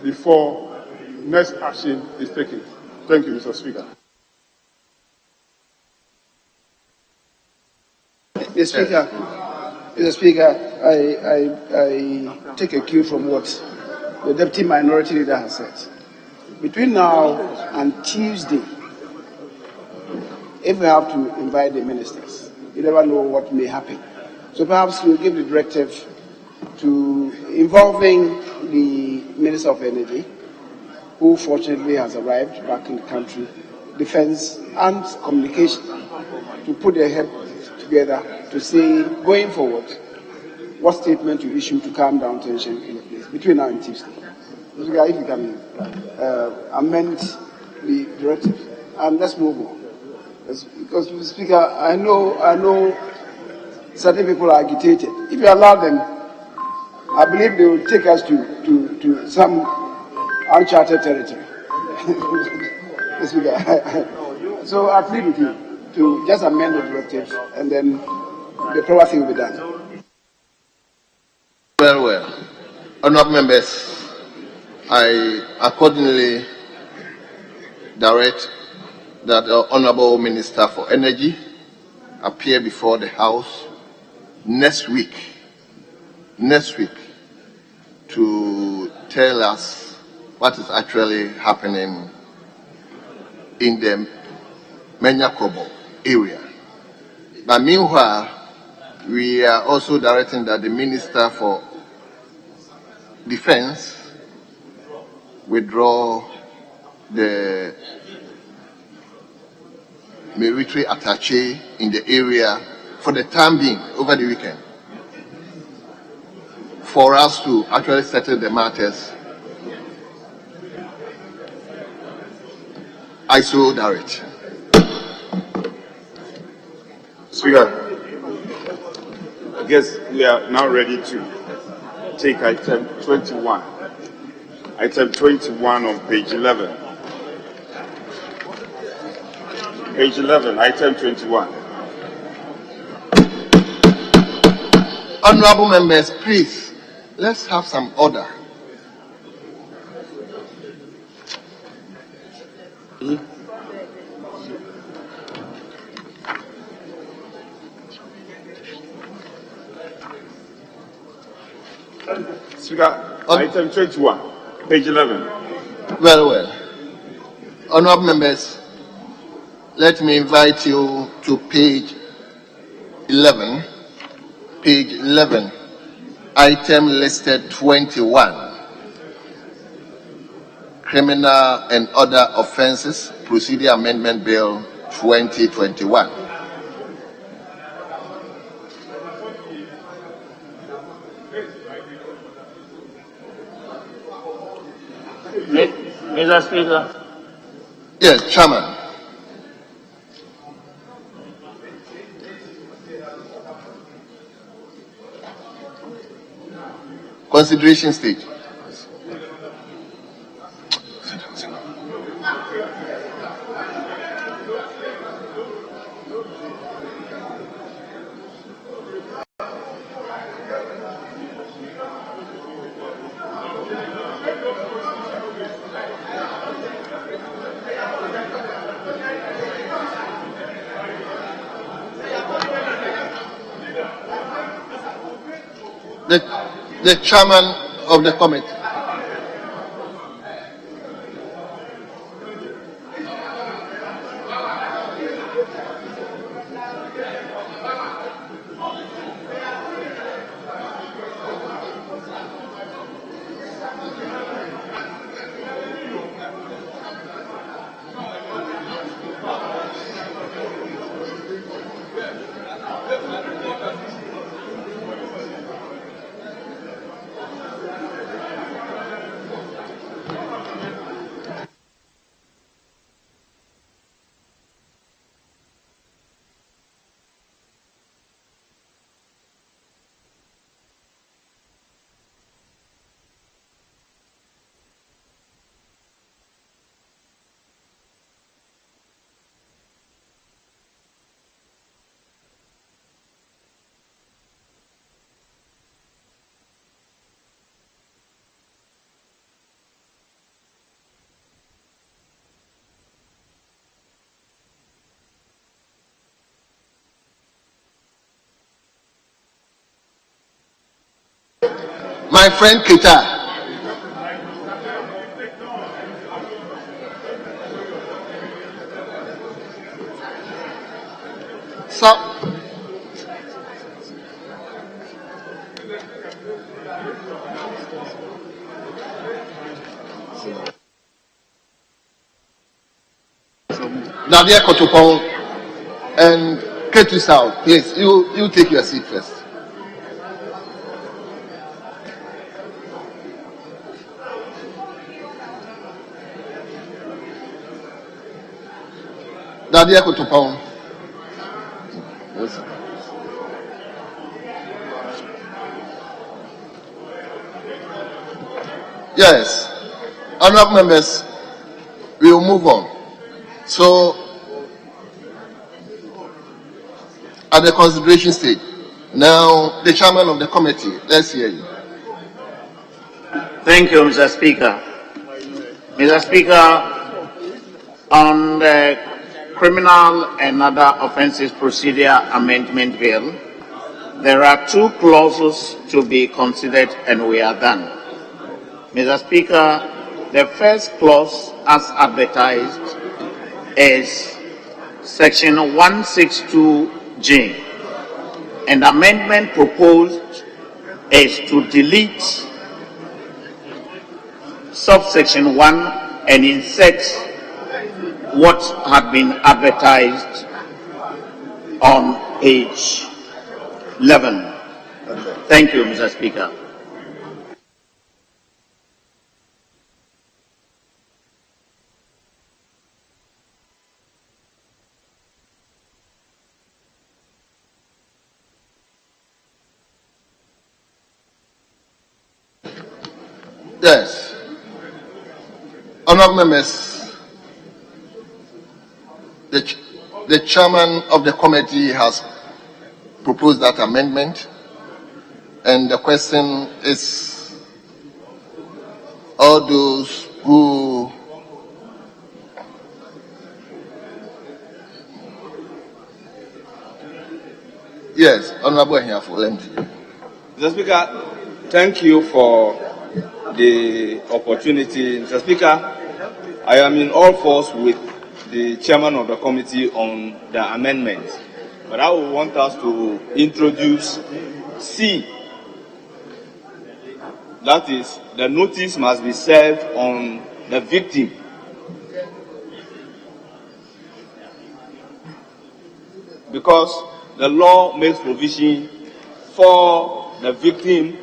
before next action is taken. Thank you, Mr. Speaker. Mr. Speaker, I take a cue from what the Deputy Minority Leader has said. Between now and Tuesday, if we have to invite the ministers, you never know what may happen. So perhaps we'll give the directive to involving the Minister of Energy, who fortunately has arrived back in the country, Defense and Communication, to put their heads together to say, going forward, what statement you issue to calm down tension in the place between now and Tuesday. If you can amend the directive, and let's move on. Because, Mr. Speaker, I know certain people are agitated. If you allow them, I believe they will take us to some uncharted territory. Mr. Speaker, so I plead with you to just amend the directive, and then the proper thing will be done. Well. Honourable members, I accordingly direct that the Honourable Minister for Energy appear before the House next week to tell us what is actually happening in the Menyakobo area. But meanwhile, we are also directing that the Minister for Defense withdraw the military attaché in the area for the time being over the weekend for us to actually settle the matters. I so direct. Speaker, I guess we are now ready to take item 21. Item 21 on page 11. Page 11, item 21. Honorable members, please, let's have some order. Speaker, item 21, page 11. Very well. Honorable members, let me invite you to page 11. Page 11, item listed 21. Criminal and Other Offences Procedure Amendment Bill 2021. Mr. Speaker. Yes, Chairman. Consideration stage. The chairman of the committee. My friend Kita. So, Nadia Kotopong and Ketu South, please, you take your seat first. Nadia Kotopong. Yes. Yes. Honorable members, we will move on. So, at the consideration stage, now the chairman of the committee, let's hear you. Thank you, Mr. Speaker. Mr. Speaker, on the Criminal and Other Offences Procedure Amendment Bill, there are two clauses to be considered and we are done. Mr. Speaker, the first clause as advertised is section 162G, and amendment proposed is to delete subsection 1 and insert what had been advertised on page 11. Thank you, Mr. Speaker. Yes. Honourable members, the chairman of the committee has proposed that amendment, and the question is, all those who yes, Honourable Hiafo, Mr. Speaker, thank you for the opportunity. Mr. Speaker, I am in all fours with the chairman of the committee on the amendment, but I would want us to introduce C. That is, the notice must be served on the victim. Because the law makes provision for the victim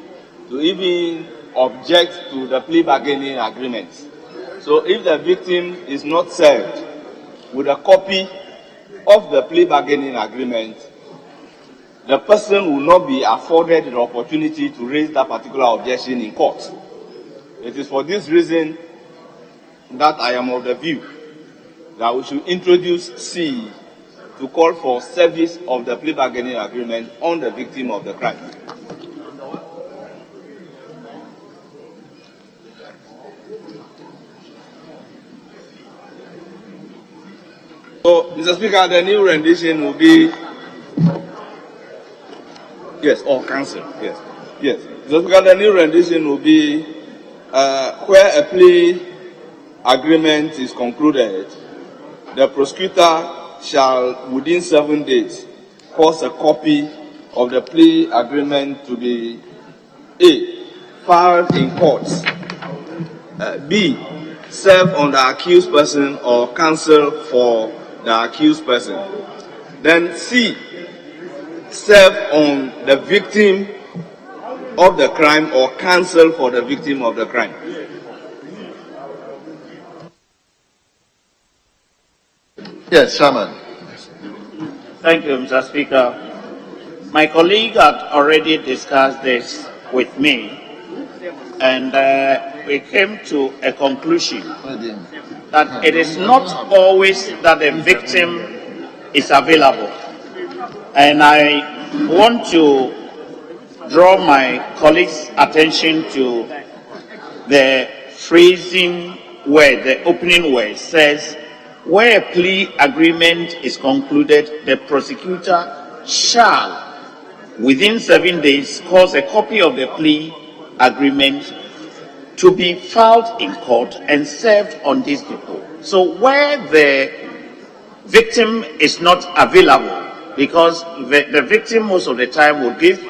to even object to the plea bargaining agreement. So if the victim is not served with a copy of the plea bargaining agreement, the person will not be afforded the opportunity to raise that particular objection in court. It is for this reason that I am of the view that we should introduce C to call for service of the plea bargaining agreement on the victim of the crime. So, Mr. Speaker, the new rendition will be yes, or cancel. Yes, yes. Mr. Speaker, the new rendition will be where a plea agreement is concluded, the prosecutor shall, within 7 days, cause a copy of the plea agreement to be A, filed in courts, B, served on the accused person or counsel for the accused person. Then C, served on the victim of the crime or counsel for the victim of the crime. Yes, Chairman. Thank you, Mr. Speaker. My colleague had already discussed this with me, and we came to a conclusion that it is not always that the victim is available. And I want to draw my colleague's attention to the phrasing word, the opening word says, where a plea agreement is concluded, the prosecutor shall, within 7 days, cause a copy of the plea agreement to be filed in court and served on these people. So where the victim is not available, because the victim most of the time will give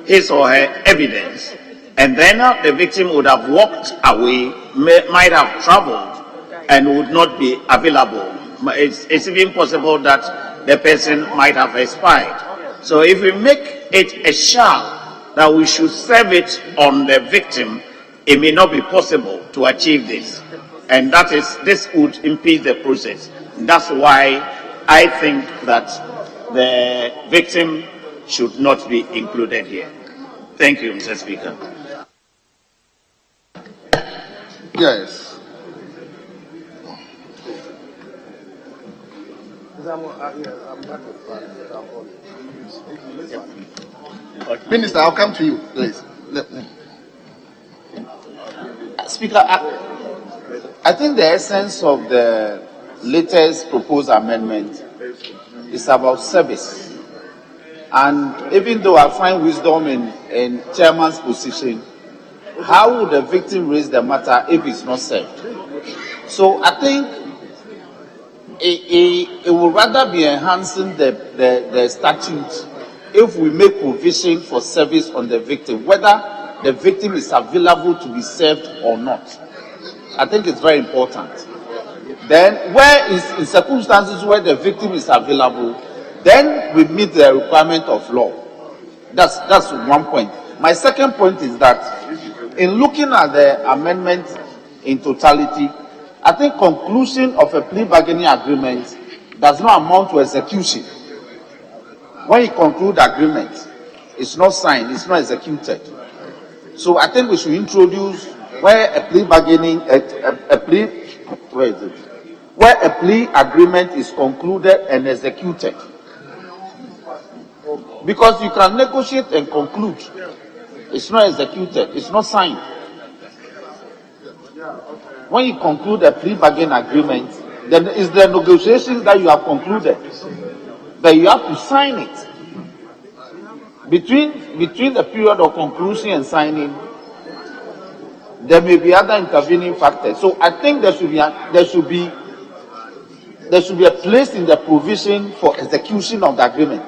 his or her evidence, and then the victim would have walked away, might have traveled, and would not be available. It's even possible that the person might have expired. So if we make it a shall, that we should serve it on the victim, it may not be possible to achieve this. And this would impede the process. That's why I think that the victim should not be included here. Thank you, Mr. Speaker. Yes. Minister, I'll come to you, please. Speaker, I think the essence of the latest proposed amendment is about service. And even though I find wisdom in chairman's position, how would the victim raise the matter if it's not served? So I think it would rather be enhancing the statute if we make provision for service on the victim, whether the victim is available to be served or not. I think it's very important. Then, in circumstances where the victim is available, then we meet the requirement of law. That's one point. My second point is that in looking at the amendment in totality, I think conclusion of a plea bargaining agreement does not amount to execution. When you conclude agreement, it's not signed, it's not executed. So I think we should introduce where a plea bargaining, where a plea agreement is concluded and executed. Because you can negotiate and conclude. It's not executed, it's not signed. When you conclude a plea bargain agreement, then it's the negotiations that you have concluded. But you have to sign it. Between the period of conclusion and signing, there may be other intervening factors. So I think there should be a place in the provision for execution of the agreement.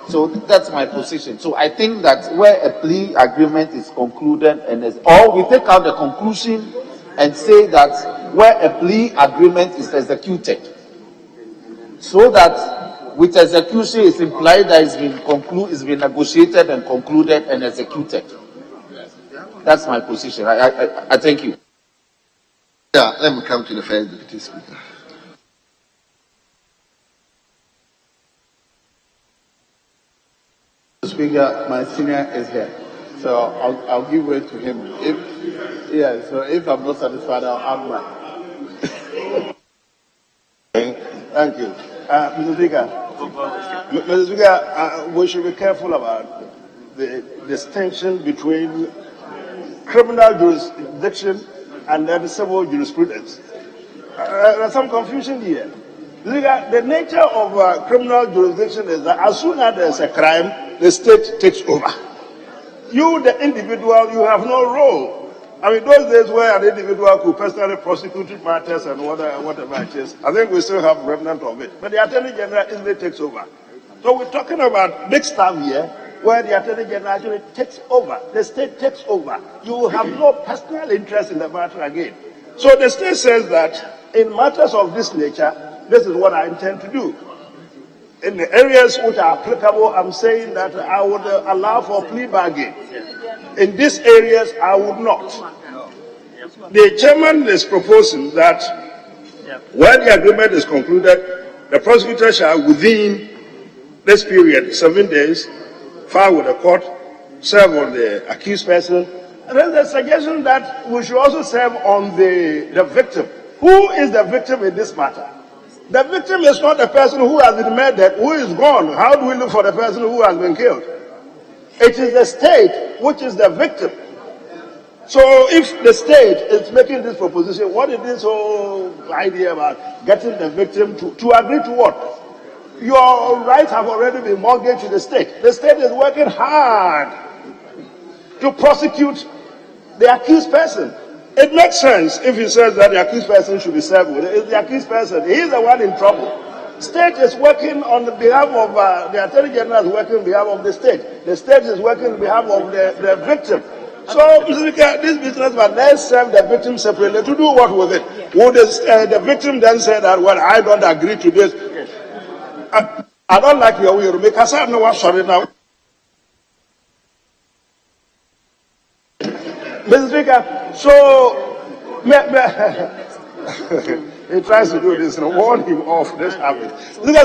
So that's my position. So I think that where a plea agreement is concluded or we take out the conclusion and say that where a plea agreement is executed, so that with execution it's implied that it's been negotiated and concluded and executed. That's my position. I thank you. Yeah, let me come to the first deputy speaker. Speaker, my senior is here, so I'll give way to him. If I'm not satisfied, I'll add mine. Thank you, Mr. Speaker. We should be careful about the distinction between criminal jurisdiction and then civil jurisprudence. There's some confusion here. The nature of criminal jurisdiction is that as soon as there's a crime, the state takes over. You, the individual, you have no role. I mean, those days where an individual could personally prosecute matters and whatever it is, I think we still have remnant of it. But the Attorney General easily takes over. So we're talking about big stuff here, where the Attorney General actually takes over. The state takes over. You have no personal interest in the matter again. So the state says that in matters of this nature, this is what I intend to do. In the areas which are applicable, I'm saying that I would allow for plea bargain. In these areas, I would not. The chairman is proposing that when the agreement is concluded, the prosecutor shall, within this period, 7 days, file with the court, serve on the accused person. And then the suggestion that we should also serve on the victim. Who is the victim in this matter? The victim is not the person who has been murdered, who is gone. How do we look for the person who has been killed? It is the state which is the victim. So if the state is making this proposition, what is this whole idea about getting the victim to agree to what? Your rights have already been mortgaged to the state. The state is working hard to prosecute the accused person. It makes sense if he says that the accused person should be served with it. It's the accused person. He is the one in trouble. State is working on behalf of, the Attorney General is working on behalf of the state. The state is working on behalf of the victim. So, Mr. Speaker, this businessman, let's serve the victim separately. To do what with it? Would the victim then say that, well, I don't agree to this? I don't like your way, because I know I'm sorry now. Mr. Speaker, so he tries to do this and warn him off this habit.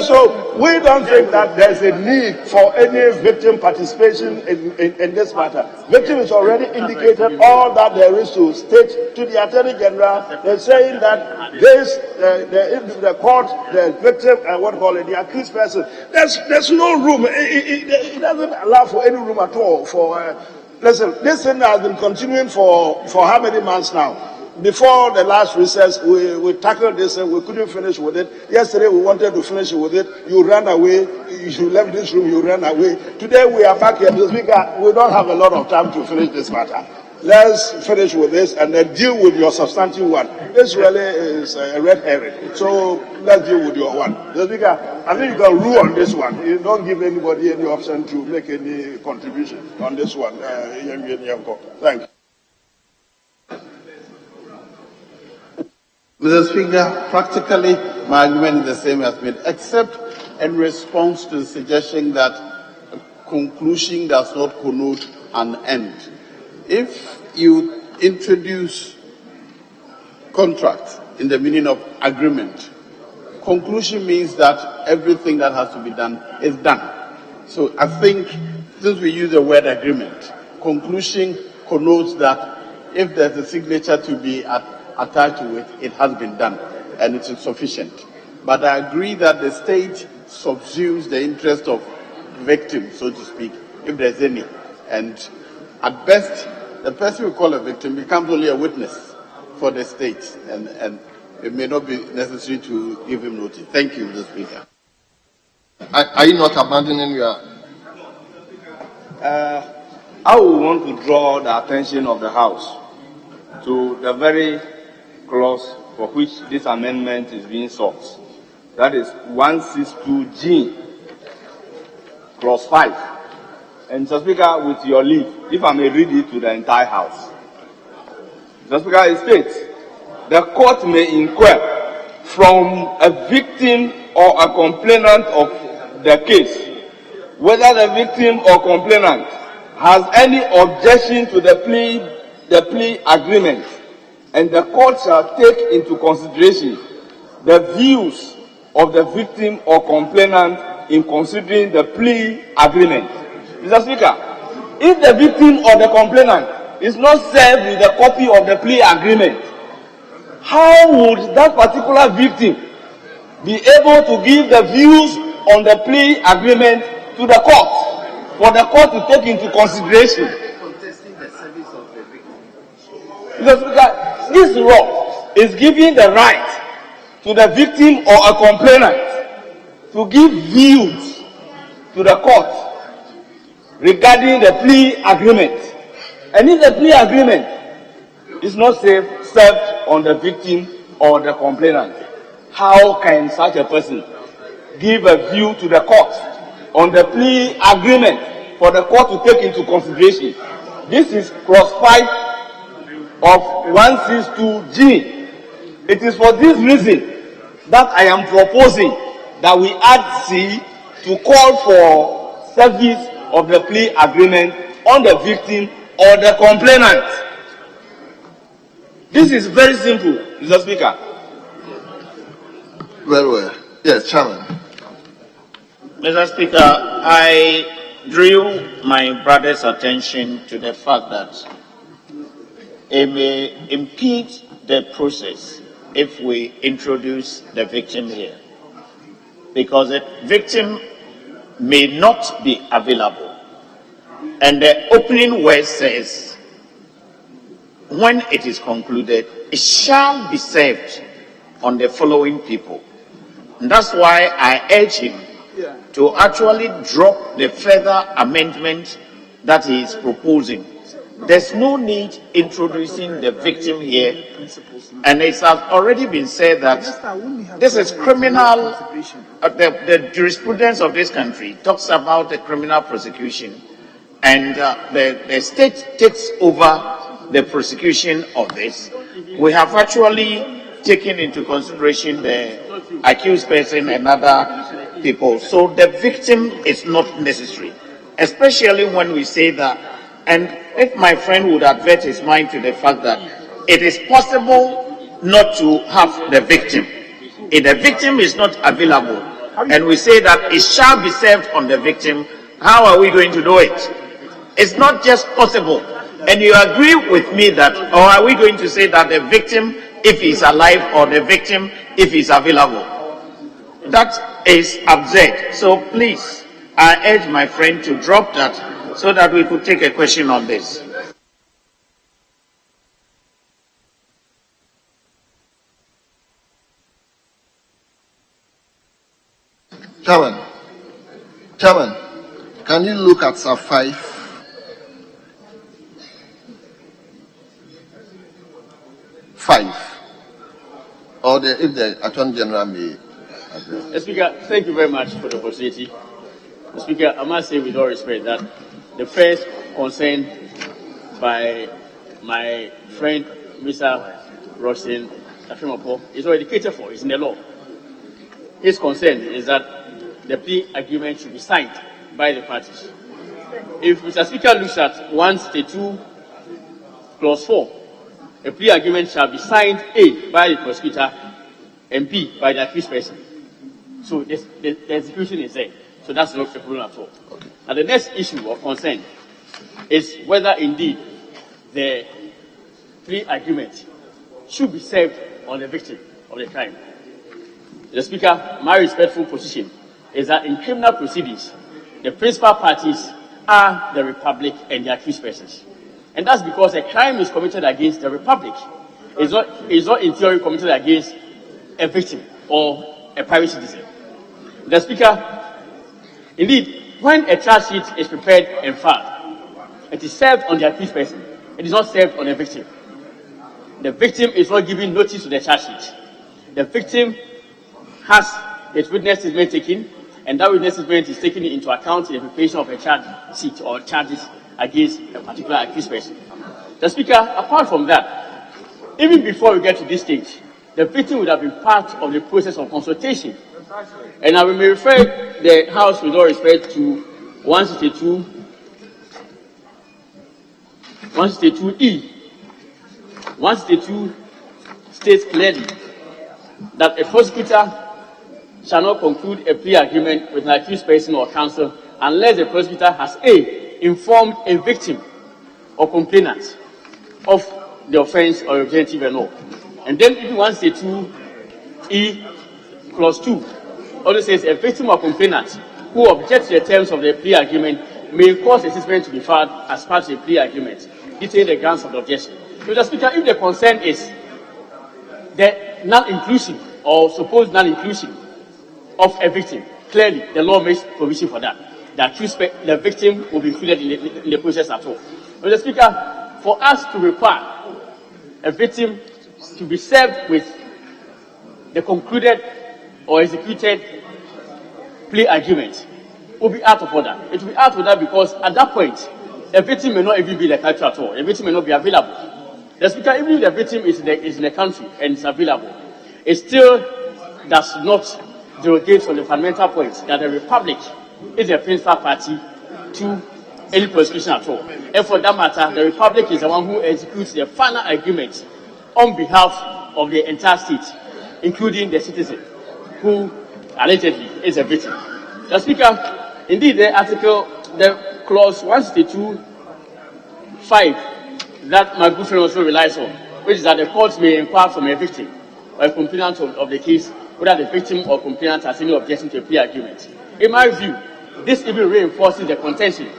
So we don't think that there's a need for any victim participation in this matter. Victim is already indicated all that there is to state to the Attorney General. They're saying that this, the court, the victim, the accused person, there's no room. It doesn't allow for any room at all for. Listen, this thing has been continuing for how many months now? Before the last recess, we tackled this and we couldn't finish with it. Yesterday we wanted to finish with it. You ran away. You left this room. You ran away. Today we are back here. Mr. Speaker, we don't have a lot of time to finish this matter. Let's finish with this and then deal with your substantive one. This really is a red herring. So let's deal with your one. Mr. Speaker, I think you can rule on this one. You don't give anybody any option to make any contribution on this one. Thank you. Mr. Speaker, practically my argument is the same as made, except in response to the suggestion that a conclusion does not connote an end. If you introduce contract in the meaning of agreement, conclusion means that everything that has to be done is done. So I think since we use the word agreement, conclusion connotes that if there's a signature to be attached to it, it has been done and it is sufficient. But I agree that the state subsumes the interest of victim, so to speak, if there's any. And at best, the person we call a victim becomes only a witness for the state, and it may not be necessary to give him notice. Thank you, Mr. Speaker. Are you not abandoning your... I would want to draw the attention of the House to the very clause for which this amendment is being sought. That is 162G, clause 5. And Mr. Speaker, with your leave, if I may read it to the entire House. Mr. Speaker, it states, the court may inquire from a victim or a complainant of the case whether the victim or complainant has any objection to the plea agreement, and the court shall take into consideration the views of the victim or complainant in considering the plea agreement. Mr. Speaker, if the victim or the complainant is not served with a copy of the plea agreement, how would that particular victim be able to give the views on the plea agreement to the court, for the court to take into consideration? Mr. Speaker, this law is giving the right to the victim or a complainant to give views to the court regarding the plea agreement. And if the plea agreement is not served on the victim or the complainant, how can such a person give a view to the court on the plea agreement for the court to take into consideration? This is clause 5 of 162G. It is for this reason that I am proposing that we add C to call for service of the plea agreement on the victim or the complainant. This is very simple, Mr. Speaker. Very well. Yes, Chairman. Mr. Speaker, I drew my brother's attention to the fact that it may impede the process if we introduce the victim here, because the victim may not be available. And the opening word says, when it is concluded, it shall be served on the following people. And that's why I urge him to actually drop the further amendment that he is proposing. There's no need introducing the victim here. And it has already been said that this is criminal. The jurisprudence of this country talks about the criminal prosecution. And the state takes over the prosecution of this. We have actually taken into consideration the accused person and other people. So the victim is not necessary, especially when we say that. And if my friend would advert his mind to the fact that it is possible not to have the victim. If the victim is not available, and we say that it shall be served on the victim, how are we going to do it? It's not just possible. And you agree with me that, or are we going to say that the victim, if he's alive, or the victim, if he's available? That is absurd. So please, I urge my friend to drop that so that we could take a question on this. Chairman, can you look at Sub 5? Or if the Attorney General may address. Speaker, thank you very much for the opportunity. Speaker, I must say with all respect that the first concern by my friend Mr. Roshin Afimopo is already catered for, it's in the law. His concern is that the plea agreement should be signed by the parties. If Mr. Speaker looks at 162 clause 4, a plea agreement shall be signed A by the prosecutor and B by the accused person. So the execution is there. So that's not a problem at all. Okay. And the next issue of concern is whether indeed the plea agreement should be served on the victim of the crime. The Speaker, my respectful position is that in criminal proceedings, the principal parties are the Republic and the accused persons. And that's because a crime is committed against the Republic. It's not in theory committed against a victim or a private citizen. The Speaker, indeed, when a charge sheet is prepared and filed, it is served on the accused person. It is not served on the victim. The victim is not given notice to the charge sheet. The victim has its witness statement taken, and that witness statement is taken into account in the preparation of a charge sheet or charges against a particular accused person. The Speaker, apart from that, even before we get to this stage, the victim would have been part of the process of consultation. And I will refer the House with all respect to 162E. 162 states clearly that a prosecutor shall not conclude a plea agreement with an accused person or counsel unless the prosecutor has A, informed a victim or complainant of the offense or representative and all. And then if 162E clause 2 also says a victim or complainant who objects to the terms of the plea agreement may cause a statement to be filed as part of the plea agreement, detailing the grounds of the objection. So, Mr. Speaker, if the concern is the non-inclusion or supposed non-inclusion of a victim, clearly the law makes provision for that. The victim will be included in the process at all. Mr. Speaker, for us to require a victim to be served with the concluded or executed plea agreement will be out of order. It will be out of order because at that point, the victim may not even be in the country at all. The victim may not be available. The Speaker, even if the victim is in the country and is available, it still does not derogate from the fundamental point that the Republic is the principal party to any prosecution at all. And for that matter, the Republic is the one who executes the final agreement on behalf of the entire state, including the citizen who allegedly is a victim. The Speaker, indeed, the clause 162(5) that my good friend also relies on, which is that the court may inquire from a victim or a complainant of the case whether the victim or complainant has any objection to a plea agreement. In my view, this even reinforces the contention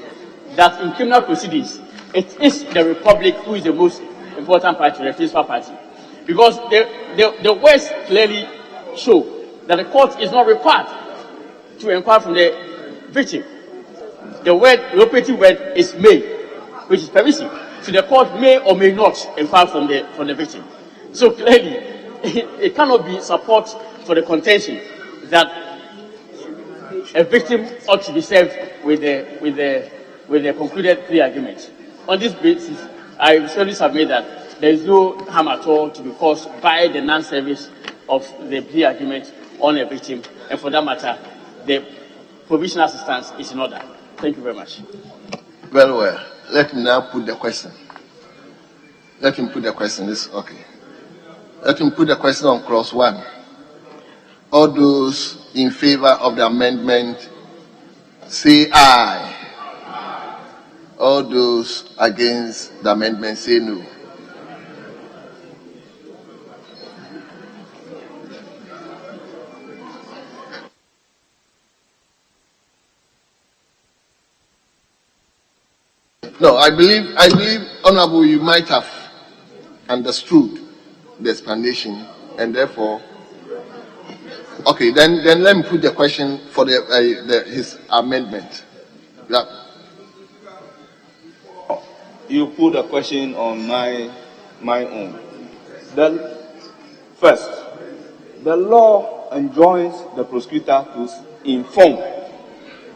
that in criminal proceedings, it is the Republic who is the most important party, the principal party. Because the words clearly show that the court is not required to inquire from the victim. The operative word is may, which is permissive. So the court may or may not inquire from the victim. So clearly, it cannot be support for the contention that a victim ought to be served with the concluded plea agreement. On this basis, I certainly submit that there is no harm at all to be caused by the non-service of the plea agreement on a victim, and for that matter, the provisional assistance is in order. Thank you very much. Very well. Let me now put the question. Let him put the question. This okay. Let him put the question on clause 1. All those in favor of the amendment say aye. All those against the amendment say no. No, I believe, Honorable, you might have understood the explanation, and therefore, okay, then let me put the question for his amendment. Yeah. You put a question on my own. First, the law enjoins the prosecutor to inform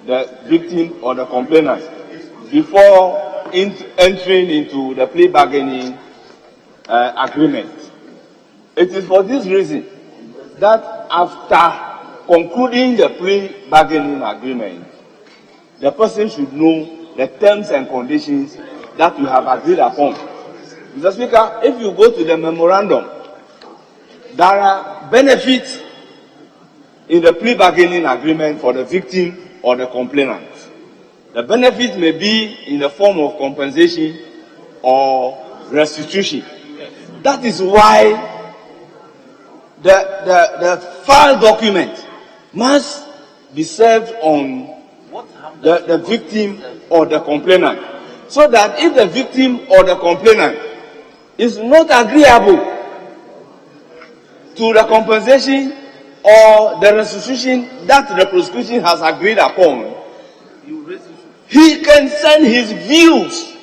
the victim or the complainant before entering into the plea bargaining agreement. It is for this reason that after concluding the plea bargaining agreement, the person should know the terms and conditions that you have agreed upon. Mr. Speaker, if you go to the memorandum, there are benefits in the plea bargaining agreement for the victim or the complainant. The benefits may be in the form of compensation or restitution. That is why the file document must be served on the victim or the complainant, so that if the victim or the complainant is not agreeable to the compensation or the restitution that the prosecution has agreed upon, he can send his views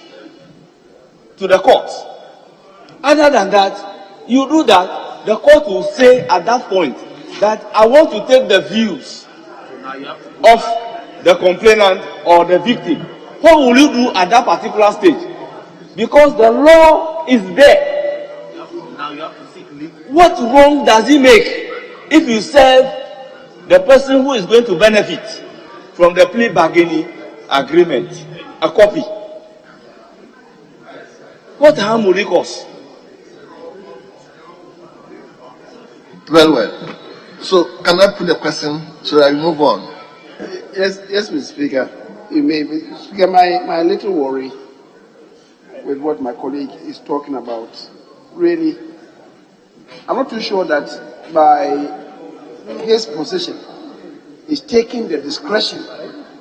to the court. Other than that, you do that, the court will say at that point that I want to take the views of the complainant or the victim. What will you do at that particular stage? Because the law is there. What wrong does it make if you serve the person who is going to benefit from the plea bargaining agreement a copy? What harm will it cause? Very well. So, can I put the question so I move on? Yes, Mr. Speaker. You may, Mr. Speaker, my little worry with what my colleague is talking about, really, I'm not too sure that by his position is taking the discretion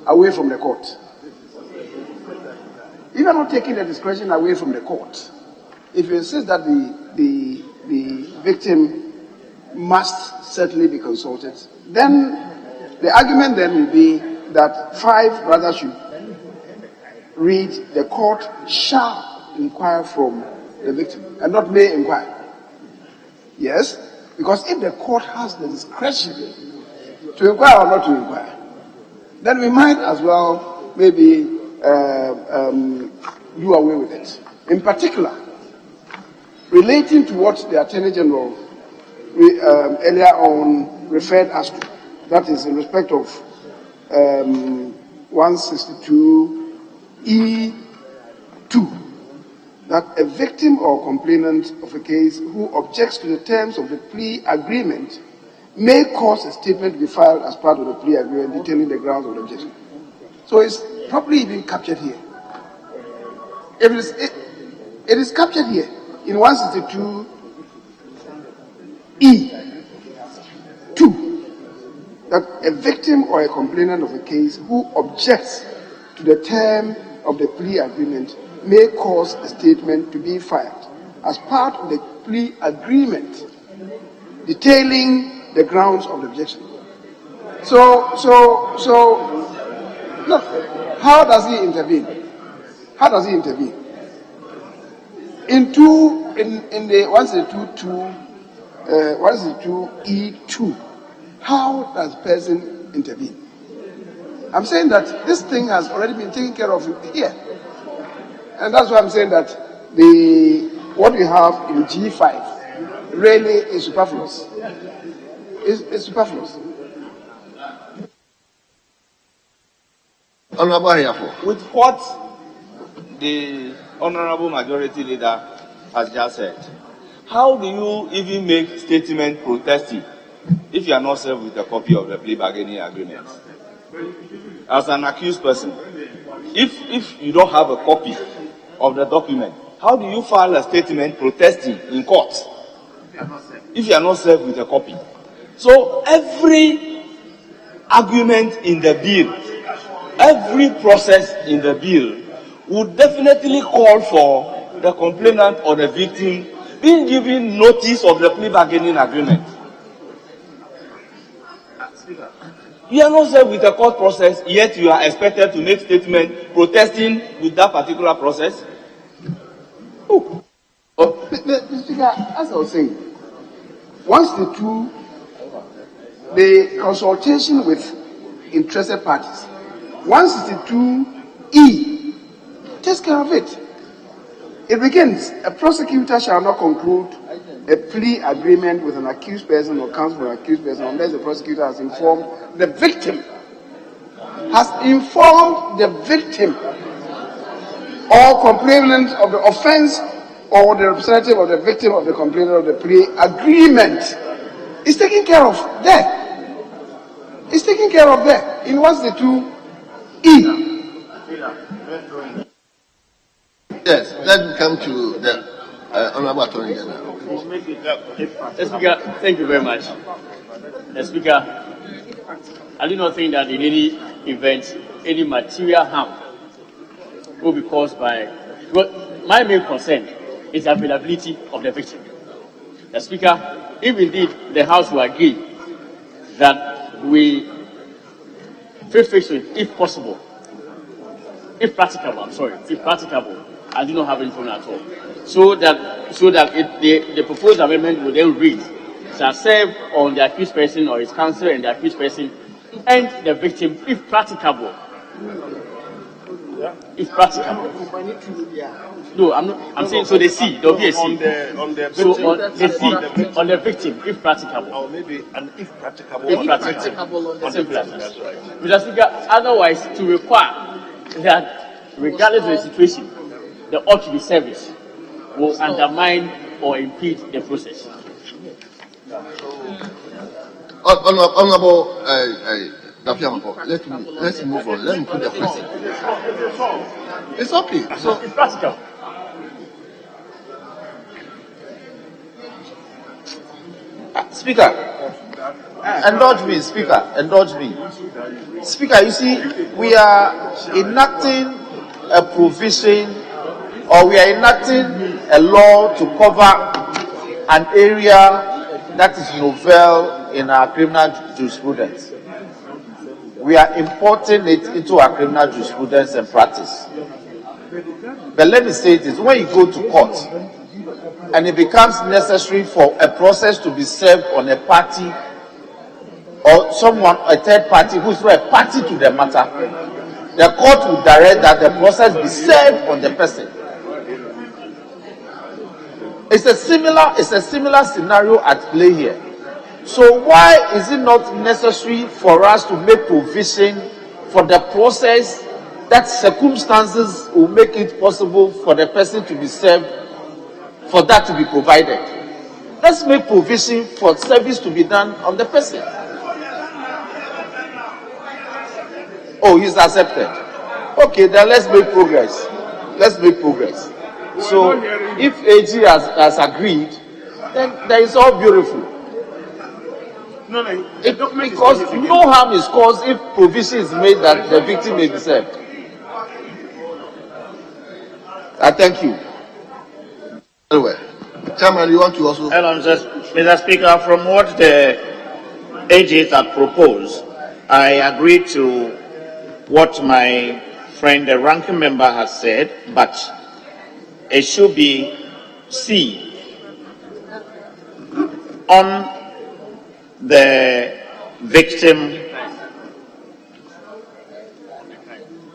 away from the court. If you're not taking the discretion away from the court, if you insist that the victim must certainly be consulted, then the argument then will be that 5 rather should read the court shall inquire from the victim and not may inquire. Yes, because if the court has the discretion to inquire or not to inquire, then we might as well maybe do away with it. In particular, relating to what the Attorney General earlier on referred us to, that is in respect of 162E2, that a victim or complainant of a case who objects to the terms of the plea agreement may cause a statement to be filed as part of the plea agreement detailing the grounds of the objection. So it's properly being captured here. It is captured here in 162E2, that a victim or a complainant of a case who objects to the term of the plea agreement may cause a statement to be filed as part of the plea agreement detailing the grounds of the objection. So look, how does he intervene? How does he intervene? In the 162E2, how does person intervene? I'm saying that this thing has already been taken care of here. And that's why I'm saying that what we have in G5 really is superfluous. It's superfluous. Honorable Hayafo. With what the Honorable Majority Leader has just said, how do you even make statement protesting if you are not served with a copy of the plea bargaining agreement? As an accused person, if you don't have a copy of the document, how do you file a statement protesting in court if you are not served with a copy? So every argument in the bill, every process in the bill would definitely call for the complainant or the victim being given notice of the plea bargaining agreement. You are not served with a court process, yet you are expected to make statement protesting with that particular process. Mr. Speaker, as I was saying, once the consultation with interested parties, 162E takes care of it. It begins, a prosecutor shall not conclude a plea agreement with an accused person or counsel for an accused person unless the prosecutor has informed the victim. Or complainant of the offense or the representative of the victim of the complainant of the plea agreement. It's taken care of there. It's taken care of there. In what's the 2E? Yes, let me come to the Honorable Attorney General. Speaker, thank you very much. Speaker, I do not think that in any event, any material harm will be caused by. Well, my main concern is the availability of the victim. The Speaker, if indeed the House will agree that we fix it, if possible, if practicable, I do not have any problem at all. So that the proposed amendment will then read, shall serve on the accused person or his counsel and the accused person and the victim, if practicable. If practicable. No, I'm not. I'm saying so. They see. There'll be a C. On the so victim, on the C on the victim, if practicable. Or maybe an if practicable. If practicable on the simple as that. Mr. Speaker, otherwise to require that, regardless of the situation, the ought to be service will undermine or impede the process. Honorable let's move on. Let me put the question. It's okay. So it's practical. Speaker, indulge me, Speaker, indulge me. Speaker, you see, we are enacting a provision or we are enacting a law to cover an area that is novel in our criminal jurisprudence. We are importing it into our criminal jurisprudence and practice. But let me say this, when you go to court and it becomes necessary for a process to be served on a party or someone, a third party who is not a party to the matter, the court will direct that the process be served on the person. It's a similar scenario at play here. So why is it not necessary for us to make provision for the process that circumstances will make it possible for the person to be served, for that to be provided? Let's make provision for service to be done on the person. Oh, he's accepted. Okay, then let's make progress. Let's make progress. So if AG has agreed, then that is all beautiful. Because no harm is caused if provision is made that the victim may be served. I thank you. Anyway, Chairman, you want to also... Hello, Mr. Speaker, from what the AGs have proposed, I agree to what my friend, the ranking member, has said, but it should be C on the victim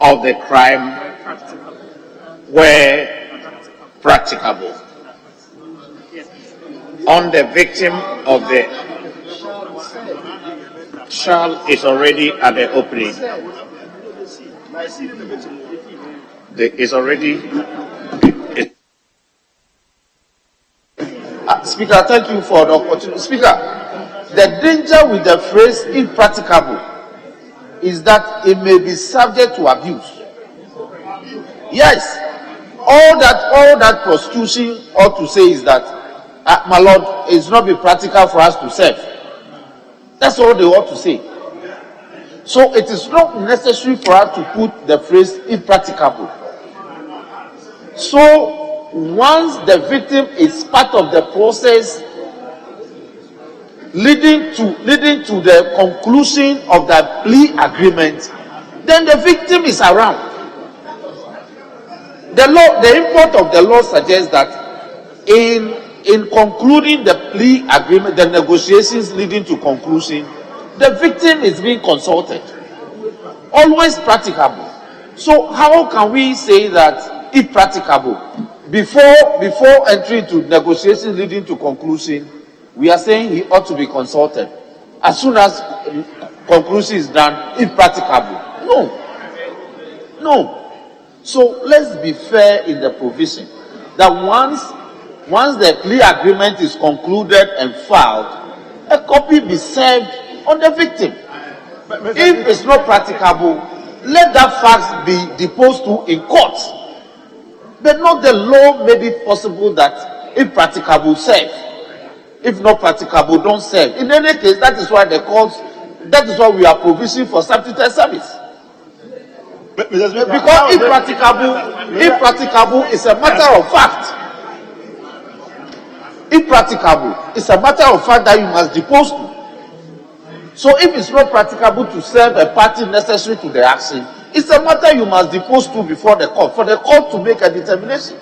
of the crime where practicable. On the victim of the child is already at the opening. Is already. Speaker, thank you for the opportunity. Speaker, the danger with the phrase impracticable is that it may be subject to abuse. Yes, all that prosecution ought to say is that, my lord, it's not be practical for us to serve. That's all they ought to say. So it is not necessary for us to put the phrase impracticable. So once the victim is part of the process leading to the conclusion of the plea agreement, then the victim is around. The import of the law suggests that in concluding the plea agreement, the negotiations leading to conclusion, the victim is being consulted. Always practicable. So how can we say that if practicable? before entering to negotiations leading to conclusion, we are saying he ought to be consulted. As soon as conclusion is done, if practicable. No. So let's be fair in the provision that once the plea agreement is concluded and filed, a copy be served on the victim. If it's not practicable, let that fact be deposed to in court. But not the law made it possible that if practicable, serve. If not practicable, don't serve. In any case, that is why we are provisioning for statutory service. Because if practicable is a matter of fact. If practicable, it's a matter of fact that you must depose to. So if it's not practicable to serve a party necessary to the action, it's a matter you must depose to before the court, for the court to make a determination.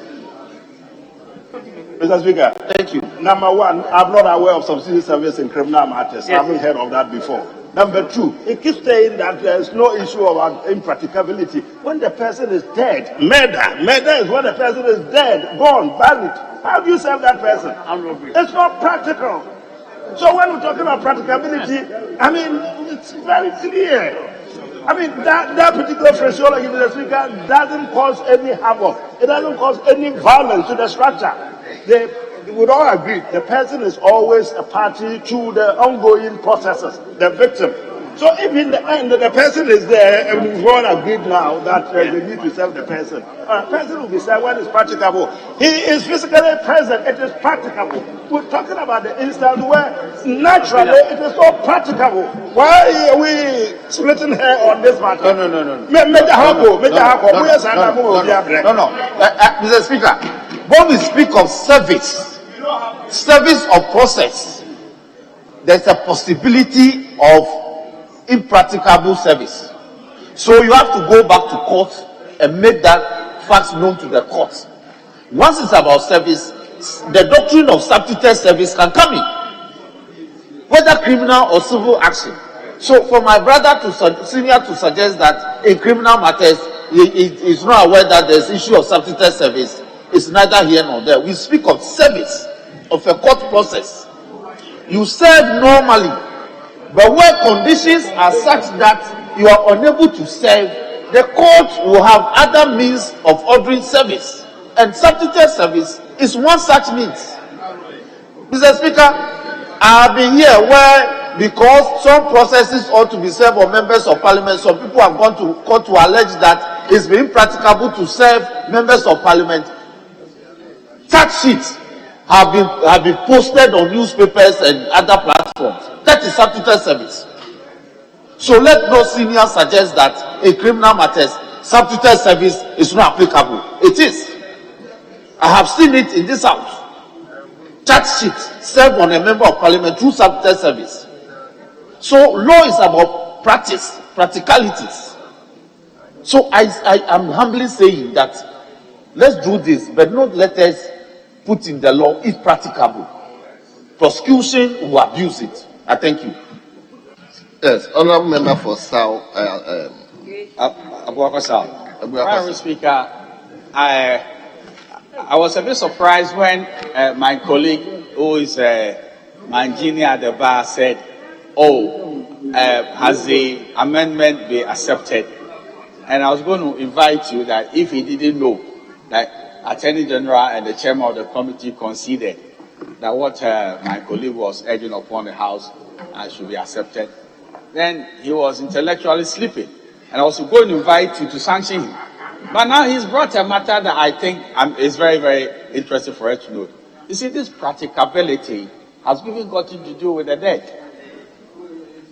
Mr. Speaker. Thank you. Number one, I'm not aware of subsidy service in criminal matters. Yes. I haven't heard of that before. Number two, he keeps saying that there is no issue about impracticability. When the person is dead, murder is when the person is dead, gone, buried. How do you serve that person? It's not practical. So when we're talking about practicability, I mean, it's very clear. I mean, that particular phraseology, Mr. Speaker, doesn't cause any havoc. It doesn't cause any violence to the structure. They would all agree the person is always a party to the ongoing processes, the victim. So if in the end the person is there, and we've all agreed now that they need to serve the person will be served when it's practicable. He is physically present, it is practicable. We're talking about the instance where naturally it is not practicable. Why are we splitting hair on this matter? No. Mr. Speaker, when we speak of service of process, there's a possibility of impracticable service. So you have to go back to court and make that fact known to the court. Once it's about service, the doctrine of substituted service can come in, whether criminal or civil action. So for my brother senior to suggest that in criminal matters he is not aware that there's issue of substituted service, it's neither here nor there. We speak of service of a court process. You serve normally, but where conditions are such that you are unable to serve, the court will have other means of ordering service, and substituted service is one such means. Mr. Speaker, I have been here where, because some processes ought to be served on members of parliament, some people have gone to court to allege that it's been impracticable to serve members of parliament. Charge sheets have been posted on newspapers and other platforms. That is substituted service. So let no senior suggest that in criminal matters substituted service is not applicable. It is. I have seen it in this house. Charge sheets served on a member of parliament through substituted service. So law is about practicalities. So I am humbly saying that let's do this, but not let us put in the law if practicable. Prosecution will abuse it. I thank you. Yes, honourable member for South. Mr. Speaker, I was a bit surprised when my colleague, who is my engineer at the bar, said, has the amendment been accepted? And I was going to invite you that if he didn't know that Attorney General and the chairman of the committee conceded that what my colleague was urging upon the House should be accepted, then he was intellectually sleeping. And I was going to invite you to sanction him. But now he's brought a matter that I think is very, very interesting for us to know. You see, this practicability has even got to do with the dead.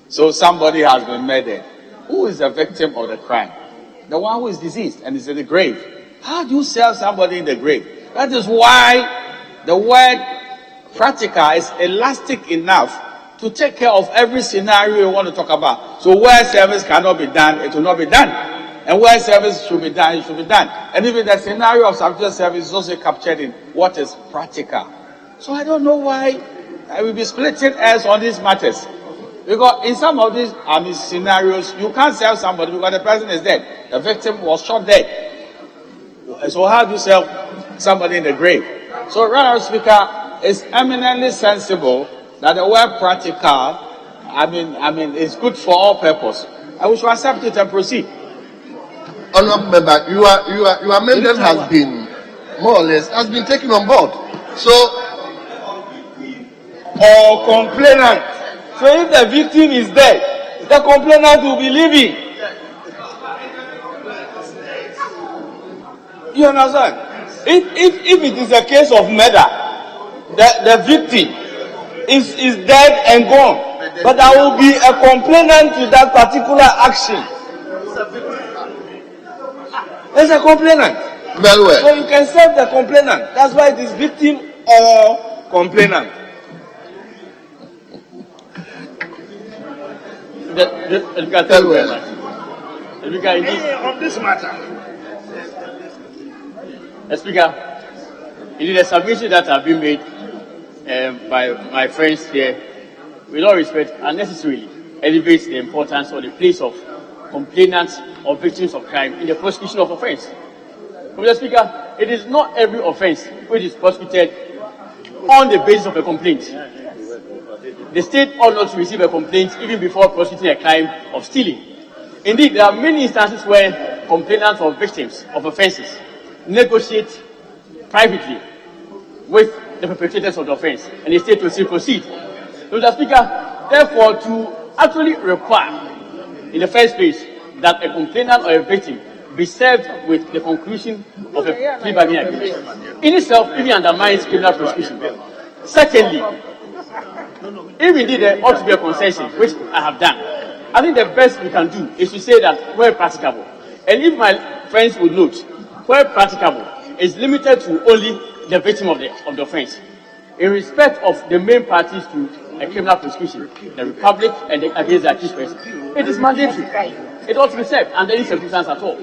So somebody has been murdered. Who is the victim of the crime? The one who is deceased and is in the grave. How do you serve somebody in the grave? That is why the word practical is elastic enough to take care of every scenario you want to talk about. So where service cannot be done, it will not be done. And where service should be done, it should be done. And even the scenario of substitute service is also captured in what is practical. So I don't know why I will be splitting hairs on these matters. Because in some of these scenarios, you can't serve somebody because the person is dead. The victim was shot dead. So how do you serve somebody in the grave. So, Right Honourable Speaker, it's eminently sensible that the word practical, is good for all purpose. And we should accept it and proceed. Honourable Member, your amendment has been more or less taken on board. So, or complainant. So if the victim is dead, the complainant will be living. You understand? If it is a case of murder, the victim is dead and gone, but there will be a complainant to that particular action. There's a complainant. Very well. So you can serve the complainant. That's why it is victim or complainant. On this matter, Speaker, it is a submission that have been made by my friends here, with all respect, unnecessarily elevates the importance or the place of complainants or victims of crime in the prosecution of offence. Mr. Speaker, it is not every offence which is prosecuted on the basis of a complaint. The state ought not to receive a complaint even before prosecuting a crime of stealing. Indeed, there are many instances where complainants or victims of offences negotiate privately with the perpetrators of the offence, and the state will still proceed. Mr. Speaker, therefore, to actually require, in the first place, that a complainant or a victim be served with the conclusion of a plea bargaining agreement, in itself even undermines criminal prosecution. Secondly, if indeed there ought to be a concession, which I have done, I think the best we can do is to say that where practicable, and if my friends would note, where practicable is limited to only the victim of the offence, in respect of the main parties to a criminal prosecution, the Republic and against the accused person, it is mandatory. It ought to be served under any circumstance at all.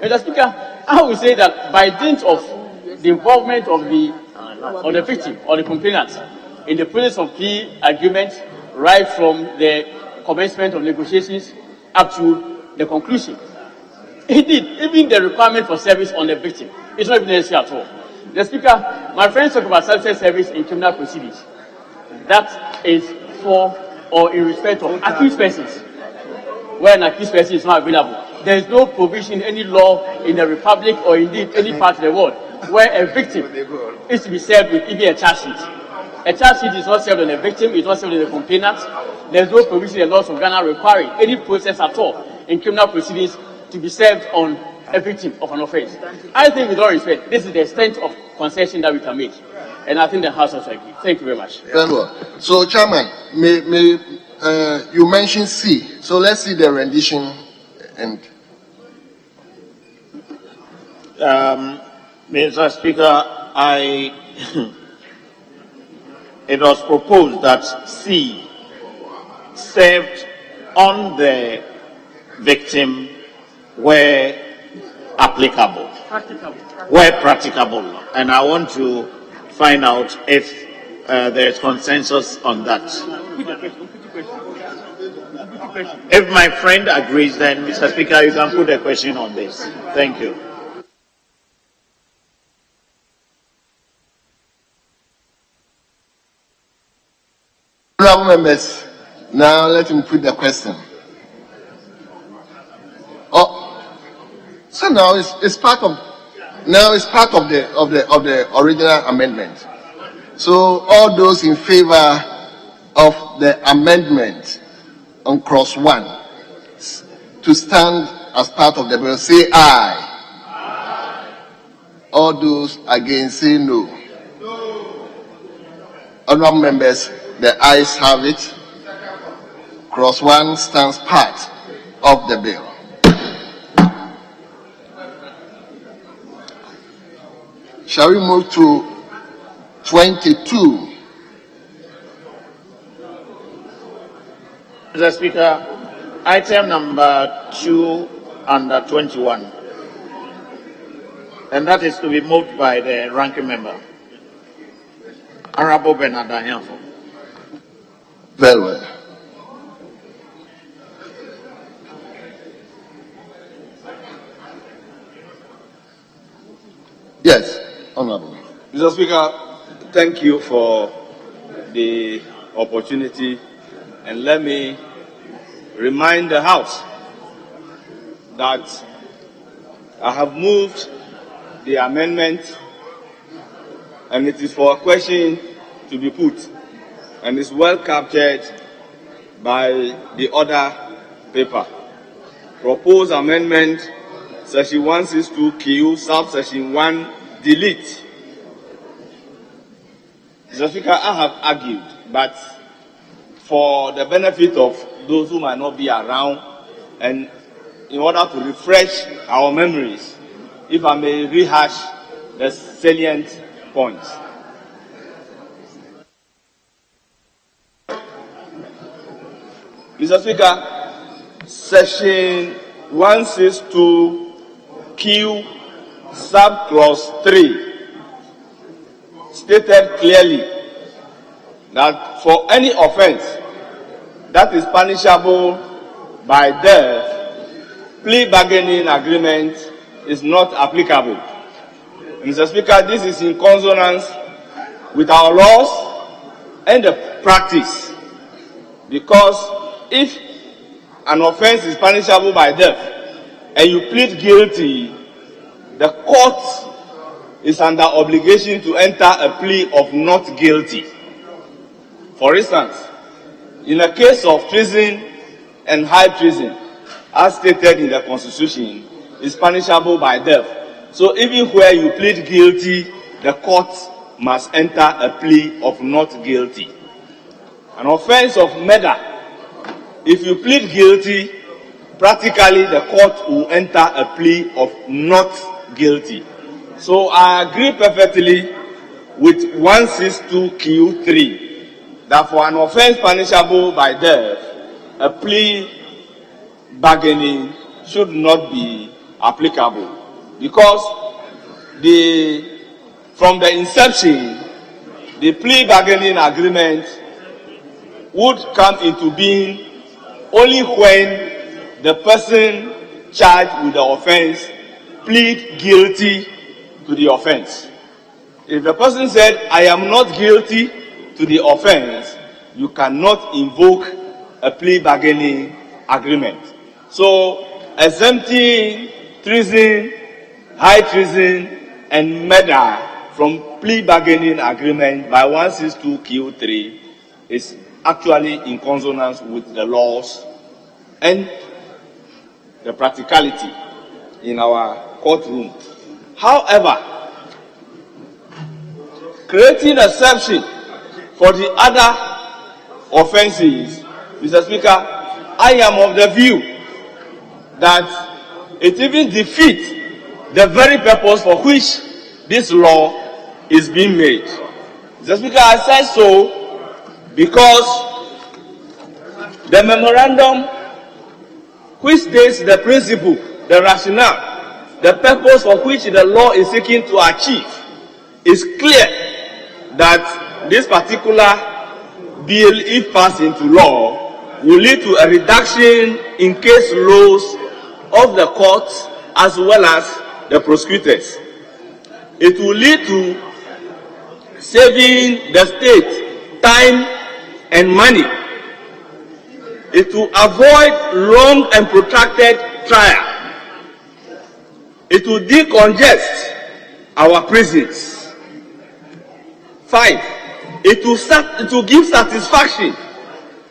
Mr. Speaker, I would say that by dint of the involvement of the victim or the complainant in the process of plea agreement, right from the commencement of negotiations up to the conclusion, indeed, even the requirement for service on the victim is not even necessary at all. The Speaker, my friends talk about service in criminal proceedings. That is for or in respect of accused persons, where an accused person is not available. There is no provision in any law in the Republic or indeed any part of the world where a victim is to be served with even a charge sheet. A charge sheet is not served on a victim, it's not served on a complainant. There is no provision in the laws of Ghana requiring any process at all in criminal proceedings to be served on a victim of an offence. I think, with all respect, this is the extent of concession that we can make, and I think the House also agree. Thank you very much. Very well. So, Chairman, you mentioned C. So let's see the rendition and. Mr. Speaker, it was proposed that C served on the victim where applicable, where practicable. And I want to find out if there is consensus on that. If my friend agrees, then, Mr. Speaker, you can put a question on this. Thank you. Honourable members, now let him put the question. So now it's part of the original amendment. So all those in favor of the amendment on cross 1 to stand as part of the bill, say aye. All those against, say no. Honourable members, the ayes have it. Cross 1 stands part of the bill. Shall we move to 22? Mr. Speaker, item number 2 under 21. And that is to be moved by the ranking member, Honorable Bernard Danielson. Very well. Yes. Honorable. Mr. Speaker, thank you for the opportunity, and let me remind the House that I have moved the amendment, and it is for a question to be put, and is well captured by the other paper. Proposed amendment, section 162Q, subsection 1, delete. Mr. Speaker, I have argued, but for the benefit of those who might not be around, and in order to refresh our memories, if I may rehash the salient points. Mr. Speaker, section 162Q, subclause 3, stated clearly that for any offense that is punishable by death, plea bargaining agreement is not applicable. Mr. Speaker, this is in consonance with our laws and the practice, because if an offense is punishable by death and you plead guilty, the court is under obligation to enter a plea of not guilty. For instance, in a case of treason and high treason, as stated in the Constitution, is punishable by death. So even where you plead guilty, the court must enter a plea of not guilty. An offense of murder, if you plead guilty, practically the court will enter a plea of not guilty. So I agree perfectly with 162Q3 that for an offense punishable by death, a plea bargaining should not be applicable, because from the inception, the plea bargaining agreement would come into being only when the person charged with the offense plead guilty to the offense. If the person said, I am not guilty to the offense, you cannot invoke a plea bargaining agreement. So, exempting treason, high treason, and murder from plea bargaining agreement by 162Q3 is actually in consonance with the laws and the practicality in our courtroom. However, creating a exception for the other offenses, Mr. Speaker, I am of the view that it even defeats the very purpose for which this law is being made. Mr. Speaker, I said so because the memorandum which states the principle, the rationale, the purpose for which the law is seeking to achieve is clear that this particular bill, if passed into law, will lead to a reduction in case loads of the courts as well as the prosecutors. It will lead to saving the state time and money. It will avoid long and protracted trial. It will decongest our prisons. 5, it will give satisfaction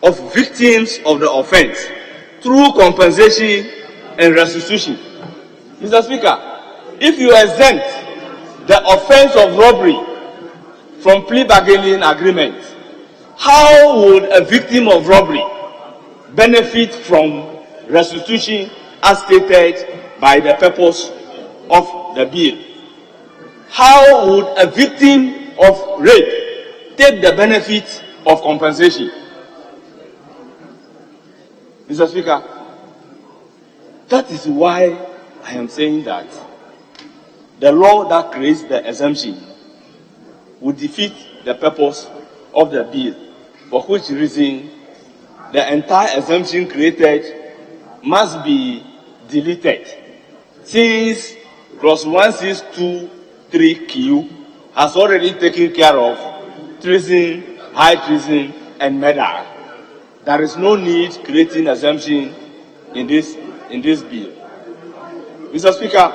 of victims of the offense through compensation and restitution. Mr. Speaker, if you exempt the offense of robbery from plea bargaining agreement, how would a victim of robbery benefit from restitution as stated by the purpose of the bill? How would a victim of rape take the benefit of compensation? Mr. Speaker, that is why I am saying that the law that creates the exemption would defeat the purpose of the bill, for which reason the entire exemption created must be deleted, since clause 1623Q has already taken care of treason, high treason, and murder. There is no need creating exemption in this bill. Mr. Speaker,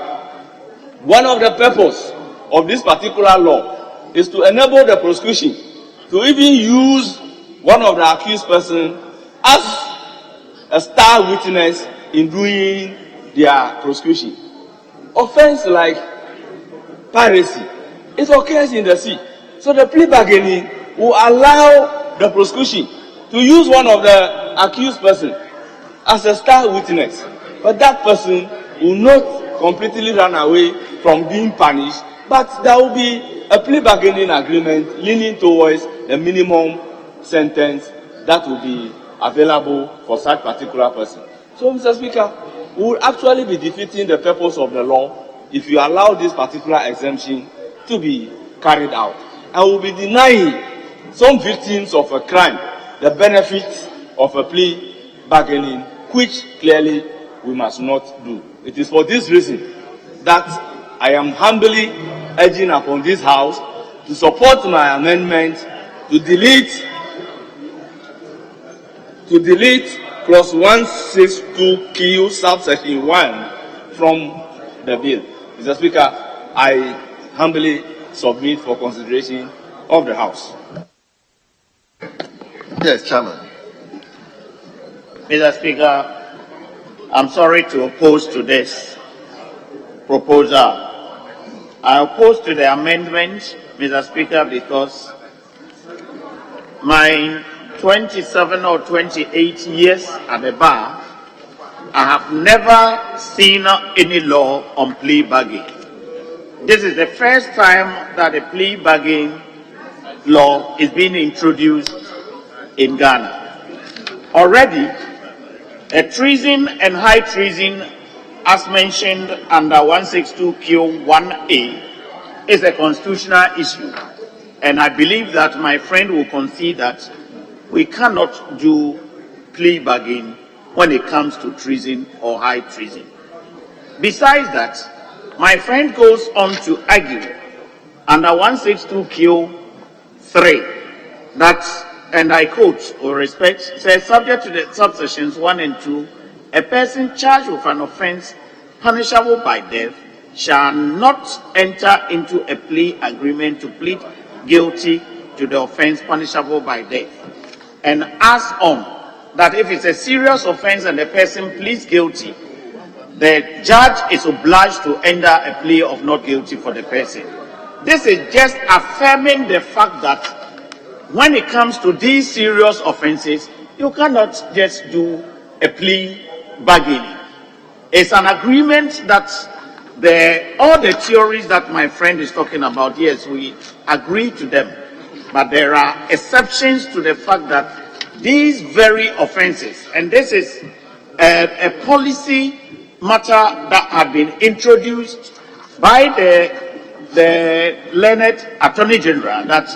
one of the purpose of this particular law is to enable the prosecution to even use one of the accused person as a star witness in doing their prosecution. Offense like piracy, it occurs in the sea. So the plea bargaining will allow the prosecution to use one of the accused person as a star witness. But that person will not completely run away from being punished, but there will be a plea bargaining agreement leaning towards the minimum sentence that will be available for such particular person. So, Mr. Speaker, we will actually be defeating the purpose of the law if you allow this particular exemption to be carried out. And we will be denying some victims of a crime the benefits of a plea bargaining, which clearly we must not do. It is for this reason that I am humbly urging upon this House to support my amendment to delete clause 162Q subsection 1 from the bill. Mr. Speaker, I humbly submit for consideration of the House. Yes, Chairman. Mr. Speaker, I'm sorry to oppose to this proposal. I oppose to the amendment, Mr. Speaker, because my 27 or 28 years at the bar, I have never seen any law on plea bargaining. This is the first time that a plea bargaining law is being introduced in Ghana. Already, a treason and high treason, as mentioned under 162Q1A, is a constitutional issue. And I believe that my friend will concede that we cannot do plea bargaining when it comes to treason or high treason. Besides that, my friend goes on to argue under 162Q3 that, and I quote with respect, says subject to the subsections 1 and 2, a person charged with an offense punishable by death shall not enter into a plea agreement to plead guilty to the offense punishable by death. And adds on that if it's a serious offense and the person pleads guilty, the judge is obliged to enter a plea of not guilty for the person. This is just affirming the fact that when it comes to these serious offenses, you cannot just do a plea bargaining. It's an agreement that all the theories that my friend is talking about, yes, we agree to them. But there are exceptions to the fact that these very offenses, and this is a policy matter that had been introduced by the learned Attorney General, that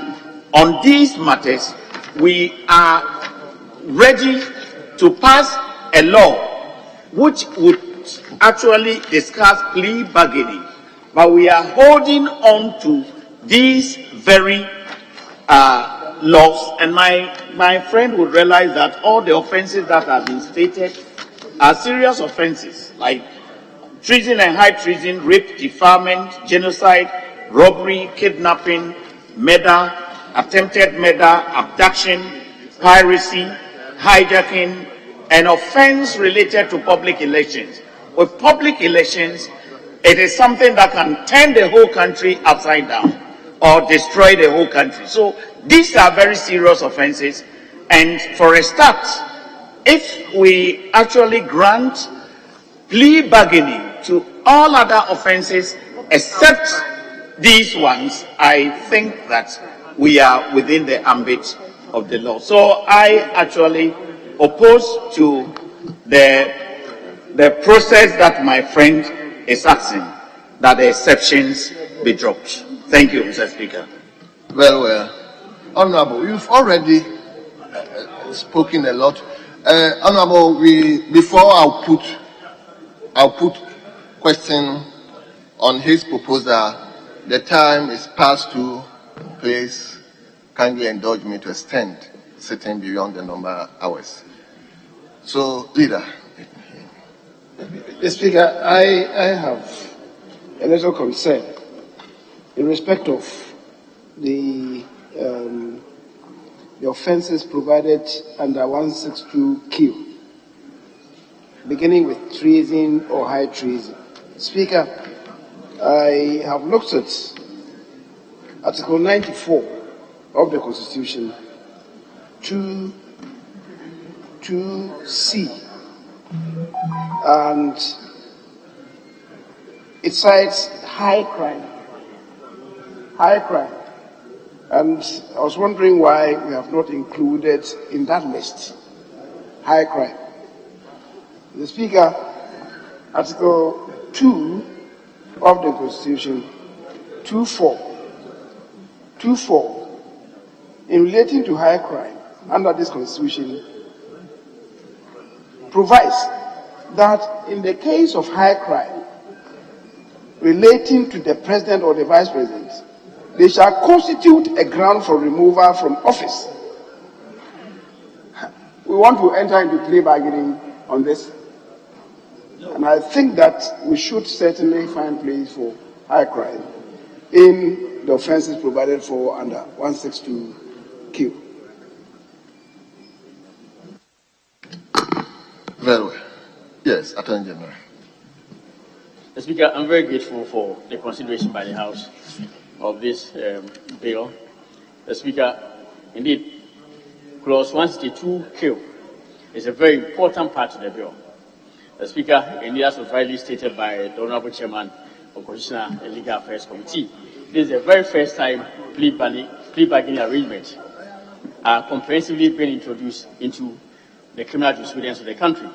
on these matters we are ready to pass a law which would actually discuss plea bargaining, but we are holding on to these very laws, and my friend would realize that all the offenses that have been stated are serious offenses like treason and high treason, rape, defilement, genocide, robbery, kidnapping, murder, attempted murder, abduction, piracy, hijacking, and offense related to public elections. With public elections, it is something that can turn the whole country upside down or destroy the whole country. So these are very serious offenses. And for a start, if we actually grant plea bargaining to all other offenses except these ones, I think that we are within the ambit of the law. So I actually oppose to the process that my friend is asking, that the exceptions be dropped. Thank you, Mr. Speaker. Well, Honorable, you've already spoken a lot. Honorable, before I'll put question on his proposal, The time is past 2. Please kindly indulge me to extend sitting beyond the normal hours. So, Leader. Mr. Speaker, I have a little concern in respect of the offences provided under 162Q, beginning with treason or high treason. Speaker, I have looked at Article 94 of the Constitution, 2C, and it cites high crime. High crime. And I was wondering why we have not included in that list high crime. The Speaker, Article 2 of the Constitution, 2.4, in relating to high crime under this Constitution, provides that in the case of high crime relating to the President or the Vice President, they shall constitute a ground for removal from office. We want to enter into plea bargaining on this. And I think that we should certainly find place for high crime in the offences provided for under 162Q. Very well. Yes, Attorney General. Mr. Speaker, I'm very grateful for the consideration by the House of this bill. Mr. Speaker, indeed, Clause 162Q is a very important part of the bill. Mr. Speaker, indeed, as was rightly stated by the Honorable Chairman of Constitutional and Legal Affairs Committee, this is the very first time plea bargaining arrangements are comprehensively being introduced into the criminal jurisprudence of the country.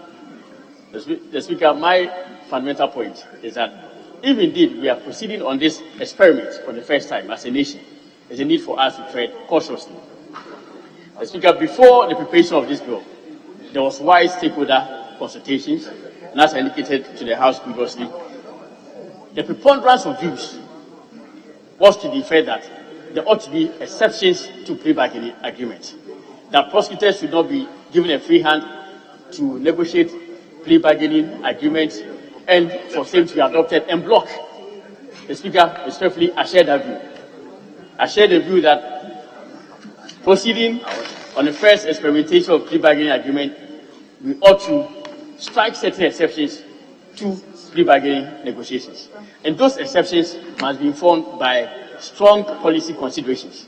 The Speaker, my fundamental point is that if indeed we are proceeding on this experiment for the first time as a nation, there's a need for us to tread cautiously. The Speaker, before the preparation of this bill, there was wide stakeholder consultations, and as I indicated to the House previously, the preponderance of views was to the effect that there ought to be exceptions to plea bargaining agreements, that prosecutors should not be given a free hand to negotiate plea bargaining agreements and for same to be adopted en bloc. The Speaker, respectfully, I share that view. I share the view that proceeding on the first experimentation of plea bargaining agreement, we ought to strike certain exceptions to plea bargaining negotiations. And those exceptions must be informed by strong policy considerations.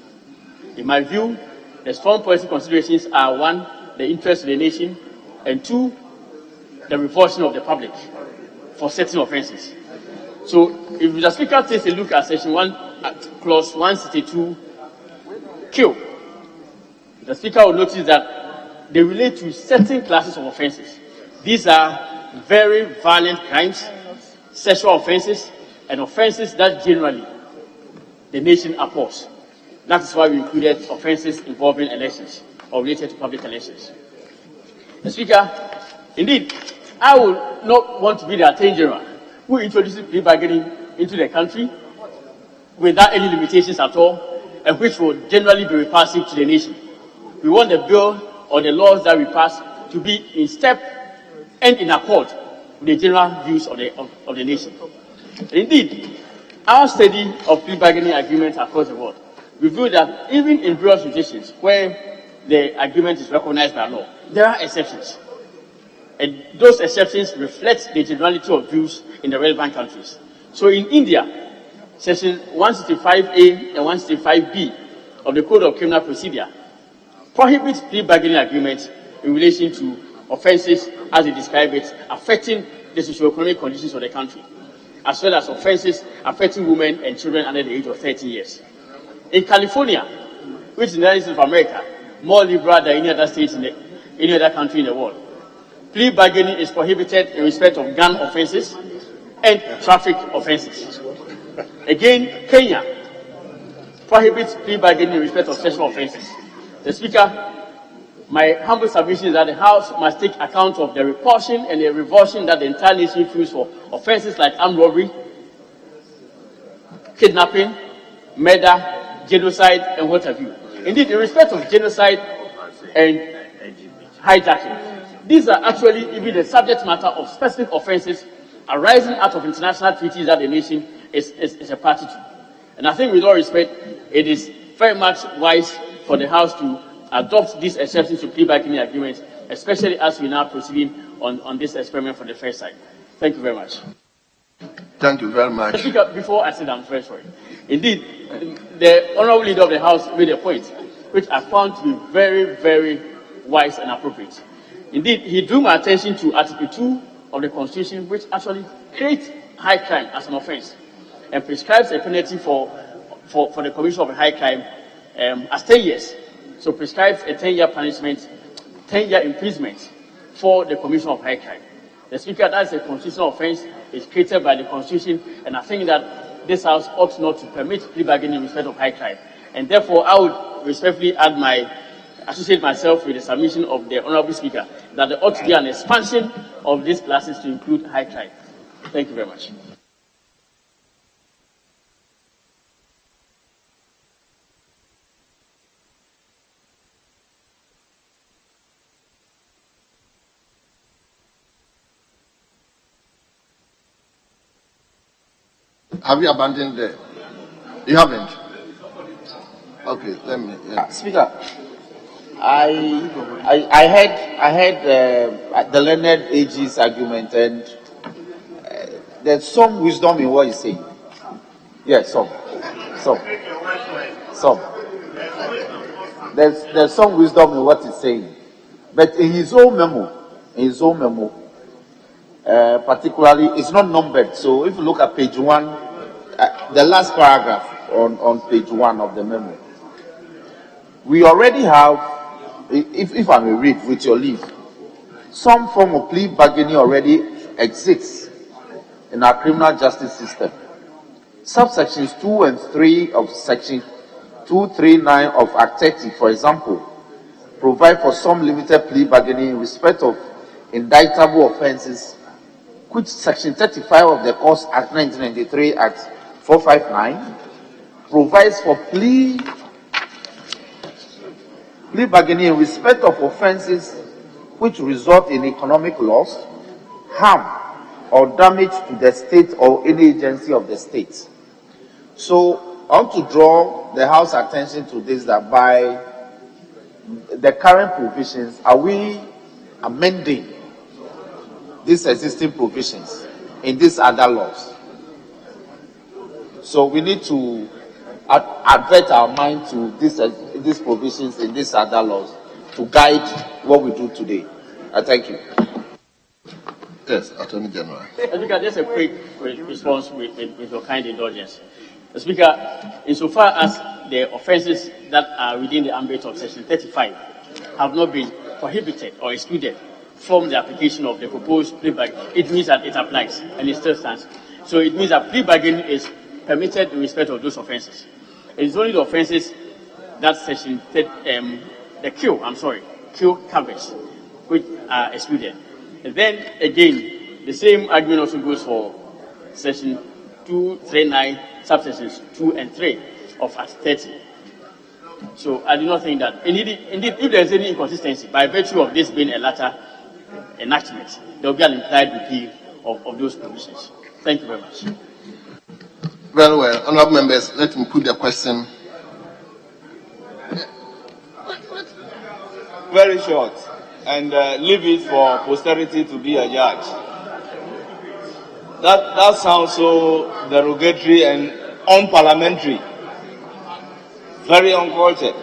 In my view, the strong policy considerations are: 1, the interest of the nation, and 2, the revulsion of the public for certain offences. So, if the Speaker takes a look at Section 1, at Clause 162Q, the Speaker will notice that they relate to certain classes of offences. These are very violent crimes, sexual offences, and offences that generally the nation abhors. That is why we included offences involving elections or related to public elections. The Speaker, indeed, I would not want to be the Attorney General who introduces plea bargaining into the country without any limitations at all, and which will generally be repulsive to the nation. We want the bill or the laws that we pass to be in step and in accord with the general views of the nation. Indeed, our study of plea bargaining agreements across the world revealed that even in various jurisdictions where the agreement is recognized by law, there are exceptions. And those exceptions reflect the generality of views in the relevant countries. So in India, Section 165A and 165B of the Code of Criminal Procedure prohibits plea bargaining agreements in relation to offences, as they describe it, affecting the socio-economic conditions of the country, as well as offences affecting women and children under the age of 13 years. In California, which is the United States of America, more liberal than any other state in any other country in the world, plea bargaining is prohibited in respect of gun offences and traffic offences. Again, Kenya prohibits plea bargaining in respect of sexual offences. The Speaker, my humble submission is that the House must take account of the repulsion and the revulsion that the entire nation feels for offences like armed robbery, kidnapping, murder, genocide, and what have you. Indeed, in respect of genocide and hijacking, these are actually even the subject matter of specific offenses arising out of international treaties that the nation is a party to. And I think, with all respect, it is very much wise for the House to adopt these exceptions to plea bargaining agreements, especially as we now proceeding on this experiment for the first time. Thank you very much. Thank you very much. Speaker, before I sit down, very sorry. Indeed, the Honourable Leader of the House made a point which I found to be very, very wise and appropriate. Indeed, he drew my attention to Article 2 of the Constitution, which actually creates high crime as an offence and prescribes a penalty for the commission of a high crime as 10 years. So prescribes a 10-year punishment, 10-year imprisonment for the commission of high crime. The Speaker, that's a constitutional offence. It's created by the Constitution, and I think that this House ought not to permit plea bargaining in respect of high crime. And therefore, I would respectfully associate myself with the submission of the Honourable Speaker that there ought to be an expansion of these classes to include high crime. Thank you very much. Have you abandoned them? You haven't? Okay, let me. Yeah. Speaker, I heard the learned AG's argument, and there's some wisdom in what he's saying. Yes, some. There's some wisdom in what he's saying, but in his own memo, particularly, it's not numbered. So if you look at page 1, the last paragraph on page 1 of the memo, we already have, if I may read with your leave, some form of plea bargaining already exists in our criminal justice system. Subsections 2 and 3 of section 239 of Act 30, for example, provide for some limited plea bargaining in respect of indictable offences, which section 35 of the Courts Act 1993, Act 459, provides for plea bargaining in respect of offences which result in economic loss, harm, or damage to the state or any agency of the state. So I want to draw the House attention to this, that by the current provisions, are we amending these existing provisions in these other laws? So we need to advert our mind to these provisions in these other laws to guide what we do today. I thank you. Yes, Attorney General. Speaker, just a quick response with your kind indulgence. Speaker, insofar as the offences that are within the ambit of Section 35 have not been prohibited or excluded from the application of the proposed plea bargain, it means that it applies and it still stands. So it means that plea bargaining is permitted in respect of those offences. It is only the offences that Section the Q covers which are excluded. And then again, the same argument also goes for Section 239, subsections 2 and 3 of Act 30. So I do not think that, indeed, if there is any inconsistency, by virtue of this being a latter enactment, there will be an implied repeal of those provisions. Thank you very much. Very well. Honourable members, let me put the question. Very short, and leave it for posterity to be a judge. That sounds so derogatory and unparliamentary. Very uncultured.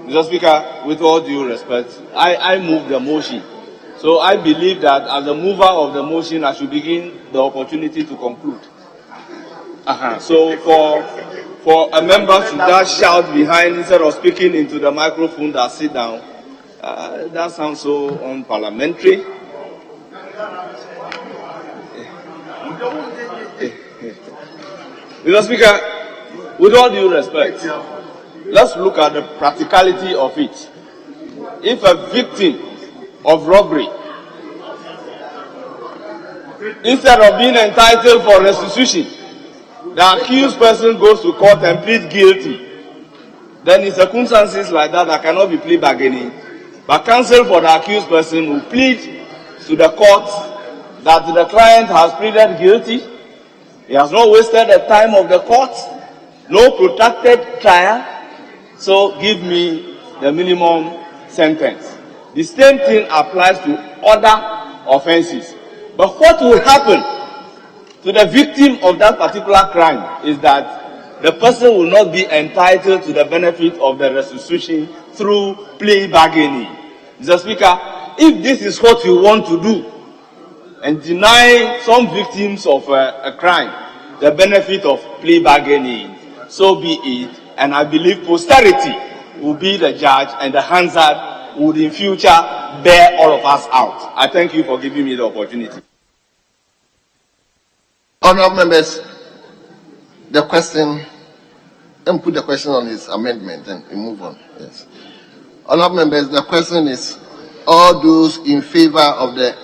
Mr. Speaker, with all due respect, I move the motion. So I believe that as the mover of the motion, I should begin the opportunity to conclude. So for a member to just shout behind instead of speaking into the microphone, that sit down, that sounds so unparliamentary. Mr. Speaker, with all due respect, let's look at the practicality of it. If a victim of robbery, instead of being entitled for restitution, the accused person goes to court and pleads guilty, then in circumstances like that, there cannot be plea bargaining. But counsel for the accused person will plead to the court that the client has pleaded guilty. He has not wasted the time of the court, no protracted trial, so give me the minimum sentence. The same thing applies to other offenses. But what will happen to the victim of that particular crime is that the person will not be entitled to the benefit of the restitution through plea bargaining. Mr. Speaker, if this is what you want to do, and deny some victims of a crime the benefit of plea bargaining, so be it. And I believe posterity will be the judge, and the Hansard would in future bear all of us out. I thank you for giving me the opportunity. Honourable members, the question, let me put the question on his amendment and we move on. Yes. Honourable members, the question is, all those in favour of the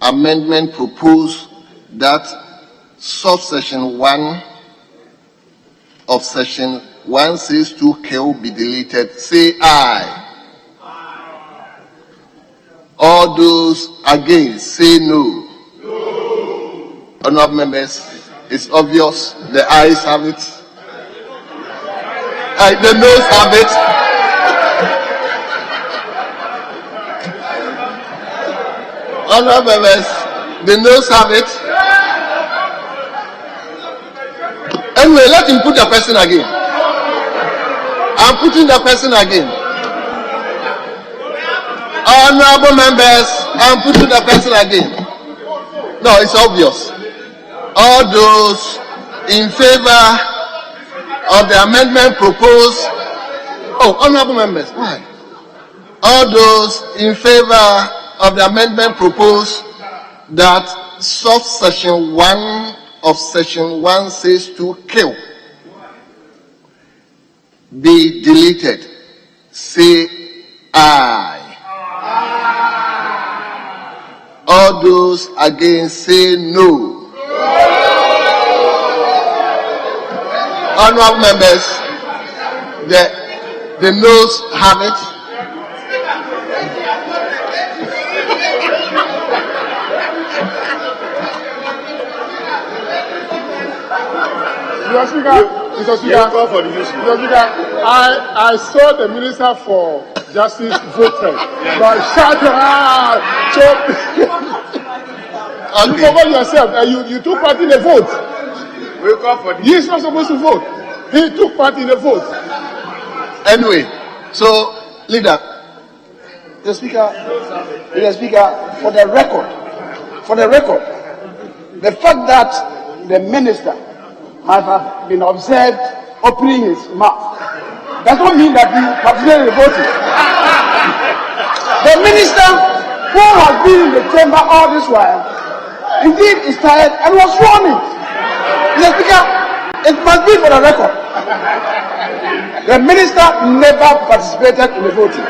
amendment proposed that subsection 1 of section 162K be deleted, say aye. All those against, say no. Honourable members, it's obvious, the ayes have it, the noes have it. Honourable members, the noes have it. Anyway, let him put the question again. I'm putting the question again. Honourable members, I'm putting the question again. No, it's obvious. All those in favour of the amendment proposed. Oh, honourable members, why? All those in favour of the amendment proposed that subsection 1 of section 162K be deleted, say aye. All those against, say no. Honourable members, the noes have it. Mr. Speaker, I saw the Minister for Justice voted, but shut up. You forgot yourself. You took part in the vote. He's not supposed to vote. He took part in the vote. Anyway, so leader. Mr. Speaker, for the record, the fact that the minister has been observed opening his mouth does not mean that he participated in the voting. The minister who has been in the chamber all this while, indeed is tired and was sworn in. Mr. Speaker, it must be for the record. The minister never participated in the voting.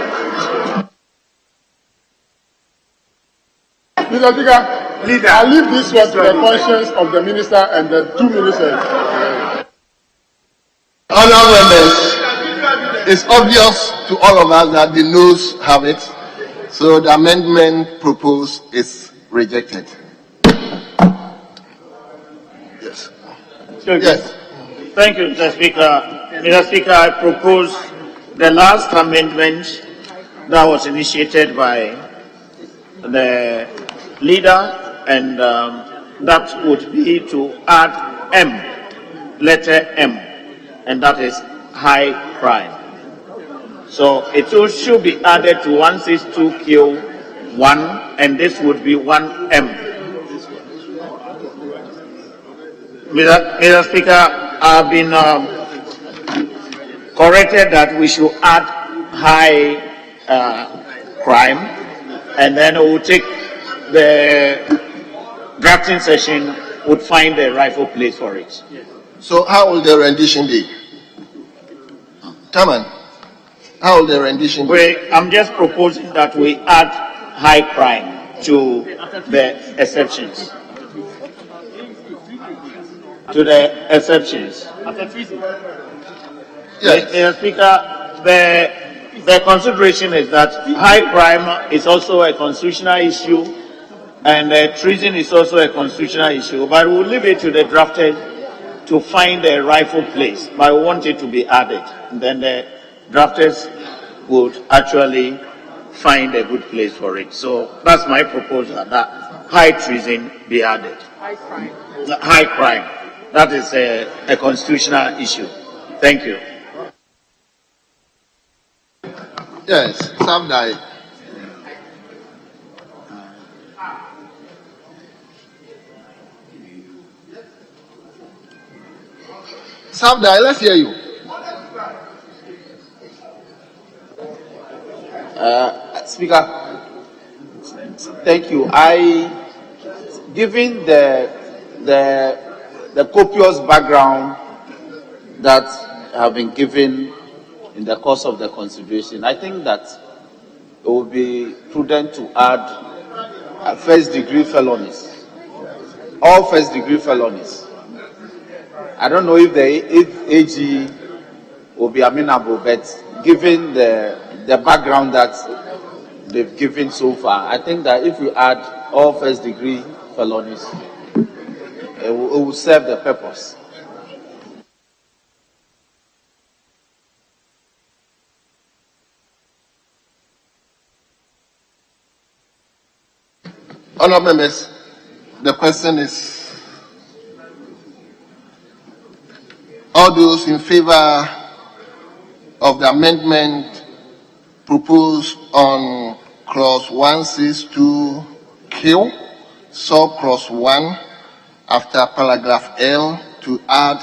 Mr. Speaker, I leave this one to the conscience of the minister and the two ministers. Honourable members, it's obvious to all of us that the noes have it, so the amendment proposed is rejected. Yes. Yes. Thank you, Mr. Speaker. Mr. Speaker, I propose the last amendment that was initiated by the leader, and that would be to add M, letter M, and that is high crime. So it should be added to 162Q1, and this would be 1M. Mr. Speaker, I've been corrected that we should add high crime, and then we'll take the drafting session would find the rightful place for it. So how will the rendition be? Taman, how will the rendition be? I'm just proposing that we add high crime to the exceptions. to the exceptions. Yes. Mr. Speaker, the consideration is that high crime is also a constitutional issue and treason is also a constitutional issue, but we'll leave it to the drafters to find the rightful place, but we want it to be added. And then the drafters would actually find a good place for it. So that's my proposal, that high treason be added. High crime. High crime. That is a constitutional issue. Thank you. Yes, Sabdai. Sabdai, let's hear you. Speaker, thank you. Given the copious background that have been given in the course of the consideration, I think that it would be prudent to add first-degree felonies, all first-degree felonies. I don't know if AG will be amenable, but given the background that they've given so far, I think that if you add all first-degree felonies, it will serve the purpose. Honourable members, the question is, all those in favour of the amendment proposed on clause 162Q, sub clause 1, after paragraph L, to add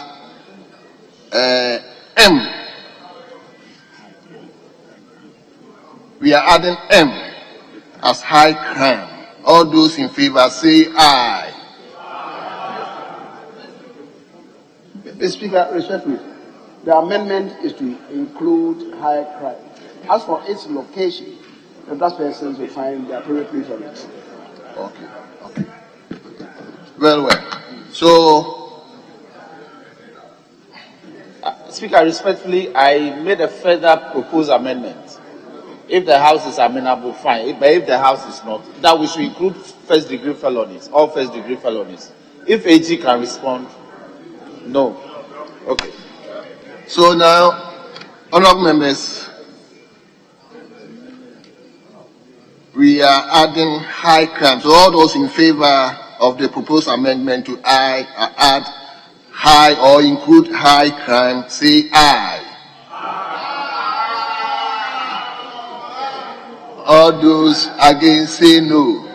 M. We are adding M as high crime. All those in favor say aye. Mr. Speaker, respectfully, the amendment is to include high crime. As for its location, the draft persons will find the appropriate place for it. Okay. Well. So, Speaker, respectfully, I made a further proposed amendment. If the House is amenable, fine. But if the House is not, that we should include first-degree felonies, all first-degree felonies. If AG can respond, no. Okay. So now, honourable members, we are adding high crime. So all those in favour of the proposed amendment to add high or include high crime, say aye. All those against say no.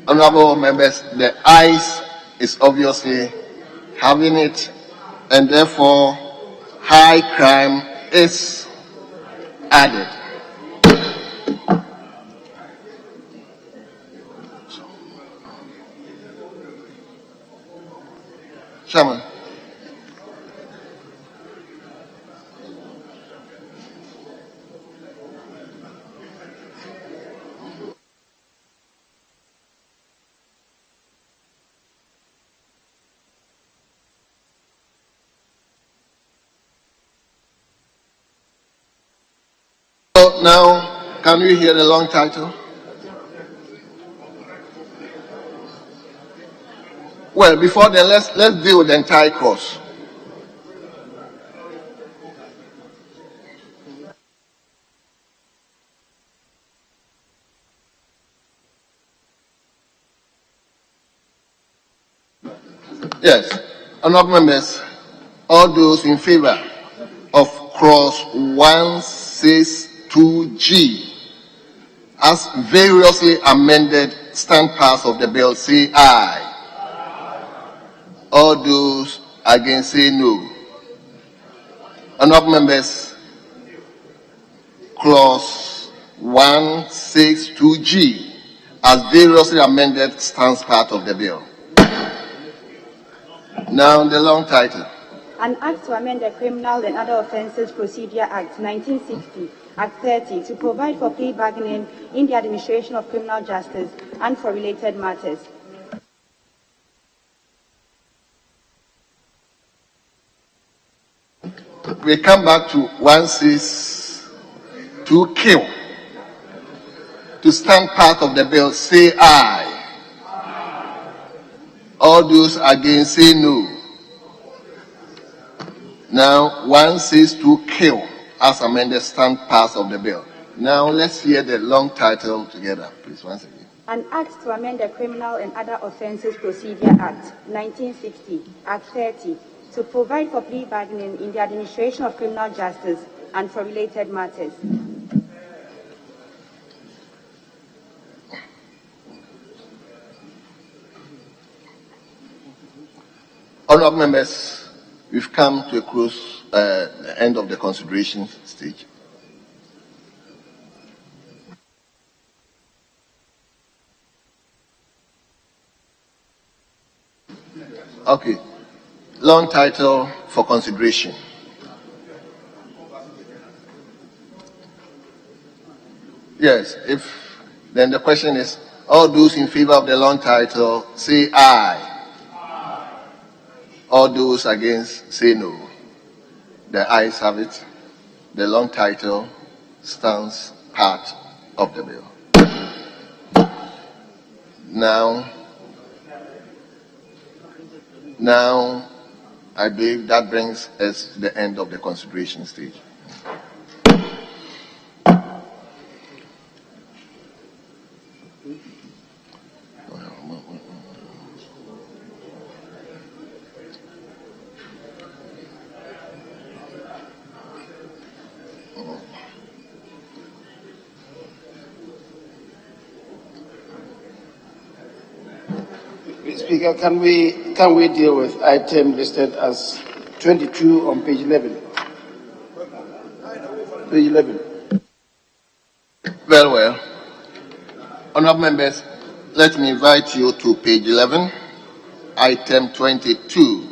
Honourable members, the ayes is obviously having it, and therefore high crime is added. Chairman. So now, can we hear the long title? Well, before then, let's deal with the entire course. Yes, honourable members, all those in favour of clause 162G as variously amended stand pass of the bill, say aye. All those against say no. Honourable members, clause 162G as variously amended stands part of the bill. Now the long title. An Act to amend the Criminal and Other Offences Procedure Act 1960, Act 30, to provide for plea bargaining in the administration of criminal justice and for related matters. we come back to 162 kill. To stand part of the bill, say aye. All those against, say no. Now, 162 kill as amended stand part of the bill. Now, let's hear the long title together, please, once again. An Act to amend the Criminal and Other Offences Procedure Act, 1960, Act 30, to provide for plea bargaining in the administration of criminal justice and for related matters. Honourable members, we've come to a close, the end of the consideration stage. Okay. Long title for consideration. Yes, then the question is, all those in favor of the long title, say aye. All those against, say no. The ayes have it. The long title stands part of the bill. Now, I believe that brings us to the end of the consideration stage. Speaker, can we deal with item listed as 22 on page 11? Page 11. Well. Honourable members, let me invite you to page 11, item 22,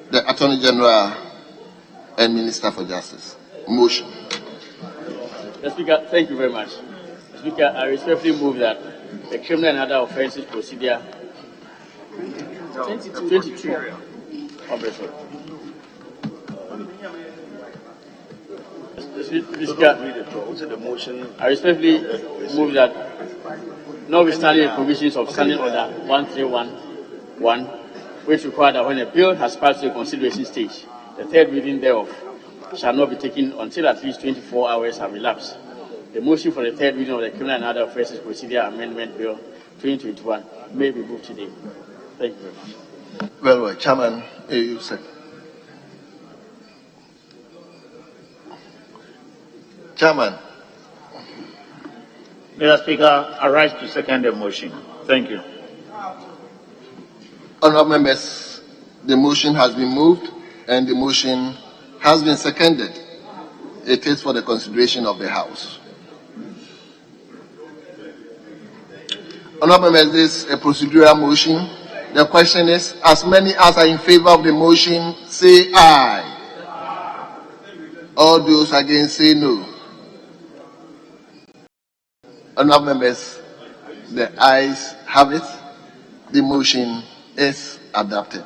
the Attorney General and Minister for Justice. Motion. Mr. Speaker, thank you very much. Mr. Speaker, I respectfully move that the Criminal and Other Offences Procedure 22. I respectfully move that, notwithstanding the provisions of Standing Order 1311, which require that when a bill has passed the consideration stage, the third reading thereof shall not be taken until at least 24 hours have elapsed. The motion for the third reading of the Criminal and Other Offences Procedure Amendment Bill 2021 may be moved today. Thank you very much. Well, Chairman, you said. Chairman. Mr. Speaker, I rise to second the motion. Thank you. Honourable members, the motion has been moved and the motion has been seconded. It is for the consideration of the House. Honourable members, this is a procedural motion. The question is, as many as are in favor of the motion, say aye. All those against, say no. Honourable members, the ayes have it. The motion is adopted.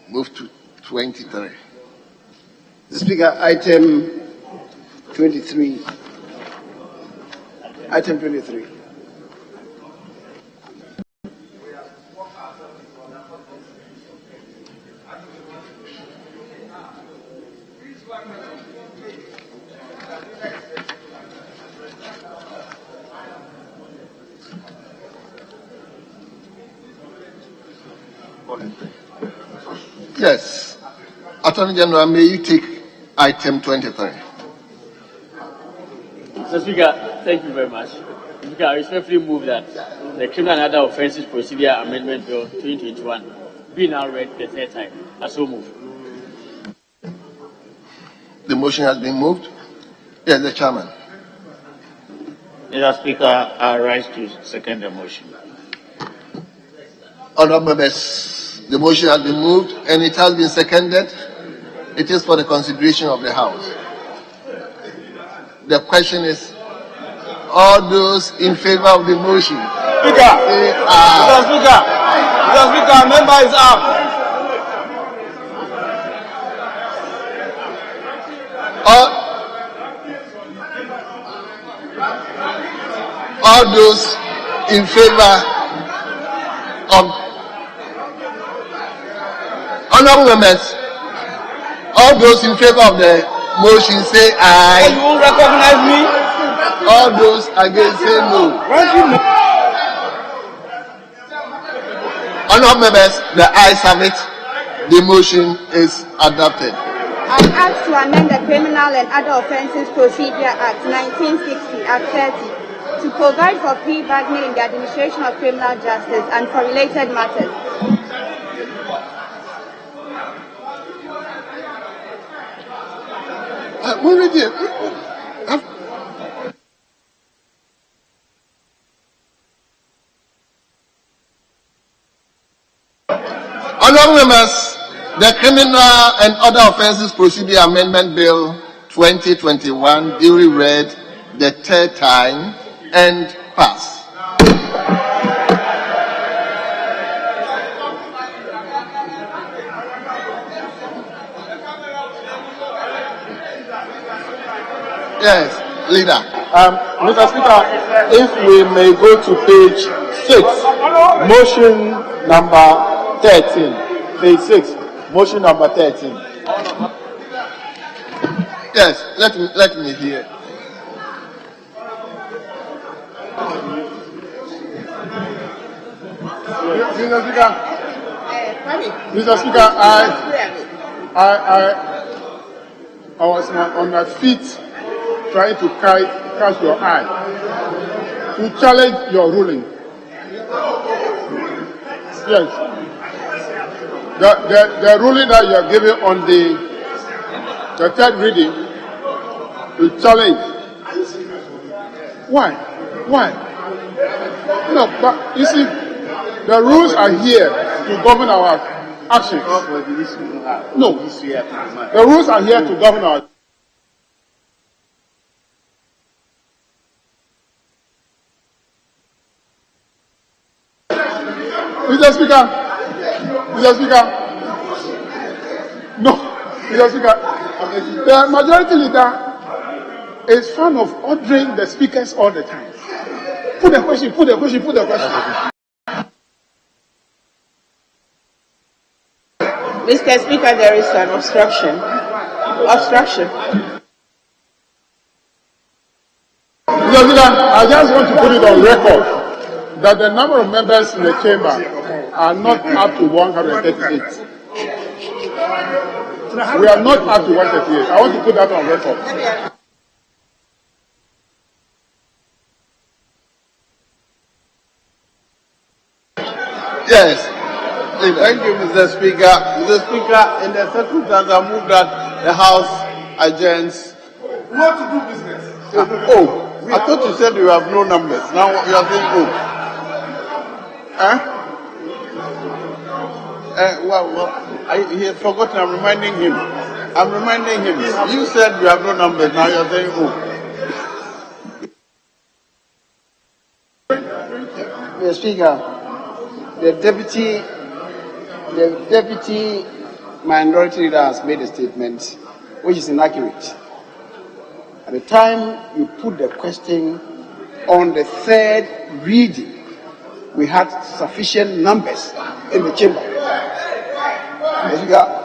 Move to 23. Speaker, item 23. Item 23. Yes. Attorney General, may you take item 23? Mr. Speaker, thank you very much. Mr. Speaker, I respectfully move that the Criminal and Other Offences Procedure Amendment Bill 2021 be now read the third time. I so move. The motion has been moved. Yes, the Chairman. Mr. Speaker, I rise to second the motion. Honourable members, the motion has been moved and it has been seconded. It is for the consideration of the House. The question is, all those in favor of the motion? Speaker, Mr. Speaker, member is up. All those in favor of honorable members, all those in favor of the motion say aye. You won't recognize me? All those against say no. Honorable members, the ayes have it. The motion is adopted. I ask to amend the Criminal and Other Offences Procedure Act 1960 Act 30 to provide for plea bargaining in the administration of criminal justice and for related matters. Honorable members, the Criminal and Other Offences Procedure Amendment Bill 2021 duly read the third time and passed. Yes, leader. Mr. Speaker, if we may go to page 6, motion number 13. Page 6, motion number 13. Yes, let me hear. Mr. Speaker, I was on my feet trying to catch your eye to challenge your ruling. Yes. The ruling that you are giving on the third reading to challenge. Why? No, but you see, the rules are here to govern our actions. No, the rules are here to govern our. Mr. Speaker, no, Mr. Speaker, the majority leader is fond of ordering the speakers all the time. Put the question. Mr. Speaker, there is an obstruction. Mr. Speaker, I just want to put it on record that the number of members in the chamber are not up to 138. We are not up to 138. I want to put that on record. Yes. Thank you, Mr. Speaker. Mr. Speaker, in the circumstance, I move that the House adjourns. We want to do business. I thought you said you have no numbers. Now you are saying he has forgotten. I'm reminding him. You said you have no numbers. Now you are saying Mr. Speaker, the deputy minority leader has made a statement which is inaccurate. At the time you put the question on the third reading, we had sufficient numbers in the chamber.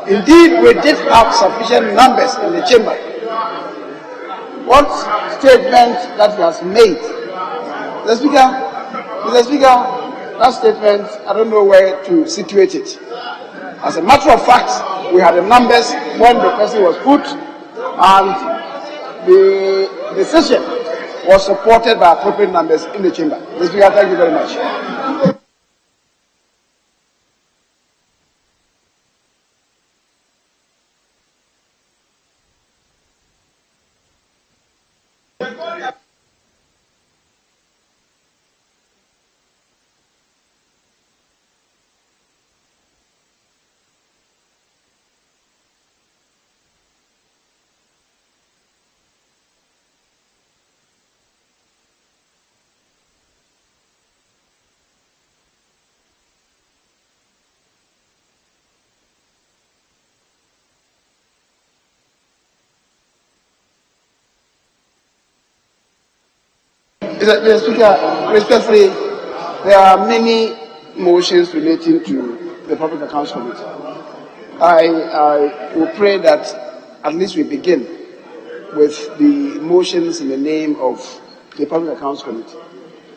Indeed, we did have sufficient numbers in the chamber. What statement that he has made, Mr. Speaker, that statement, I don't know where to situate it. As a matter of fact, we had the numbers when the question was put, and the decision was supported by appropriate numbers in the chamber. Mr. Speaker, thank you very much. Mr. Speaker, respectfully, there are many motions relating to the Public Accounts Committee. I will pray that at least we begin with the motions in the name of the Public Accounts Committee.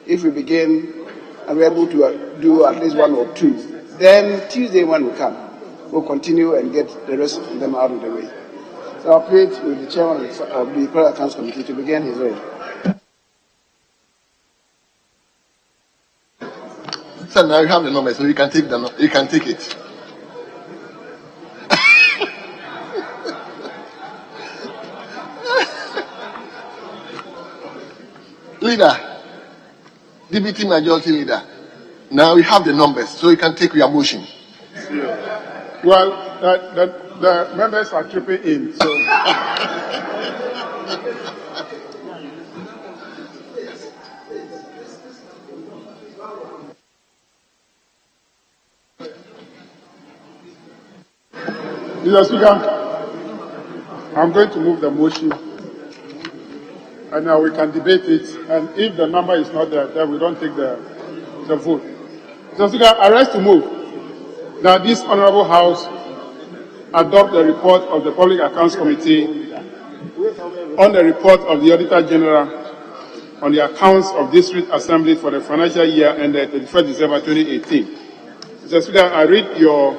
If we begin and we're able to do at least one or two, then Tuesday when we come, we'll continue and get the rest of them out of the way. So I'll plead with the chairman of the Public Accounts Committee to begin his reign. So now you have the number, so you can take it. Leader, Deputy Majority Leader, now you have the numbers, so you can take your motion. Well, the members are tripping in, so. Mr. Speaker, I'm going to move the motion, and now we can debate it. And if the number is not there, then we don't take the vote. Mr. Speaker, I rise to move that this Honourable House adopt the report of the Public Accounts Committee on the report of the Auditor General on the accounts of District Assembly for the financial year ended 31st December 2018. Mr. Speaker, I read your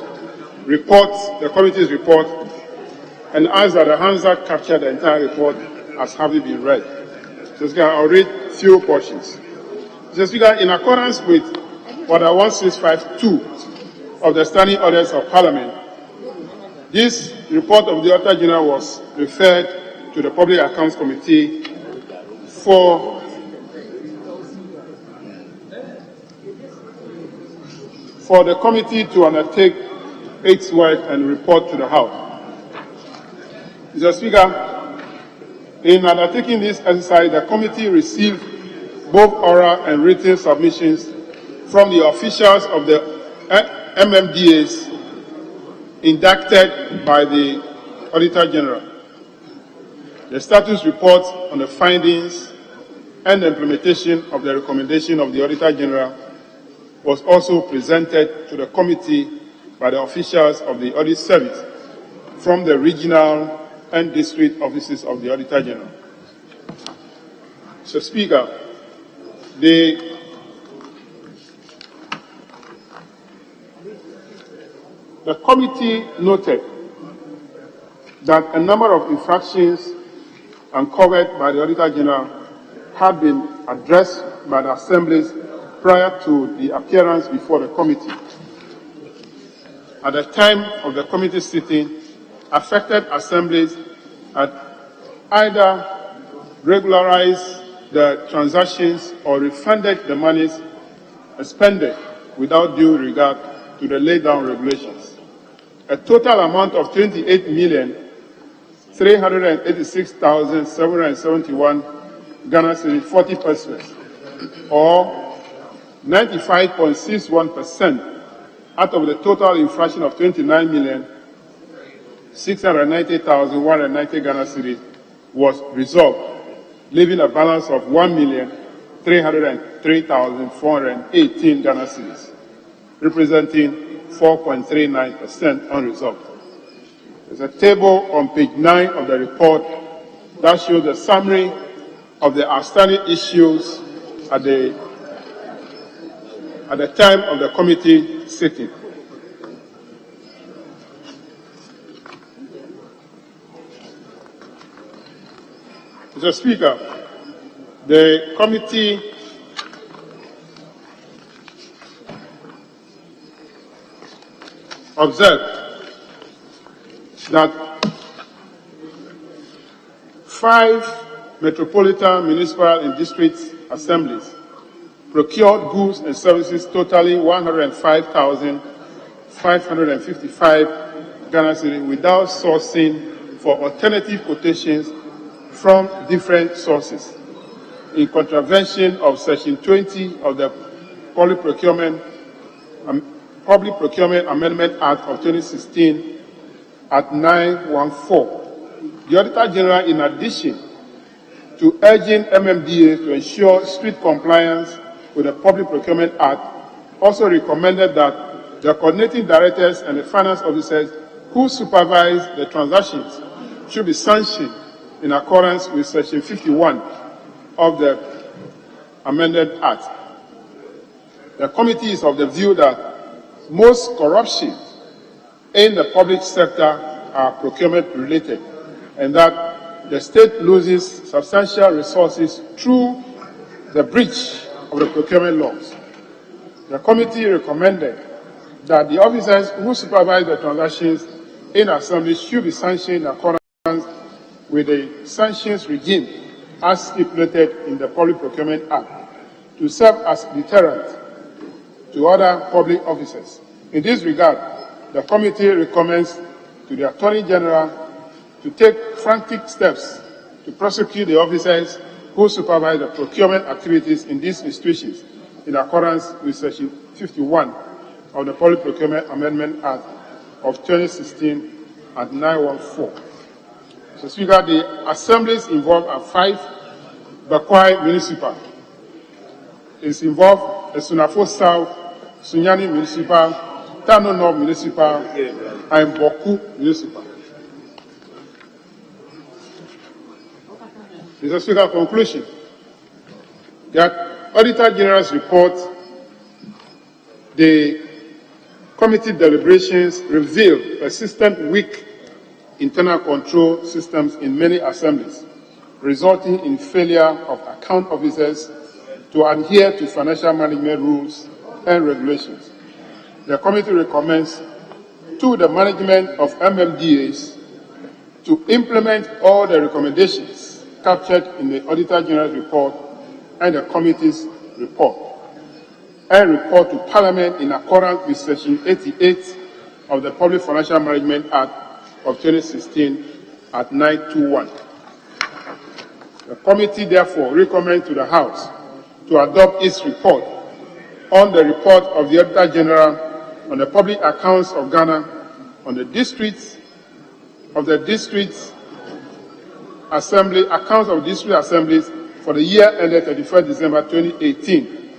report, the committee's report, and ask that the Hansard capture the entire report as having been read. Mr. Speaker, I'll read few portions. Mr. Speaker, in accordance with Order 1652 of the Standing Orders of Parliament, this report of the Auditor General was referred to the Public Accounts Committee for the committee to undertake its work and report to the House. Mr. Speaker, in undertaking this exercise, the committee received both oral and written submissions from the officials of the MMDAs inducted by the Auditor General. The status report on the findings and the implementation of the recommendation of the Auditor General was also presented to the committee by the officials of the Audit Service from the regional and district offices of the Auditor General. Mr. Speaker, the committee noted that a number of infractions uncovered by the Auditor General had been addressed by the assemblies prior to the appearance before the committee. At the time of the committee sitting, affected assemblies had either regularized the transactions or refunded the monies expended without due regard to the laid down regulations. A total amount of 28,386,771 Ghana cedis 40 pesos, or 95.61% out of the total infraction of 29,690,190 Ghana cedis was resolved, leaving a balance of 1,303,418 Ghana cedis, representing 4.39% unresolved. There's a table on page 9 of the report that shows a summary of the outstanding issues at the time of the committee sitting. Mr. Speaker, the committee observed that 5 metropolitan, municipal, and district assemblies procured goods and services totaling 105,555 Ghana cedis without sourcing for alternative quotations from different sources, in contravention of Section 20 of the Public Procurement Amendment Act of 2016 at 914. The Auditor General, in addition, to urging MMDA to ensure strict compliance with the Public Procurement Act, also recommended that the coordinating directors and the finance officers who supervise the transactions should be sanctioned in accordance with Section 51 of the amended Act. The committee is of the view that most corruption in the public sector are procurement related, and that the state loses substantial resources through the breach of the procurement laws. The committee recommended that the officers who supervise the transactions in assembly should be sanctioned in accordance with the sanctions regime as stipulated in the Public Procurement Act to serve as deterrent to other public officers. In this regard, the committee recommends to the Attorney General to take frantic steps to prosecute the officers who supervise the procurement activities in these institutions in accordance with Section 51 of the Public Procurement Amendment Act of 2016 at 914. Mr. Speaker, the assemblies involved are 5: Bakwai Municipal is involved, Esunafo South, Sunyani Municipal, Tano North Municipal, and Boku Municipal. Mr. Speaker, conclusion. That Auditor General's report, the committee deliberations revealed persistent weak internal control systems in many assemblies, resulting in failure of account officers to adhere to financial management rules and regulations. The committee recommends to the management of MMDAs to implement all the recommendations captured in the Auditor General's report and the committee's report, and report to Parliament in accordance with Section 88 of the Public Financial Management Act of 2016 at 921. The committee therefore recommends to the House to adopt its report on the report of the Auditor General on the public accounts of Ghana, on the districts of the districts assembly, accounts of district assemblies for the year ended 31st December 2018,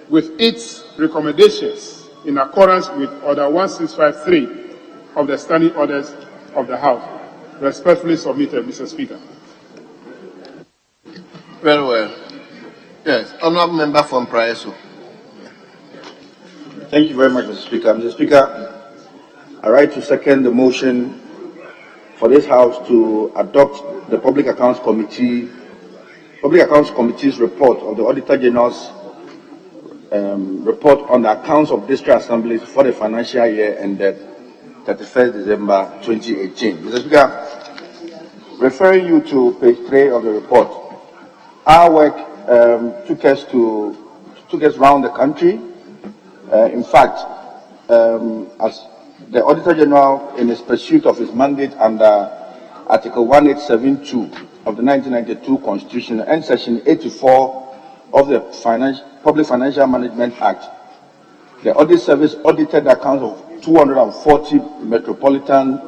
with its recommendations in accordance with Order 1653 of the Standing Orders of the House. Respectfully submitted, Mr. Speaker. Very well. Yes, honourable member from Praeso. Thank you very much, Mr. Speaker. Mr. Speaker, I write to second the motion for this House to adopt the Public Accounts Committee's report of the Auditor General's report on the accounts of district assemblies for the financial year ended 31st December 2018. Mr. Speaker, referring you to page 3 of the report, our work took us around the country. In fact, as the Auditor General, in his pursuit of his mandate under Article 1872 of the 1992 Constitution and Section 84 of the Public Financial Management Act, the Audit Service audited the accounts of 240 metropolitan,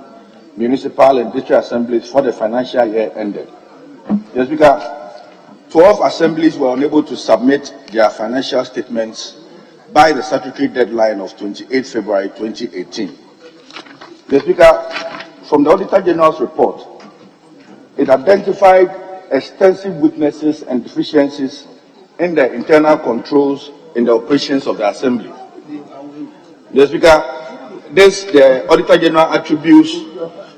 municipal, and district assemblies for the financial year ended. Mr. Speaker, 12 assemblies were unable to submit their financial statements by the statutory deadline of 28 February 2018. Mr. Speaker, from the Auditor General's report, it identified extensive weaknesses and deficiencies in the internal controls in the operations of the Assembly. Mr. Speaker, this the Auditor General attributes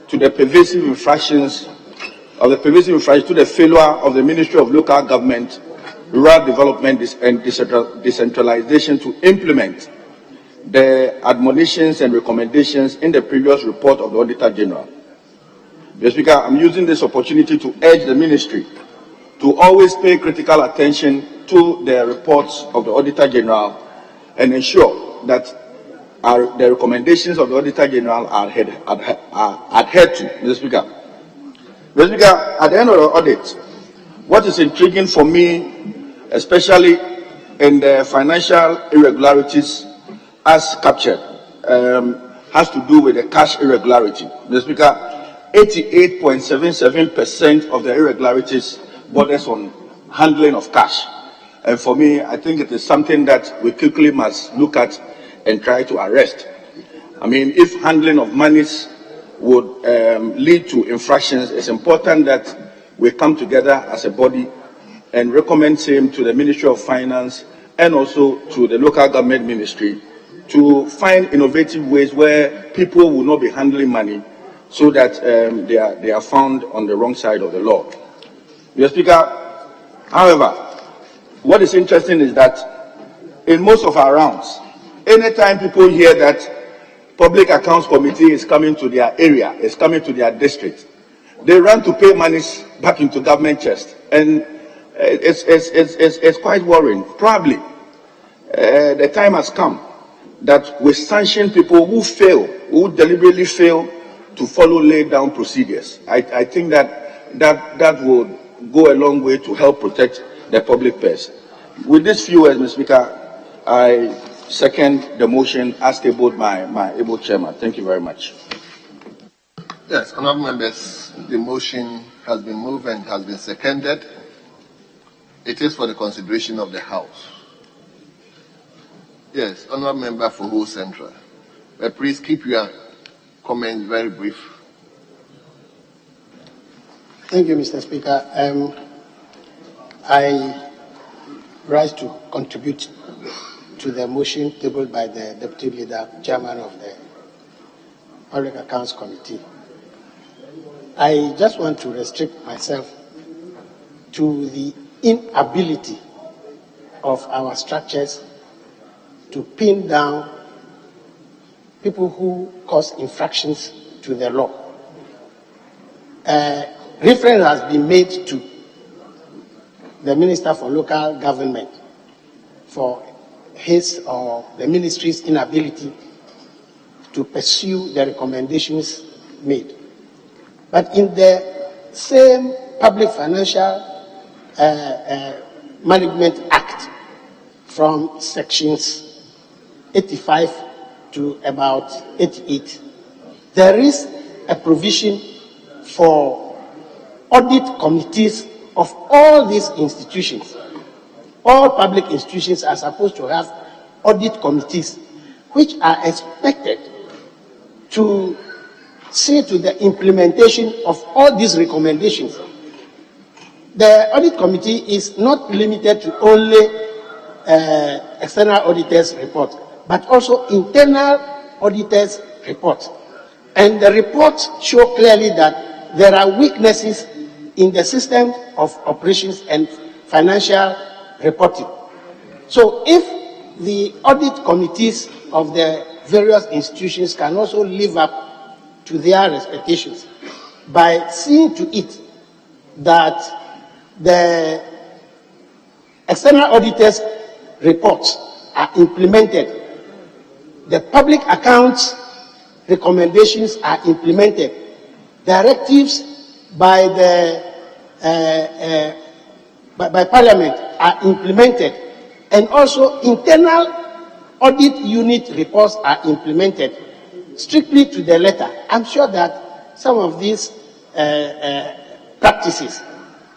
to the pervasive infractions to the failure of the Ministry of Local Government, Rural Development and Decentralization to implement the admonitions and recommendations in the previous report of the Auditor General. Mr. Speaker, I'm using this opportunity to urge the Ministry to always pay critical attention to the reports of the Auditor General and ensure that the recommendations of the Auditor General are adhered to. Mr. Speaker, at the end of the audit, what is intriguing for me, especially in the financial irregularities as captured, has to do with the cash irregularity. Mr. Speaker, 88.77% of the irregularities borders on handling of cash. And for me, I think it is something that we quickly must look at and try to arrest. I mean, if handling of monies would lead to infractions, it's important that we come together as a body and recommend same to the Ministry of Finance and also to the local government ministry to find innovative ways where people will not be handling money so that they are found on the wrong side of the law. Mr. Speaker, however, what is interesting is that in most of our rounds, anytime people hear that Public Accounts Committee is coming to their area, is coming to their district, they run to pay monies back into government chest. And it's quite worrying. Probably the time has come that we sanction people who fail, who deliberately fail to follow laid down procedures. I think that would go a long way to help protect the public purse. With these few words, Mr. Speaker, I second the motion as tabled by my able chairman. Thank you very much. Yes, honourable members, the motion has been moved and has been seconded. It is for the consideration of the House. Yes, honourable member for Ho Central. But please keep your comments very brief. Thank you, Mr. Speaker. I rise to contribute to the motion tabled by the Deputy Leader, Chairman of the Public Accounts Committee. I just want to restrict myself to the inability of our structures to pin down people who cause infractions to the law. Reference has been made to the Minister for Local Government for his or the ministry's inability to pursue the recommendations made. But in the same Public Financial Management Act, from sections 85 to about 88, there is a provision for audit committees of all these institutions. All public institutions are supposed to have audit committees which are expected to see to the implementation of all these recommendations. The audit committee is not limited to only external auditors' report, but also internal auditors' report. And the reports show clearly that there are weaknesses in the system of operations and financial reporting. So if the audit committees of the various institutions can also live up to their expectations by seeing to it that the external auditors' reports are implemented, the public accounts recommendations are implemented, directives by the by Parliament are implemented, and also internal audit unit reports are implemented strictly to the letter. I'm sure that some of these practices,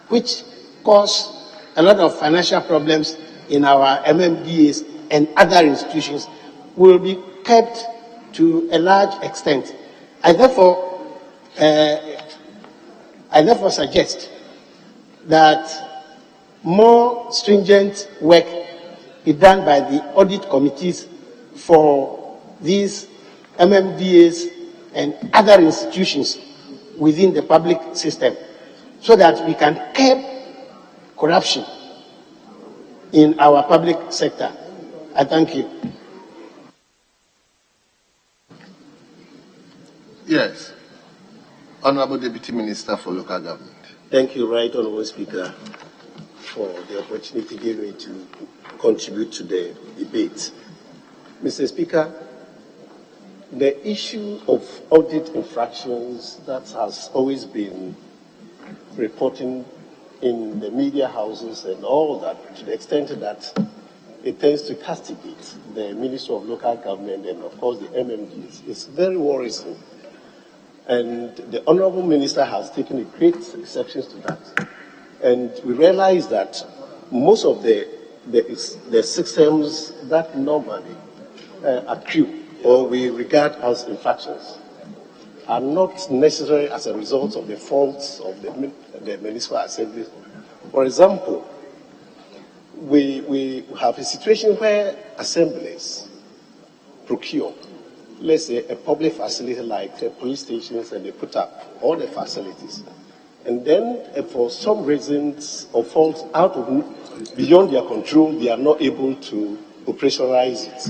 which cause a lot of financial problems in our MMDAs and other institutions, will be kept to a large extent. I therefore suggest that more stringent work be done by the audit committees for these MMDAs and other institutions within the public system, so that we can curb corruption in our public sector. I thank you. Yes. Honorable Deputy Minister for Local Government. Thank you, Right Honorable Speaker, for the opportunity given to contribute to the debate. Mr. Speaker, the issue of audit infractions that has always been reporting in the media houses and all that, to the extent that it tends to castigate the Ministry of Local Government and, of course, the MMDs, is very worrisome. And the Honorable Minister has taken a great exception to that. And we realized that most of the systems that normally accrue or we regard as infractions are not necessarily as a result of the faults of the municipal assemblies. For example, we have a situation where assemblies procure, let's say, a public facility like police stations, and they put up all the facilities. And then, for some reasons or faults beyond their control, they are not able to operationalize it.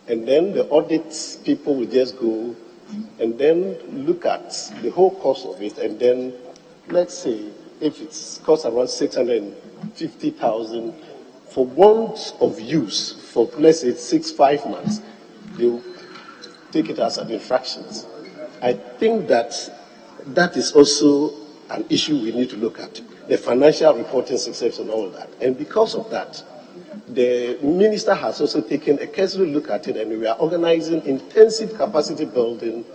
And then the audit people will just go and then look at the whole cost of it, and then, let's say, if it's cost around 650,000 for want of use for, let's say, 5 months, they'll take it as an infraction. I think that is also an issue we need to look at, the financial reporting systems and all that. And because of that, the minister has also taken a careful look at it, and we are organizing intensive capacity building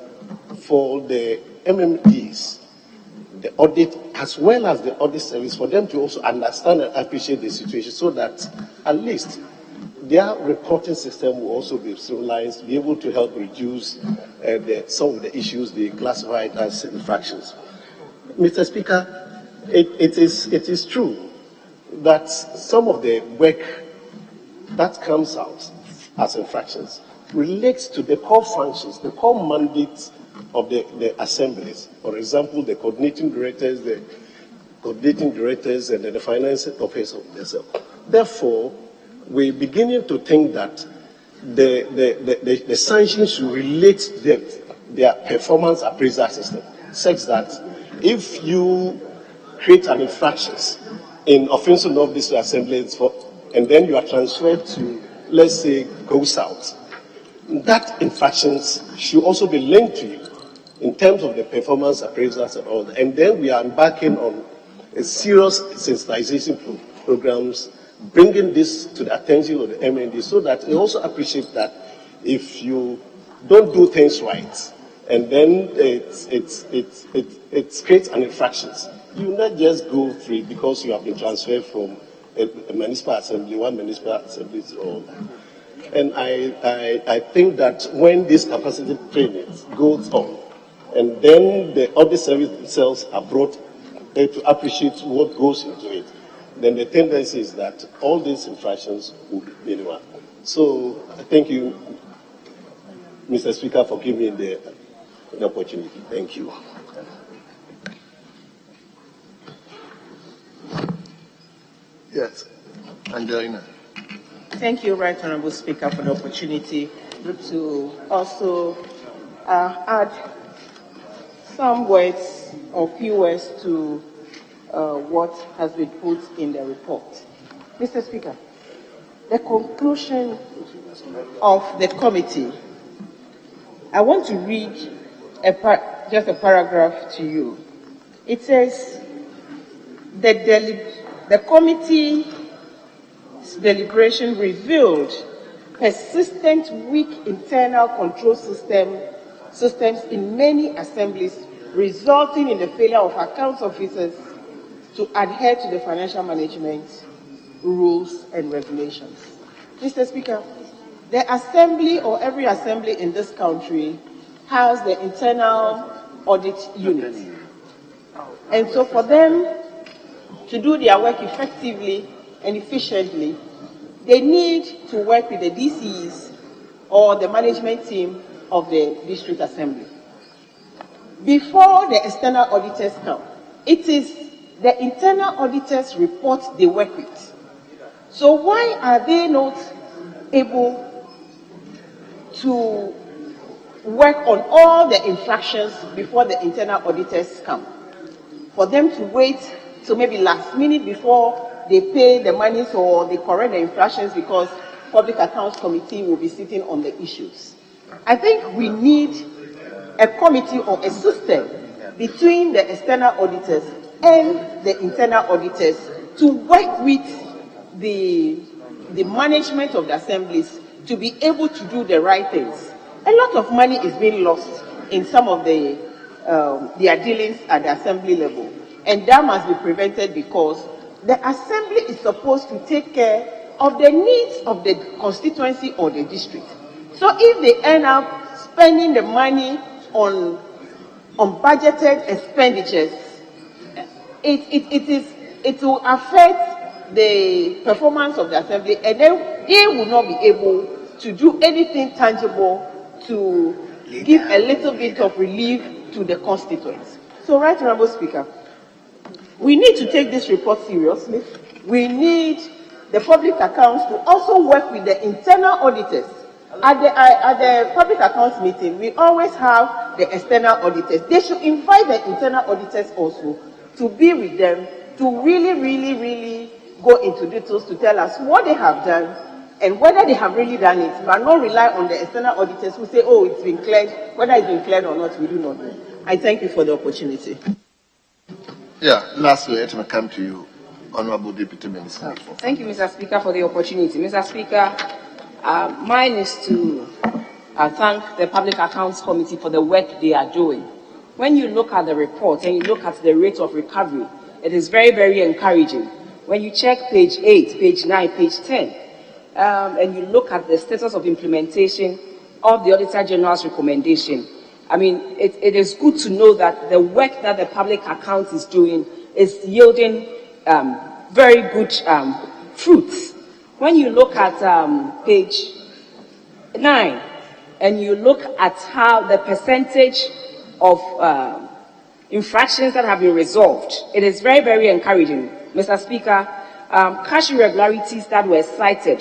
for the MMDs, the audit, as well as the audit service, for them to also understand and appreciate the situation, so that at least their reporting system will also be streamlined, be able to help reduce some of the issues they classified as infractions. Mr. Speaker, it is true that some of the work that comes out as infractions relates to the core functions, the core mandates of the assemblies. For example, the coordinating directors, and the finance officer themselves. Therefore, we're beginning to think that the sanctions should relate to their performance appraisal system, such that if you create an infraction in offensive of this assembly, and then you are transferred to, let's say, Go South, that infractions should also be linked to you in terms of the performance appraisals and all that. And then we are embarking on a serious sensitization programs, bringing this to the attention of the MND, so that they also appreciate that if you don't do things right, and then it creates an infraction, you not just go free because you have been transferred from a municipal assembly, one municipal assembly to all that. And I think that when this capacity training goes on, and then the audit service themselves are brought to appreciate what goes into it, then the tendency is that all these infractions will be minimal. So thank you, Mr. Speaker, for giving me the opportunity. Thank you. Yes, Angelina. Thank you, Right Honorable Speaker, for the opportunity to also add some words or few words to what has been put in the report. Mr. Speaker, the conclusion of the committee, I want to read just a paragraph to you. It says, the committee's deliberation revealed persistent weak internal control systems in many assemblies, resulting in the failure of accounts officers to adhere to the financial management rules and regulations. Mr. Speaker, the assembly, or every assembly in this country, has the internal audit unit. And so for them to do their work effectively and efficiently, they need to work with the DCs or the management team of the district assembly. Before the external auditors come, it is the internal auditors' report they work with. So why are they not able to work on all the infractions before the internal auditors come? For them to wait till maybe last minute before they pay the monies or they correct the infractions because Public Accounts Committee will be sitting on the issues. I think we need a committee or a system between the external auditors and the internal auditors to work with the management of the assemblies to be able to do the right things. A lot of money is being lost in some of their dealings at the assembly level. And that must be prevented because the assembly is supposed to take care of the needs of the constituency or the district. So if they end up spending the money on budgeted expenditures, it will affect the performance of the assembly, and then they will not be able to do anything tangible to give a little bit of relief to the constituents. So, Right Honourable Speaker, we need to take this report seriously. We need the public accounts to also work with the internal auditors. At the public accounts meeting, we always have the external auditors. They should invite the internal auditors also to be with them, to really go into details to tell us what they have done and whether they have really done it, but not rely on the external auditors who say, oh, it's been cleared. Whether it's been cleared or not, we do not know. I thank you for the opportunity. Yeah, lastly, let me come to you, Honorable Deputy Minister. Thank you, Mr. Speaker, for the opportunity. Mr. Speaker, mine is to thank the Public Accounts Committee for the work they are doing. When you look at the report and you look at the rate of recovery, it is very encouraging. When you check page 8, page 9, page 10, and you look at the status of implementation of the Auditor General's recommendation, I mean, it is good to know that the work that the public account is doing is yielding very good fruits. When you look at page 9 and you look at how the percentage of infractions that have been resolved, it is very encouraging. Mr. Speaker, cash irregularities that were cited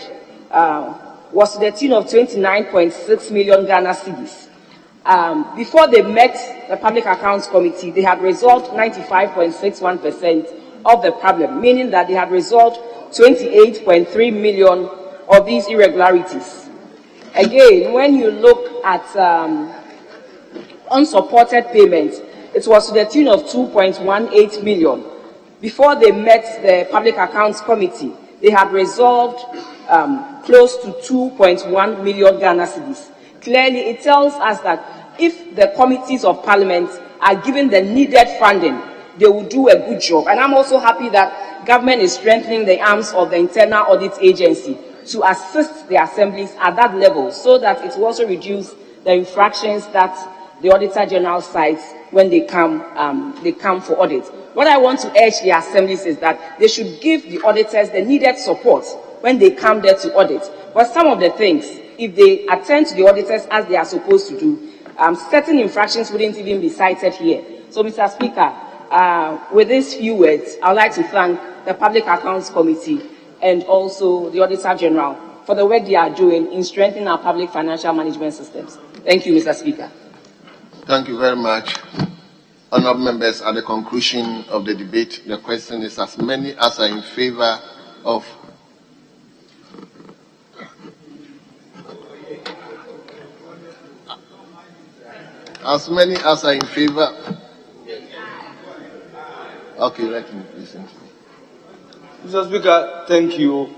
was to the tune of 29.6 million Ghana cedis. Before they met the Public Accounts Committee, they had resolved 95.61% of the problem, meaning that they had resolved 28.3 million of these irregularities. Again, when you look at unsupported payments, it was to the tune of 2.18 million. Before they met the Public Accounts Committee, they had resolved close to 2.1 million Ghana cedis. Clearly, it tells us that if the committees of parliament are given the needed funding, they will do a good job. And I'm also happy that government is strengthening the arms of the internal audit agency to assist the assemblies at that level so that it will also reduce the infractions that the Auditor General cites when they come for audit. What I want to urge the assemblies is that they should give the auditors the needed support when they come there to audit. But some of the things, if they attend to the auditors as they are supposed to do, certain infractions wouldn't even be cited here. So, Mr. Speaker, with these few words, I would like to thank the Public Accounts Committee and also the Auditor General for the work they are doing in strengthening our public financial management systems. Thank you, Mr. Speaker. Thank you very much. Honourable members, at the conclusion of the debate, the question is as many as are in favour of Okay, let me listen. Mr. Speaker, thank you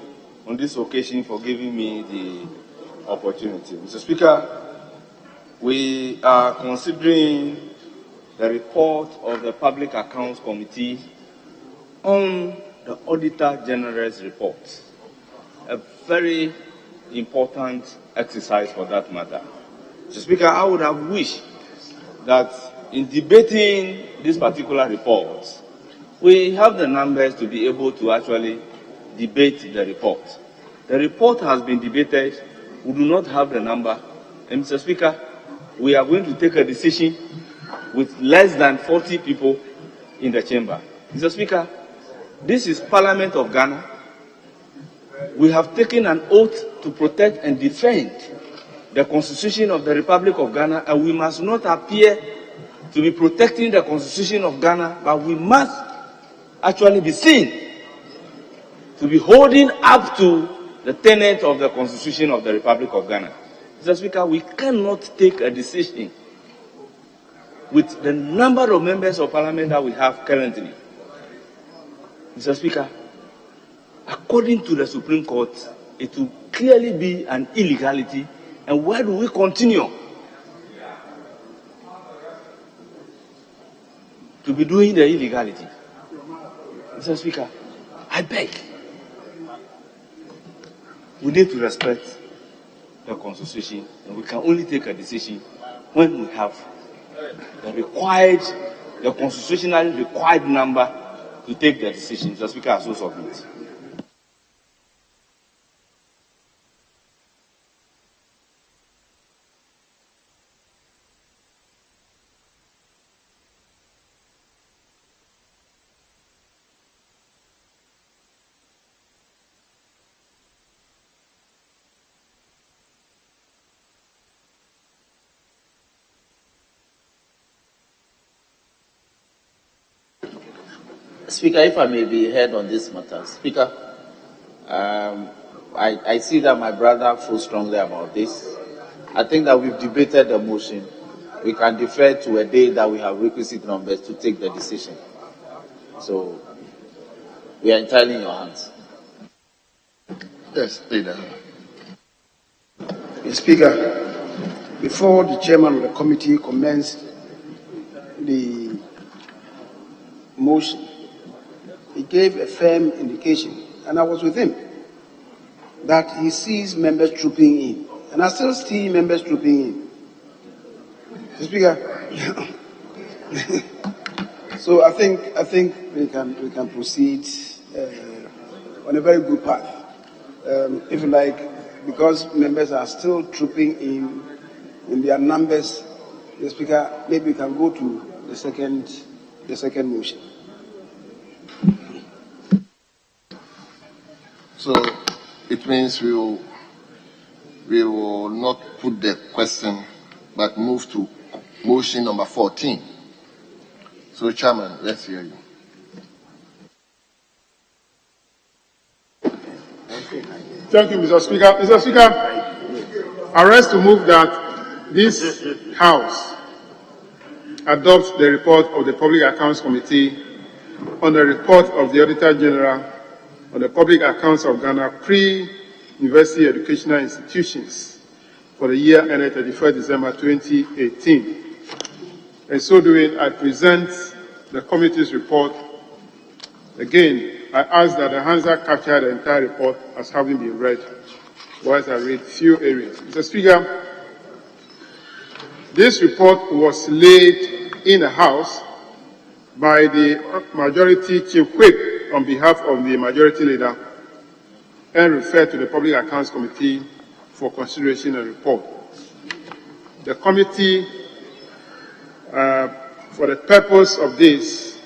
on this occasion for giving me the opportunity. Mr. Speaker, we are considering the report of the Public Accounts Committee on the Auditor General's report. A very important exercise for that matter. Mr. Speaker, I would have wished that in debating this particular report, we have the numbers to be able to actually debate the report. The report has been debated. We do not have the number. And Mr. Speaker, we are going to take a decision with less than 40 people in the chamber. Mr. Speaker, this is Parliament of Ghana. We have taken an oath to protect and defend the Constitution of the Republic of Ghana, and we must not appear to be protecting the Constitution of Ghana, but we must actually be seen to be holding up to the tenet of the Constitution of the Republic of Ghana. Mr. Speaker, we cannot take a decision with the number of members of Parliament that we have currently. Mr. Speaker, according to the Supreme Court, it will clearly be an illegality. And why do we continue to be doing the illegality? Mr. Speaker, I beg. We need to respect the Constitution, and we can only take a decision when we have the constitutionally required number to take the decision. Mr. Speaker, I so submit. Speaker, if I may be heard on this matter. Speaker, I see that my brother feels strongly about this. I think that we've debated the motion. We can defer to a day that we have requisite numbers to take the decision. So, we are entirely in your hands. Yes, Leader. Mr. Speaker, before the chairman of the committee commenced the motion, he gave a firm indication, and I was with him, that he sees members trooping in. And I still see members trooping in. Mr. Speaker, so I think we can proceed on a very good path. If you like, because members are still trooping in their numbers, Mr. Speaker, maybe we can go to the second motion. So it means we will not put the question, but move to motion number 14. So, Chairman, let's hear you. Thank you, Mr. Speaker. Mr. Speaker, I rise to move that this House adopts the report of the Public Accounts Committee on the report of the Auditor General on the public accounts of Ghana pre-university educational institutions for the year ended 31st December 2018. In so doing, I present the committee's report. Again, I ask that the Hansa capture the entire report as having been read, whilst I read few areas. Mr. Speaker, this report was laid in the House by the Majority Chief Whip on behalf of the Majority Leader and referred to the Public Accounts Committee for consideration and report. The committee, for the purpose of this,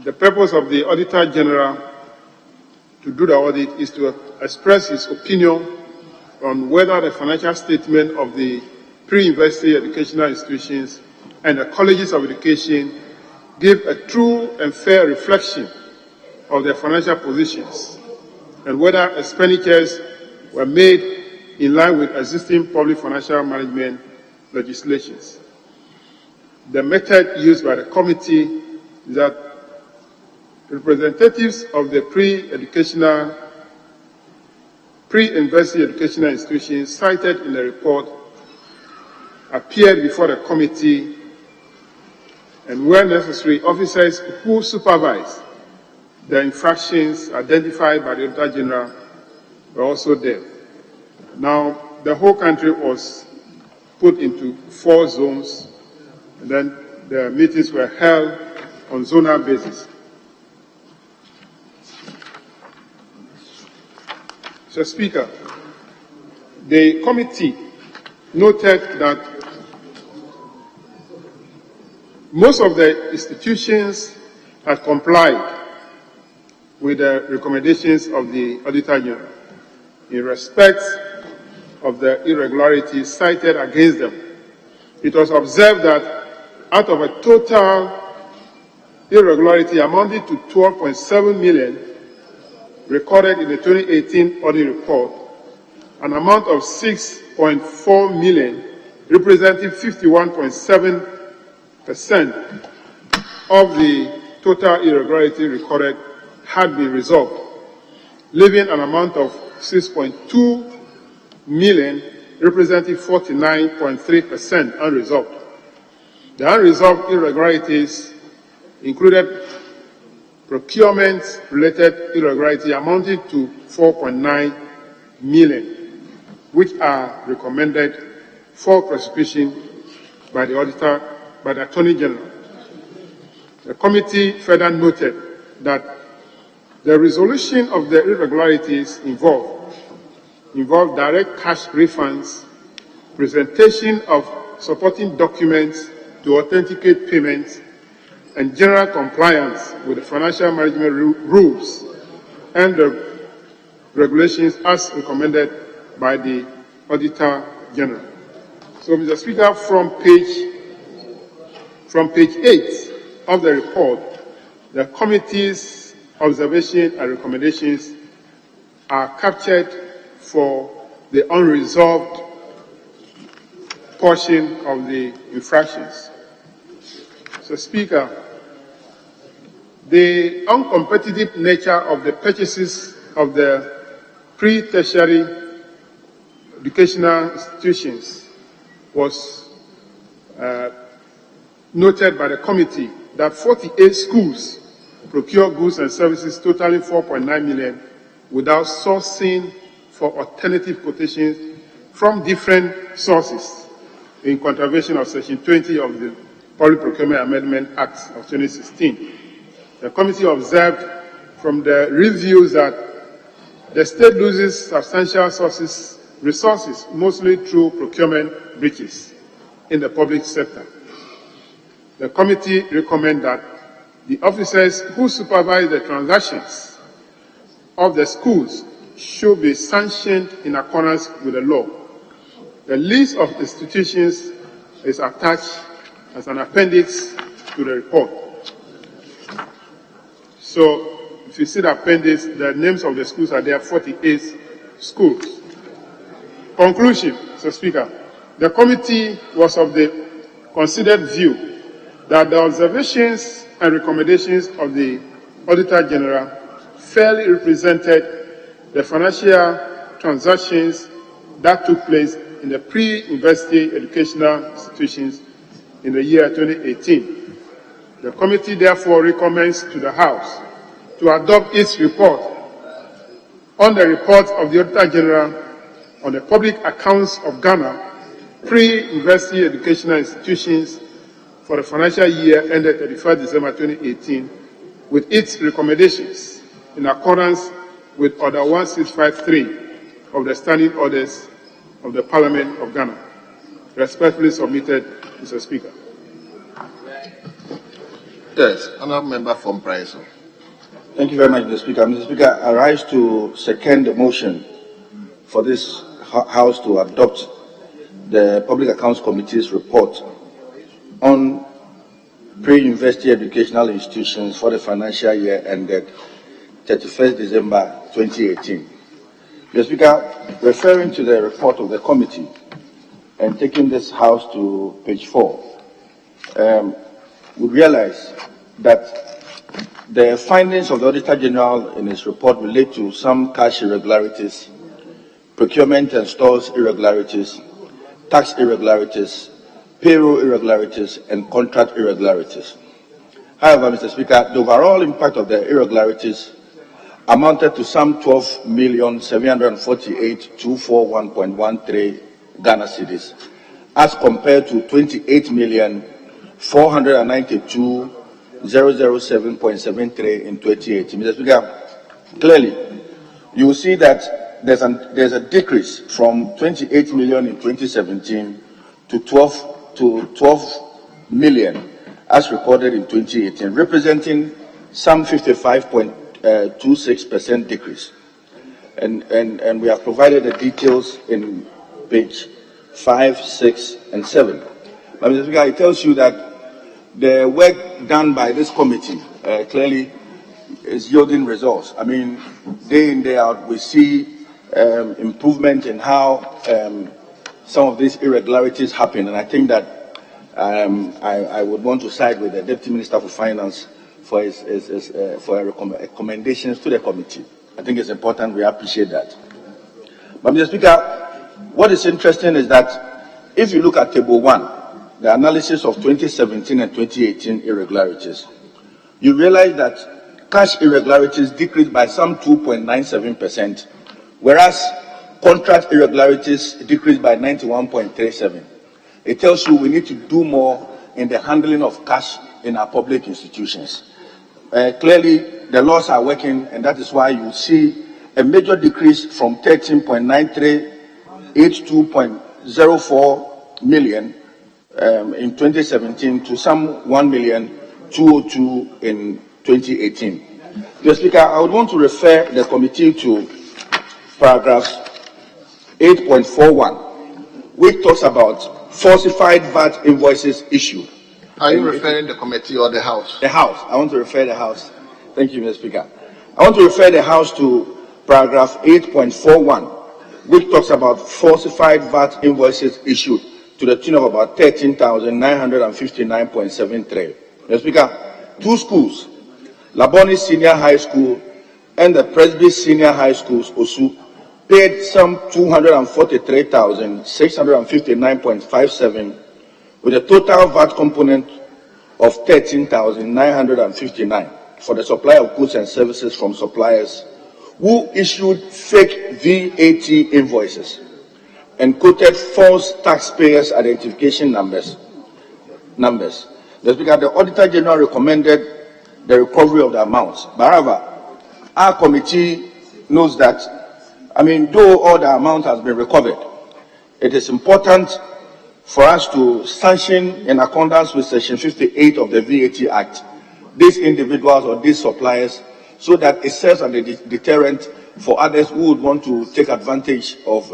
the purpose of the Auditor General to do the audit is to express his opinion on whether the financial statement of the pre-university educational institutions and the colleges of education give a true and fair reflection of their financial positions and whether expenditures were made in line with existing public financial management legislations. The method used by the committee is that representatives of the pre-university educational institutions cited in the report appeared before the committee, and where necessary, officers who supervise the infractions identified by the Auditor General were also there. Now, the whole country was put into 4 zones, and then the meetings were held on zonal basis. Mr. Speaker, the committee noted that most of the institutions had complied with the recommendations of the Auditor General in respect of the irregularities cited against them. It was observed that out of a total irregularity amounting to 12.7 million recorded in the 2018 audit report, an amount of 6.4 million, representing 51.7% of the total irregularity recorded, had been resolved, leaving an amount of 6.2 million, representing 49.3% unresolved. The unresolved irregularities included procurement-related irregularity amounting to 4.9 million, which are recommended for prosecution by the auditor, by the Attorney General. The committee further noted that the resolution of the irregularities involved direct cash refunds, presentation of supporting documents to authenticate payments, and general compliance with the financial management rules and the regulations as recommended by the Auditor General. So, Mr. Speaker, from page 8 of the report, the committee's observations and recommendations are captured for the unresolved portion of the infractions. So, Speaker, the uncompetitive nature of the purchases of the pre-tertiary educational institutions was noted by the committee that 48 schools procure goods and services totaling 4.9 million without sourcing for alternative quotations from different sources in contravention of Section 20 of the Public Procurement Amendment Act of 2016. The committee observed from the reviews that the state loses substantial resources, mostly through procurement breaches in the public sector. The committee recommends that the officers who supervise the transactions of the schools should be sanctioned in accordance with the law. The list of institutions is attached as an appendix to the report. So, if you see the appendix, the names of the schools are there, 48 schools. Conclusion, Mr. Speaker. The committee was of the considered view that the observations and recommendations of the Auditor General fairly represented the financial transactions that took place in the pre-university educational institutions in the year 2018. The committee therefore recommends to the House to adopt its report on the report of the Auditor General on the public accounts of Ghana pre-university educational institutions for the financial year ended 31st December 2018 with its recommendations in accordance with Order 1653 of the Standing Orders of the Parliament of Ghana. Respectfully submitted, Mr. Speaker. Yes, honourable member from Praiso. Thank you very much, Mr. Speaker. Mr. Speaker, I rise to second the motion for this House to adopt the Public Accounts Committee's report on pre-university educational institutions for the financial year ended 31st December 2018. Mr. Speaker, referring to the report of the committee and taking this House to page 4, we realize that the findings of the Auditor General in his report relate to some cash irregularities, procurement and stores irregularities, tax irregularities, payroll irregularities, and contract irregularities. However, Mr. Speaker, the overall impact of the irregularities amounted to some 12,748,241.13 Ghana cedis, as compared to 28,492,007.73 in 2018. Mr. Speaker, clearly, you will see that there's a decrease from 28 million in 2017 to 12 million as recorded in 2018, representing some 55.26% decrease. And we have provided the details in page 5, 6, and 7. But Mr. Speaker, it tells you that the work done by this committee clearly is yielding results. I mean, day in, day out, we see improvement in how some of these irregularities happen. And I think that I would want to side with the Deputy Minister for Finance for his recommendations to the committee. I think it's important. We appreciate that. But Mr. Speaker, what is interesting is that if you look at Table 1, the analysis of 2017 and 2018 irregularities, you realize that cash irregularities decreased by some 2.97%, whereas contract irregularities decreased by 91.37%. It tells you we need to do more in the handling of cash in our public institutions. Clearly, the laws are working, and that is why you see a major decrease from 13.9382.04 million in 2017 to some 1,202,000 in 2018. Mr. Speaker, I would want to refer the committee to paragraph 8.41, which talks about falsified VAT invoices issued. Are you referring the committee or the House? The House. I want to refer the House. Thank you, Mr. Speaker. I want to refer the House to paragraph 8.41, which talks about falsified VAT invoices issued to the tune of about 13,959.73. Mr. Speaker, two schools, Laboni Senior High School and the Presby Senior High Schools, Osu, paid some 243,659.57 with a total VAT component of 13,959 for the supply of goods and services from suppliers who issued fake VAT invoices and quoted false taxpayers' identification numbers. The Speaker, the Auditor General recommended the recovery of the amounts. However, our committee knows that, though all the amount has been recovered, it is important for us to sanction, in accordance with Section 58 of the VAT Act, these individuals or these suppliers, so that it serves as a deterrent for others who would want to take advantage of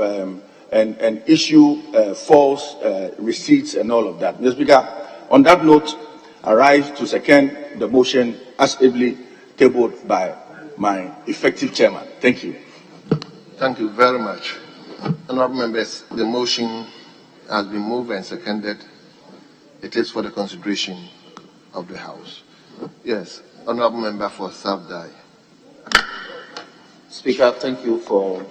and issue false receipts and all of that. Mr. Speaker, on that note, I rise to second the motion as ably tabled by my effective chairman. Thank you. Thank you very much. Honourable members, the motion has been moved and seconded. It is for the consideration of the House. Yes, Honourable Member for South Dai. Speaker, thank you for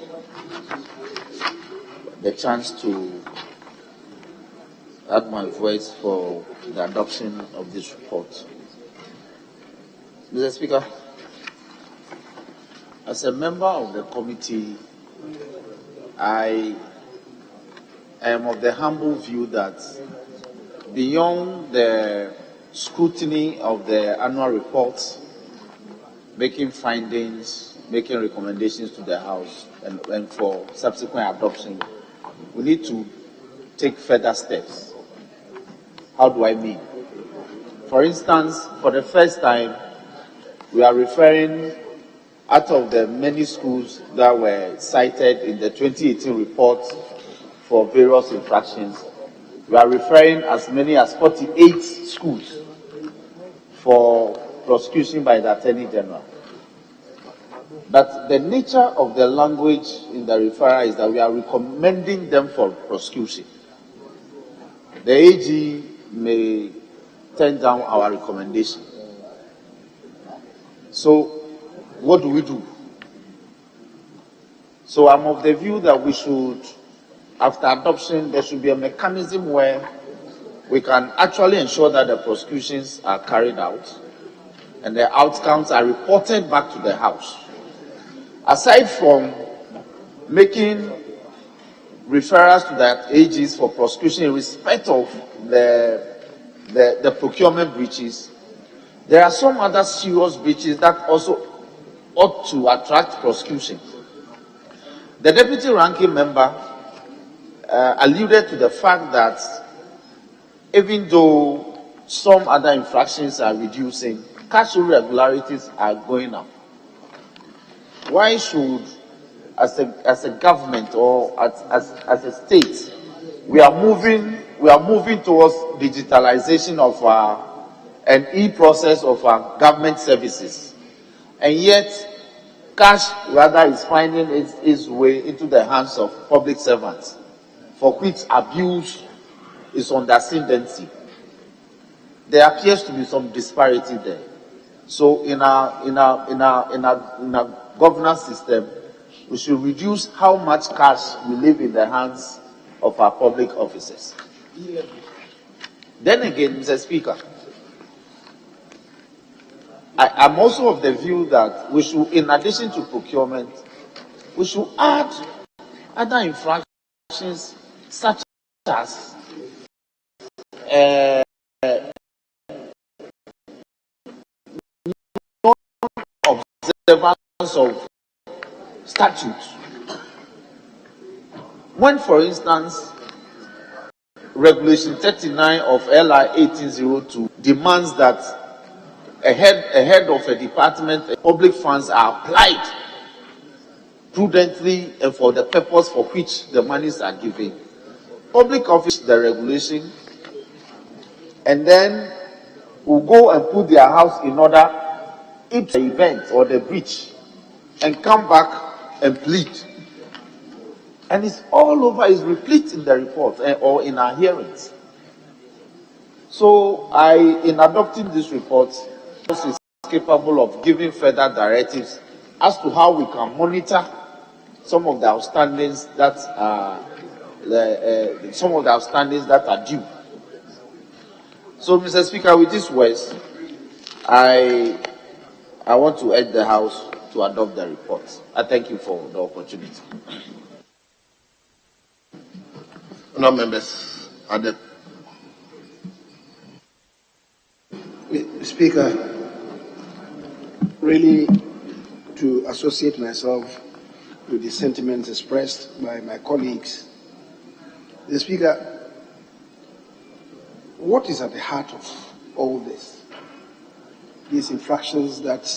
the chance to add my voice for the adoption of this report. Mr. Speaker, as a member of the committee, I am of the humble view that beyond the scrutiny of the annual reports, making findings, making recommendations to the House, and for subsequent adoption, we need to take further steps. How do I mean? For instance, for the first time, we are referring, out of the many schools that were cited in the 2018 report for various infractions, we are referring as many as 48 schools for prosecution by the Attorney General. But the nature of the language in the referral is that we are recommending them for prosecution. The AG may turn down our recommendation. So, what do we do? So I'm of the view that we should, after adoption, there should be a mechanism where we can actually ensure that the prosecutions are carried out and the outcomes are reported back to the House. Aside from making referrals to the AGs for prosecution in respect of the procurement breaches, there are some other serious breaches that also ought to attract prosecution. The deputy ranking member alluded to the fact that even though some other infractions are reducing, cash irregularities are going up. Why should, as a government or as a state, we are moving towards digitalization of an e-process of our government services, and yet cash rather is finding its way into the hands of public servants, for which abuse is on the ascendancy. There appears to be some disparity there. So in our governance system, we should reduce how much cash we leave in the hands of our public officers. Then again, Mr. Speaker, I'm also of the view that we should, in addition to procurement, we should add other infractions such as non-observance of statutes. When, for instance, Regulation 39 of LI 1802 demands that a head of a department, public funds are applied prudently and for the purpose for which the monies are given. Public office, the regulation, and then will go and put their house in order if the event or the breach, and come back and plead. And it's all over, it's replete in the report or in our hearings. So in adopting this report, is capable of giving further directives as to how we can monitor some of the outstandings that are due. So, Mr. Speaker, with these words, I want to urge the House to adopt the report. I thank you for the opportunity. No members, Speaker, really to associate myself with the sentiments expressed by my colleagues. The Speaker, what is at the heart of all this? These infractions that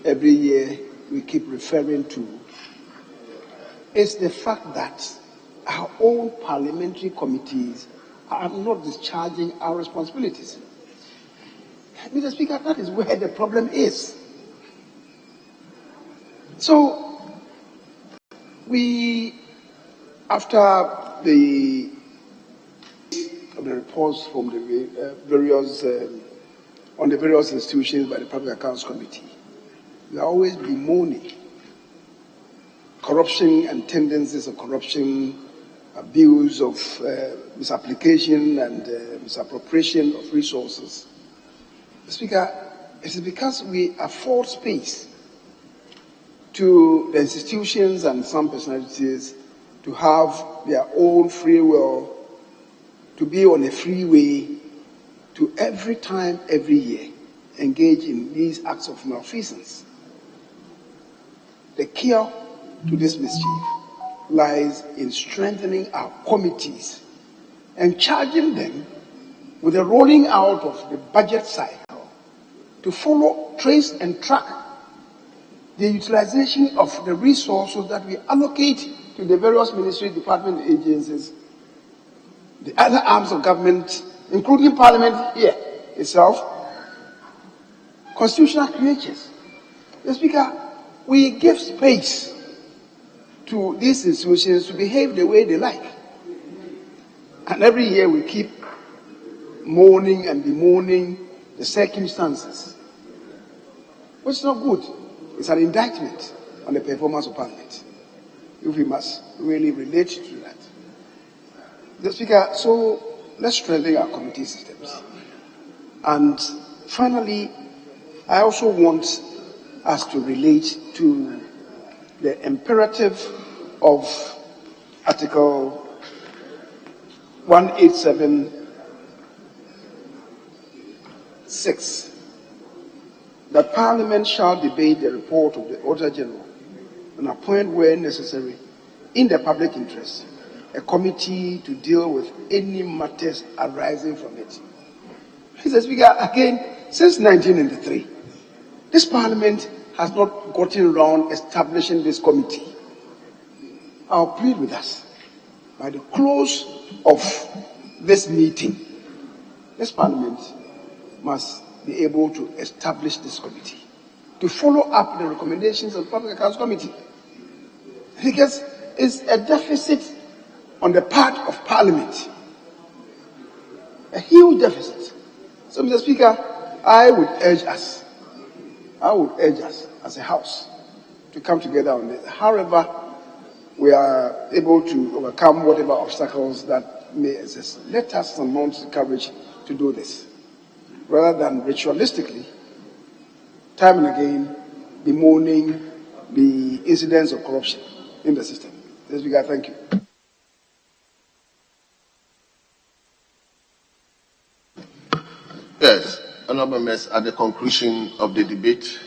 every year we keep referring to is the fact that our own parliamentary committees are not discharging our responsibilities. Mr. Speaker, that is where the problem is. So, after the reports from the various institutions by the Public Accounts Committee, we are always bemoaning corruption and tendencies of corruption, abuse of misapplication and misappropriation of resources. Speaker, it is because we afford space to the institutions and some personalities to have their own free will, to be on a free way, to every time, every year, engage in these acts of malfeasance. The cure to this mischief lies in strengthening our committees and charging them with the rolling out of the budget cycle to follow, trace, and track the utilization of the resources that we allocate to the various ministries, department, agencies, the other arms of government, including Parliament here itself, constitutional creatures. Mr. Speaker, we give space to these institutions to behave the way they like. And every year we keep moaning and bemoaning the circumstances, which is not good. It's an indictment on the performance of Parliament, if we must really relate to that. The Speaker, so let's strengthen our committee systems. And finally, I also want us to relate to the imperative of Article 187(6), that Parliament shall debate the report of the Auditor General and appoint, where necessary, in the public interest, a committee to deal with any matters arising from it. Mr. Speaker, again, since 1993, this Parliament has not gotten around establishing this committee. I'll plead with us, by the close of this meeting, this Parliament must be able to establish this committee to follow up the recommendations of the Public Accounts Committee. Because it's a deficit on the part of Parliament, a huge deficit. So, Mr. Speaker, I would urge us as a House to come together on this. However, we are able to overcome whatever obstacles that may exist. Let us mount the courage to do this, rather than ritualistically time and again bemoaning the incidents of corruption in the system. Mr. Speaker, thank you. Yes, honorable members, at the conclusion of the debate,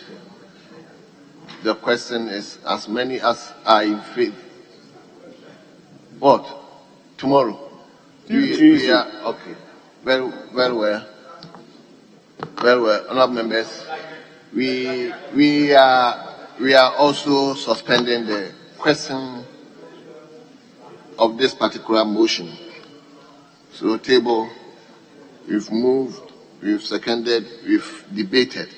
the question is as many as I feel. What? Tomorrow? We are, okay. Very well. Honorable members, we are also suspending the question of this particular motion. So table, we've moved, we've seconded, we've debated.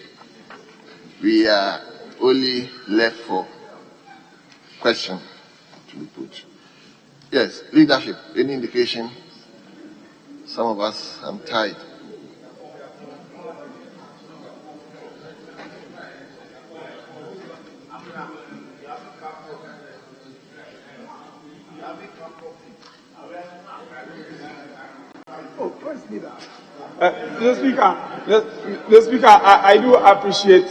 We are only left for question to be put. Yes, leadership, any indication? Some of us, I'm tired. Mr. Speaker, I do appreciate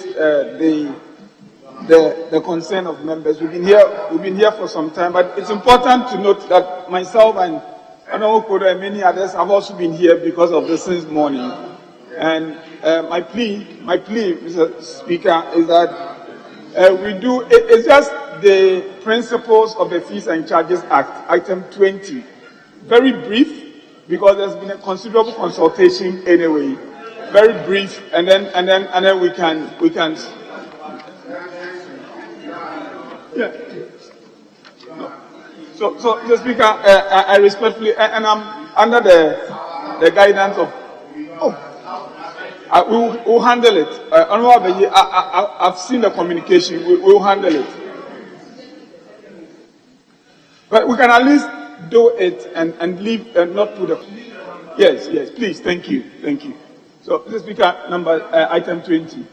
the concern of members. We've been here for some time, but it's important to note that myself and Honorable Kodo and many others have also been here because of this since morning. And my plea, Mr. Speaker, is that it's just the principles of the Fees and Charges Act, item 20. Very brief, because there's been a considerable consultation anyway. Very brief, and then we can. Yeah. So, Mr. Speaker, I respectfully, and I'm under the guidance of. We'll handle it. I've seen the communication. We'll handle it. But we can at least do it and leave and not put the. Yes, please. Thank you. So, Mr. Speaker, item 20.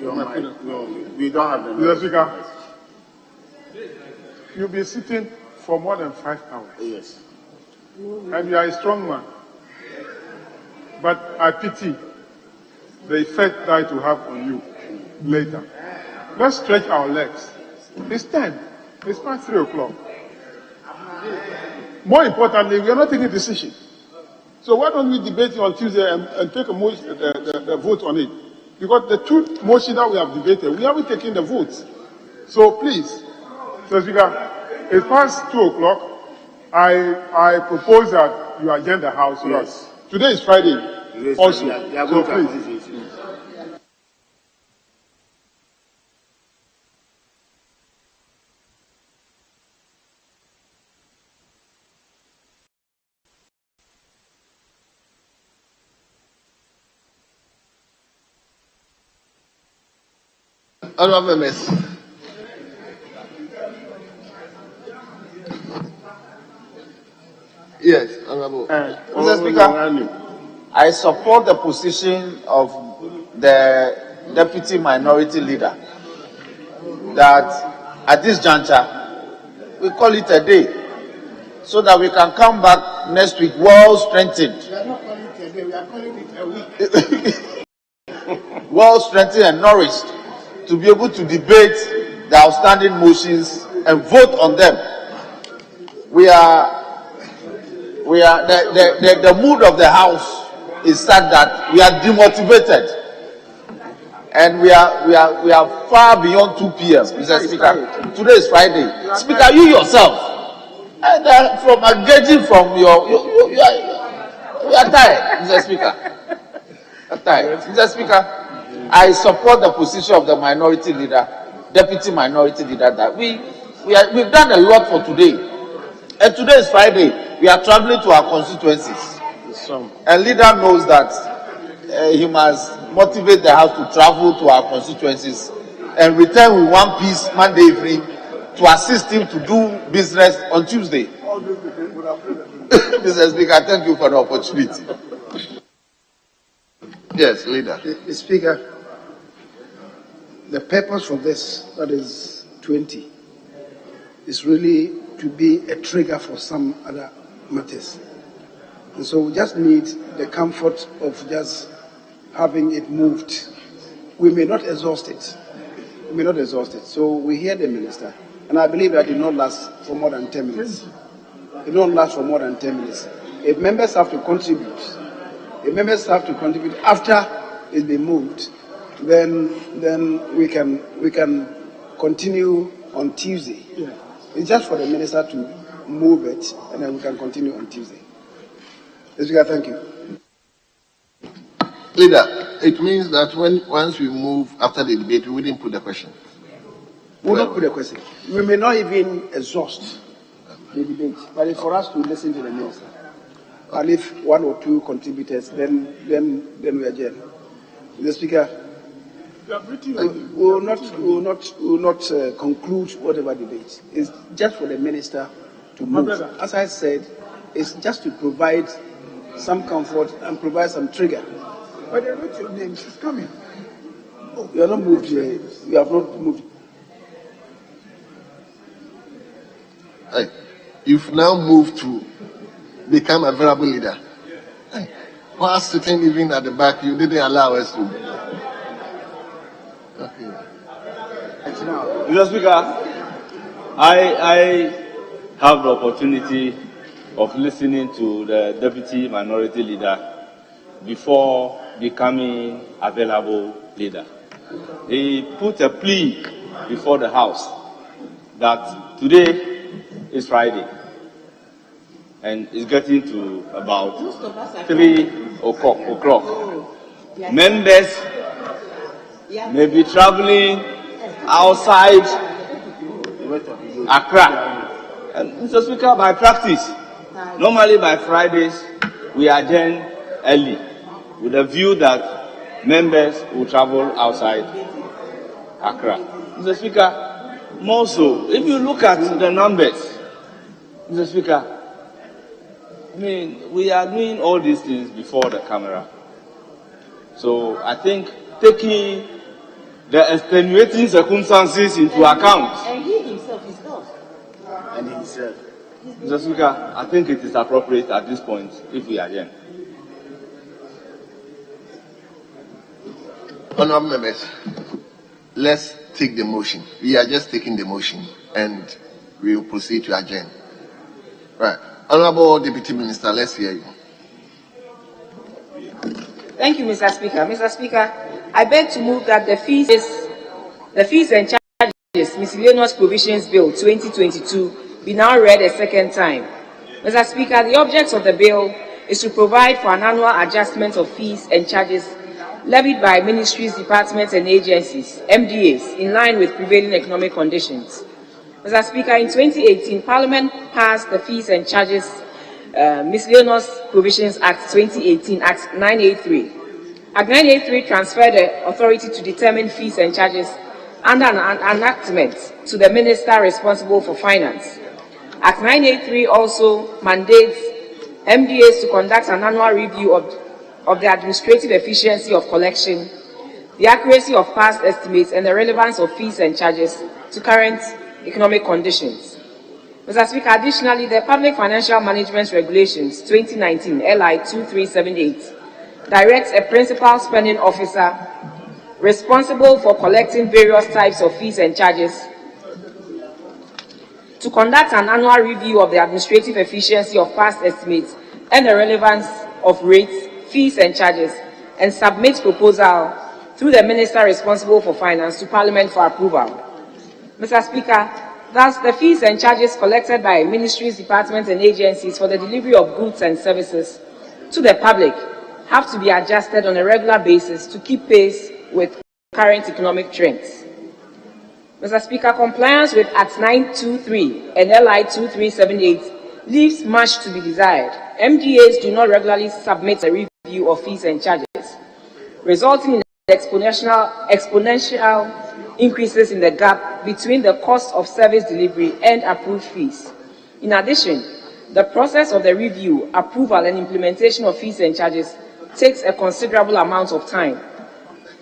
No, we don't have them. Mr. Speaker. You'll be sitting for more than 5 hours. Yes. And you are a strong man. But I pity the effect that it will have on you later. Let's stretch our legs. It's 10. It's past 3 o'clock. More importantly, we are not taking a decision. So why don't we debate it on Tuesday and take a motion, the vote on it? Because the two motions that we have debated, we haven't taken the votes. So please, Mr. Speaker, it's past 2 o'clock. I propose that you adjourn the House. Yes. Today is Friday. Yes, Also, so please. Honorable members. Yes, Honorable. Mr. Speaker, I support the position of the Deputy Minority Leader that at this juncture, we call it a day so that we can come back next week well strengthened. We are not calling it a day, we are calling it a week. Well strengthened and nourished to be able to debate the outstanding motions and vote on them. The mood of the House is such that we are demotivated, and we are far beyond 2 p.m. Mr. Speaker, today is Friday. Speaker, you yourself, and from engaging from you are tired, Mr. Speaker. Mr. Speaker, I support the position of the minority leader, Deputy Minority Leader, that we've done a lot for today, and today is Friday. We are traveling to our constituencies. And leader knows that he must motivate the House to travel to our constituencies and return with one piece Monday evening to assist him to do business on Tuesday. Mr. Speaker, thank you for the opportunity. Yes, leader. Mr. Speaker, the purpose for this, that is 20, is really to be a trigger for some other matters. And so we just need the comfort of just having it moved we may not exhaust it. We may not exhaust it. So we hear the minister, and I believe that it will not last for more than 10 minutes. It will not last for more than 10 minutes. If members have to contribute, after it's been moved, then we can continue on Tuesday. Yeah. It's just for the minister to move it, and then we can continue on Tuesday. Mr. Speaker, thank you. Leader, it means that once we move after the debate, we wouldn't put the question. We will not put the question. We may not even exhaust the debate, but it's for us to listen to the minister. And if one or two contributors, then we adjourn. Mr. Speaker, we will not conclude whatever debate. It's just for the minister to move. As I said, it's just to provide some comfort and provide some trigger. But they wrote your name. She's coming. You are not moved here. You have not moved. Hey, you've now moved to become a variable leader. Hey, while sitting even at the back, you didn't allow us to. Okay. Mr. Speaker, I have the opportunity of listening to the Deputy Minority Leader before becoming available leader. He put a plea before the House that today is Friday and it's getting to about 3 o'clock. Members may be traveling outside Accra. And Mr. Speaker, by practice, normally by Fridays, we adjourn early with a view that members will travel outside Accra. Mr. Speaker, more so, if you look at the numbers, Mr. Speaker, I mean, we are doing all these things before the camera. So I think taking the extenuating circumstances into account. And he himself is not. And himself. Mr. Speaker, I think it is appropriate at this point if we adjourn. Honourable members, let's take the motion. We are just taking the motion and we will proceed to adjourn. Right. Honourable Deputy Minister, let's hear you. Thank you, Mr. Speaker. Mr. Speaker, I beg to move that the fees and charges miscellaneous provisions bill 2022 be now read a second time. Mr. Speaker, the object of the bill is to provide for an annual adjustment of fees and charges levied by ministries, departments and agencies, MDAs, in line with prevailing economic conditions. Mr. Speaker, in 2018, Parliament passed the Fees and Charges Miscellaneous Provisions Act 2018, Act 983. Act 983 transferred the authority to determine fees and charges under an enactment to the minister responsible for finance. Act 983 also mandates MDAs to conduct an annual review of the administrative efficiency of collection, the accuracy of past estimates, and the relevance of fees and charges to current economic conditions. Mr. Speaker, additionally, the Public Financial Management Regulations 2019 LI 2378 directs a principal spending officer responsible for collecting various types of fees and charges to conduct an annual review of the administrative efficiency of past estimates and the relevance of rates, fees and charges, and submit proposal through the minister responsible for finance to Parliament for approval. Mr. Speaker, thus the fees and charges collected by ministries, departments and agencies for the delivery of goods and services to the public have to be adjusted on a regular basis to keep pace with current economic trends. Mr. Speaker, compliance with Act 923 and LI 2378 leaves much to be desired. MDAs do not regularly submit a review of fees and charges, resulting in exponential increases in the gap between the cost of service delivery and approved fees. In addition, the process of the review, approval, and implementation of fees and charges takes a considerable amount of time.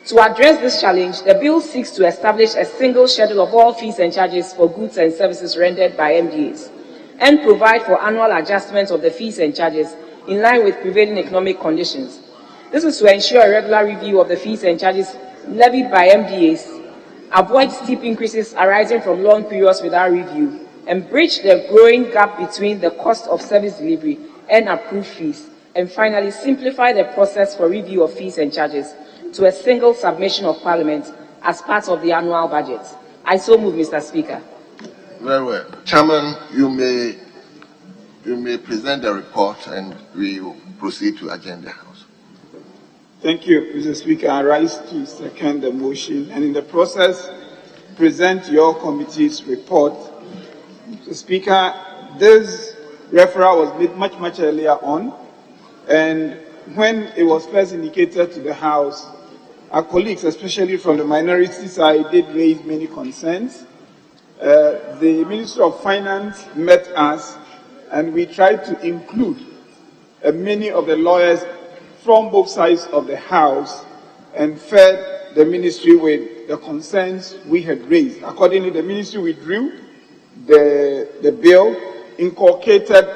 To address this challenge, the bill seeks to establish a single schedule of all fees and charges for goods and services rendered by MDAs and provide for annual adjustments of the fees and charges in line with prevailing economic conditions. This is to ensure a regular review of the fees and charges levied by MDAs, avoid steep increases arising from long periods without review, and bridge the growing gap between the cost of service delivery and approved fees, and finally simplify the process for review of fees and charges to a single submission of Parliament as part of the annual budget. I so move, Mr. Speaker. Very well. Chairman, you may present the report and we will proceed to agenda house. Thank you, Mr. Speaker. I rise to second the motion and in the process present your committee's report. Mr. Speaker, this referral was made much earlier on, and when it was first indicated to the House, our colleagues, especially from the minority side, did raise many concerns. The Minister of Finance met us and we tried to include many of the lawyers from both sides of the House and fed the ministry with the concerns we had raised. Accordingly, the ministry withdrew the bill, inculcated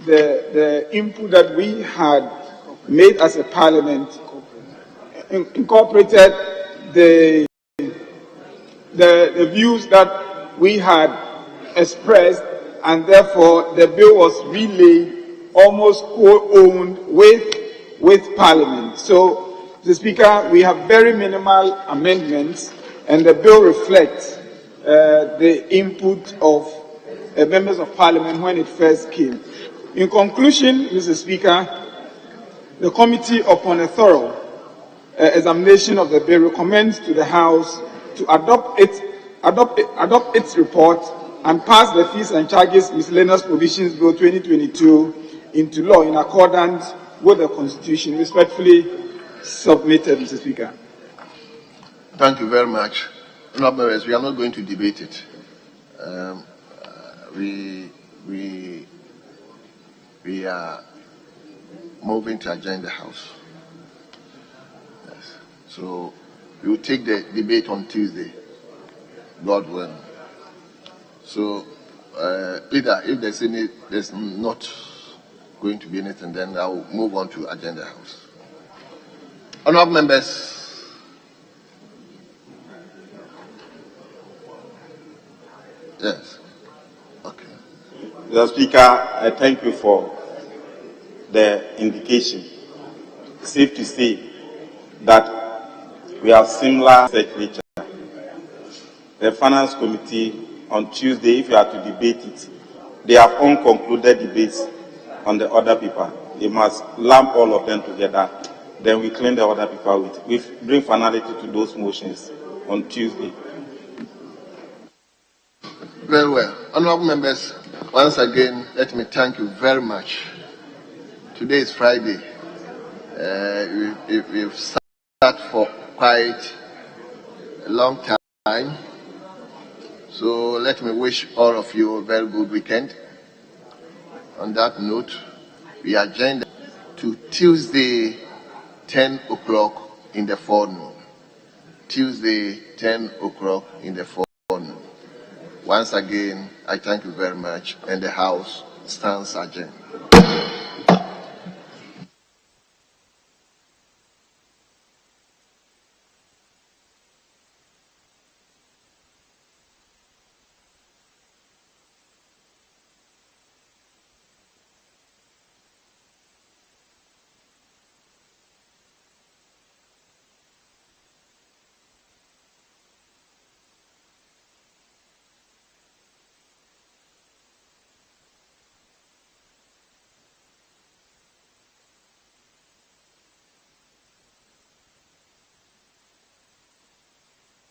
the input that we had made as a parliament, incorporated the views that we had expressed, and therefore the bill was really almost co-owned with Parliament. So, Mr. Speaker, we have very minimal amendments, and the bill reflects the input of members of Parliament when it first came. In conclusion, Mr. Speaker, the committee, upon a thorough examination of the bill, recommends to the House to adopt its report and pass the Fees and Charges Miscellaneous Provisions Bill 2022 into law in accordance with the Constitution. Respectfully submitted, Mr. Speaker. Thank you very much. Honourable members, we are not going to debate it. We are moving to agenda house. Yes. So we will take the debate on Tuesday, God willing. So either if there's not going to be anything, then I will move on to agenda house. Honourable members. Yes. Okay. Mr. Speaker, I thank you for the indication. It's safe to say that we have similar nature. The Finance Committee on Tuesday, if you are to debate it, they have unconcluded debates on the other paper. They must lump all of them together. Then we clean the other paper we bring finality to those motions on Tuesday. Very well. Honourable members, once again, let me thank you very much. Today is Friday. We've sat for quite a long time. So let me wish all of you a very good weekend. On that note, we adjourn to Tuesday, 10 o'clock in the forenoon. Tuesday, 10 o'clock in the forenoon. Once again, I thank you very much, and the House stands adjourned.